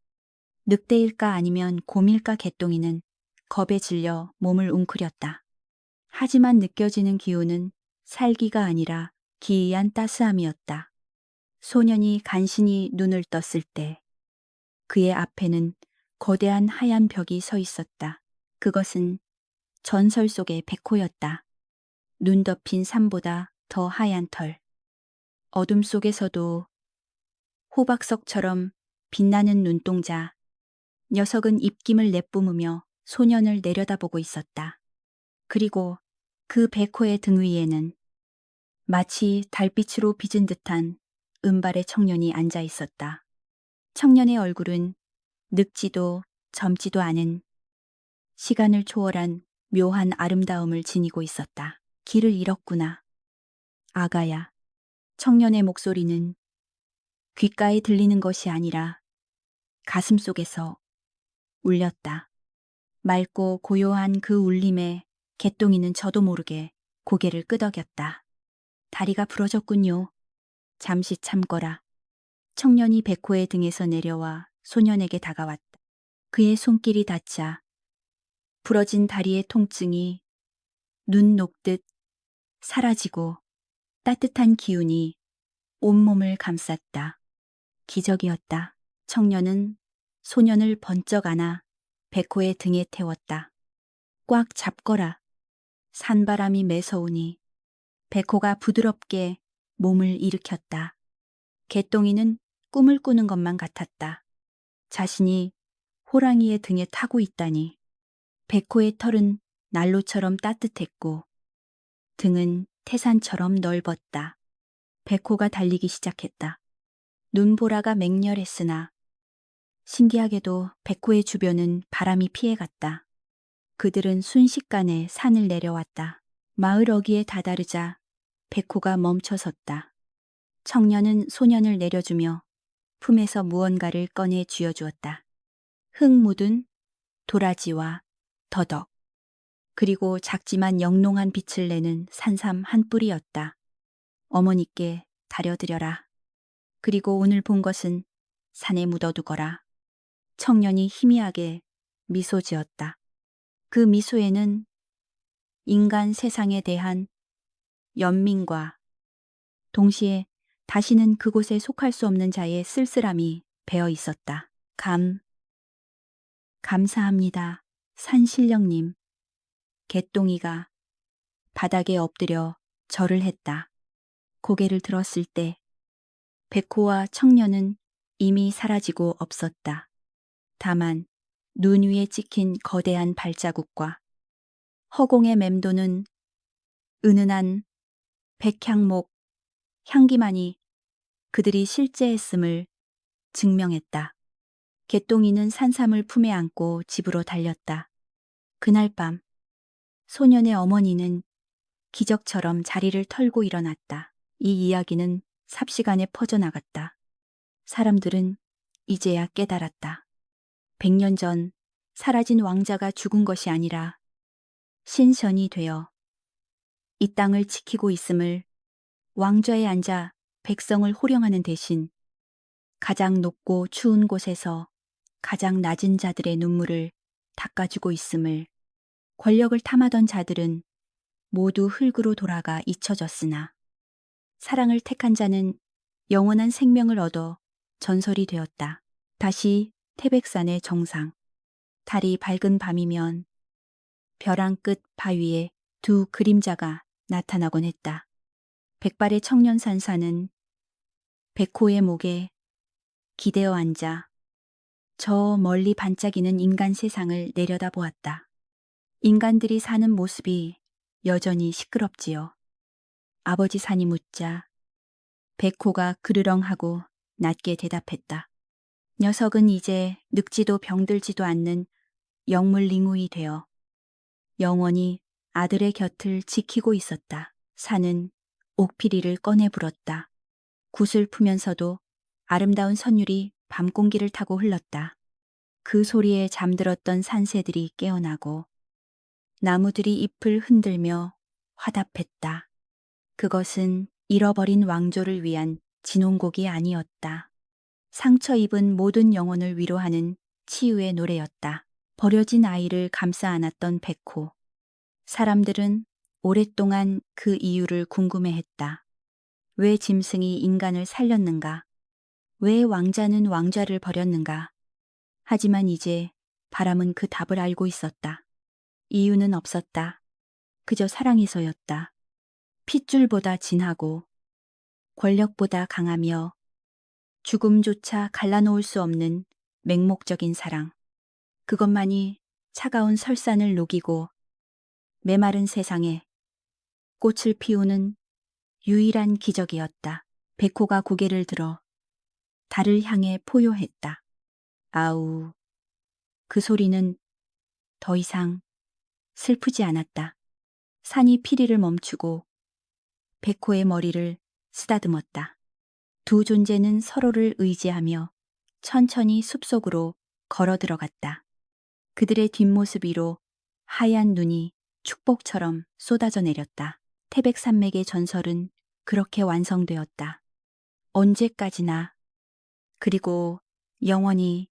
Speaker 1: 늑대일까 아니면 곰일까 개똥이는 겁에 질려 몸을 웅크렸다. 하지만 느껴지는 기운은 살기가 아니라 기이한 따스함이었다. 소년이 간신히 눈을 떴을 때 그의 앞에는 거대한 하얀 벽이 서 있었다. 그것은 전설 속의 백호였다. 눈 덮인 산보다 더 하얀 털. 어둠 속에서도 호박석처럼 빛나는 눈동자. 녀석은 입김을 내뿜으며 소년을 내려다보고 있었다. 그리고 그 백호의 등 위에는 마치 달빛으로 빚은 듯한 은발의 청년이 앉아 있었다. 청년의 얼굴은 늙지도 젊지도 않은 시간을 초월한 묘한 아름다움을 지니고 있었다. 길을 잃었구나. 아가야. 청년의 목소리는 귓가에 들리는 것이 아니라 가슴 속에서 울렸다. 맑고 고요한 그 울림에 개똥이는 저도 모르게 고개를 끄덕였다. 다리가 부러졌군요. 잠시 참거라. 청년이 백호의 등에서 내려와 소년에게 다가왔다. 그의 손길이 닿자 부러진 다리의 통증이 눈 녹듯 사라지고 따뜻한 기운이 온몸을 감쌌다. 기적이었다. 청년은 소년을 번쩍 안아 백호의 등에 태웠다. 꽉 잡거라. 산바람이 매서우니 백호가 부드럽게 몸을 일으켰다. 개똥이는 꿈을 꾸는 것만 같았다. 자신이 호랑이의 등에 타고 있다니. 백호의 털은 난로처럼 따뜻했고 등은 태산처럼 넓었다. 백호가 달리기 시작했다. 눈보라가 맹렬했으나 신기하게도 백호의 주변은 바람이 피해갔다. 그들은 순식간에 산을 내려왔다. 마을 어귀에 다다르자 백호가 멈춰섰다. 청년은 소년을 내려주며 품에서 무언가를 꺼내 쥐어주었다. 흙 묻은 도라지와 더덕, 그리고 작지만 영롱한 빛을 내는 산삼 한 뿌리였다. 어머니께 다려드려라. 그리고 오늘 본 것은 산에 묻어두거라. 청년이 희미하게 미소 지었다. 그 미소에는 인간 세상에 대한 연민과 동시에 다시는 그곳에 속할 수 없는 자의 쓸쓸함이 배어 있었다. 감사합니다. 산신령님. 개똥이가 바닥에 엎드려 절을 했다. 고개를 들었을 때 백호와 청년은 이미 사라지고 없었다. 다만 눈 위에 찍힌 거대한 발자국과 허공에 맴도는 은은한 백향목 향기만이 그들이 실제했음을 증명했다. 개똥이는 산삼을 품에 안고 집으로 달렸다. 그날 밤 소년의 어머니는 기적처럼 자리를 털고 일어났다. 이 이야기는 삽시간에 퍼져나갔다. 사람들은 이제야 깨달았다. 100년 전 사라진 왕자가 죽은 것이 아니라 신선이 되어 이 땅을 지키고 있음을, 왕좌에 앉아 백성을 호령하는 대신 가장 높고 추운 곳에서 가장 낮은 자들의 눈물을 닦아주고 있음을, 권력을 탐하던 자들은 모두 흙으로 돌아가 잊혀졌으나 사랑을 택한 자는 영원한 생명을 얻어 전설이 되었다. 다시 태백산의 정상. 달이 밝은 밤이면 벼랑 끝 바위에 두 그림자가 나타나곤 했다. 백발의 청년 산사는 백호의 목에 기대어 앉아 저 멀리 반짝이는 인간 세상을 내려다보았다. 인간들이 사는 모습이 여전히 시끄럽지요. 아버지 산이 묻자 백호가 그르렁하고 낮게 대답했다. 녀석은 이제 늙지도 병들지도 않는 영물링우이 되어 영원히 아들의 곁을 지키고 있었다. 산은 옥피리를 꺼내 불었다. 굿을 푸면서도 아름다운 선율이 밤 공기를 타고 흘렀다. 그 소리에 잠들었던 산새들이 깨어나고 나무들이 잎을 흔들며 화답했다. 그것은 잃어버린 왕조를 위한 진홍곡이 아니었다. 상처 입은 모든 영혼을 위로하는 치유의 노래였다. 버려진 아이를 감싸 안았던 백호. 사람들은 오랫동안 그 이유를 궁금해했다. 왜 짐승이 인간을 살렸는가? 왜 왕자는 왕좌를 버렸는가? 하지만 이제 바람은 그 답을 알고 있었다. 이유는 없었다. 그저 사랑해서였다. 핏줄보다 진하고 권력보다 강하며 죽음조차 갈라놓을 수 없는 맹목적인 사랑. 그것만이 차가운 설산을 녹이고 메마른 세상에 꽃을 피우는 유일한 기적이었다. 백호가 고개를 들어 달을 향해 포효했다. 아우, 그 소리는 더 이상 슬프지 않았다. 산이 피리를 멈추고 백호의 머리를 쓰다듬었다. 두 존재는 서로를 의지하며 천천히 숲속으로 걸어 들어갔다. 그들의 뒷모습 위로 하얀 눈이 축복처럼 쏟아져 내렸다. 태백산맥의 전설은 그렇게 완성되었다. 언제까지나, 그리고 영원히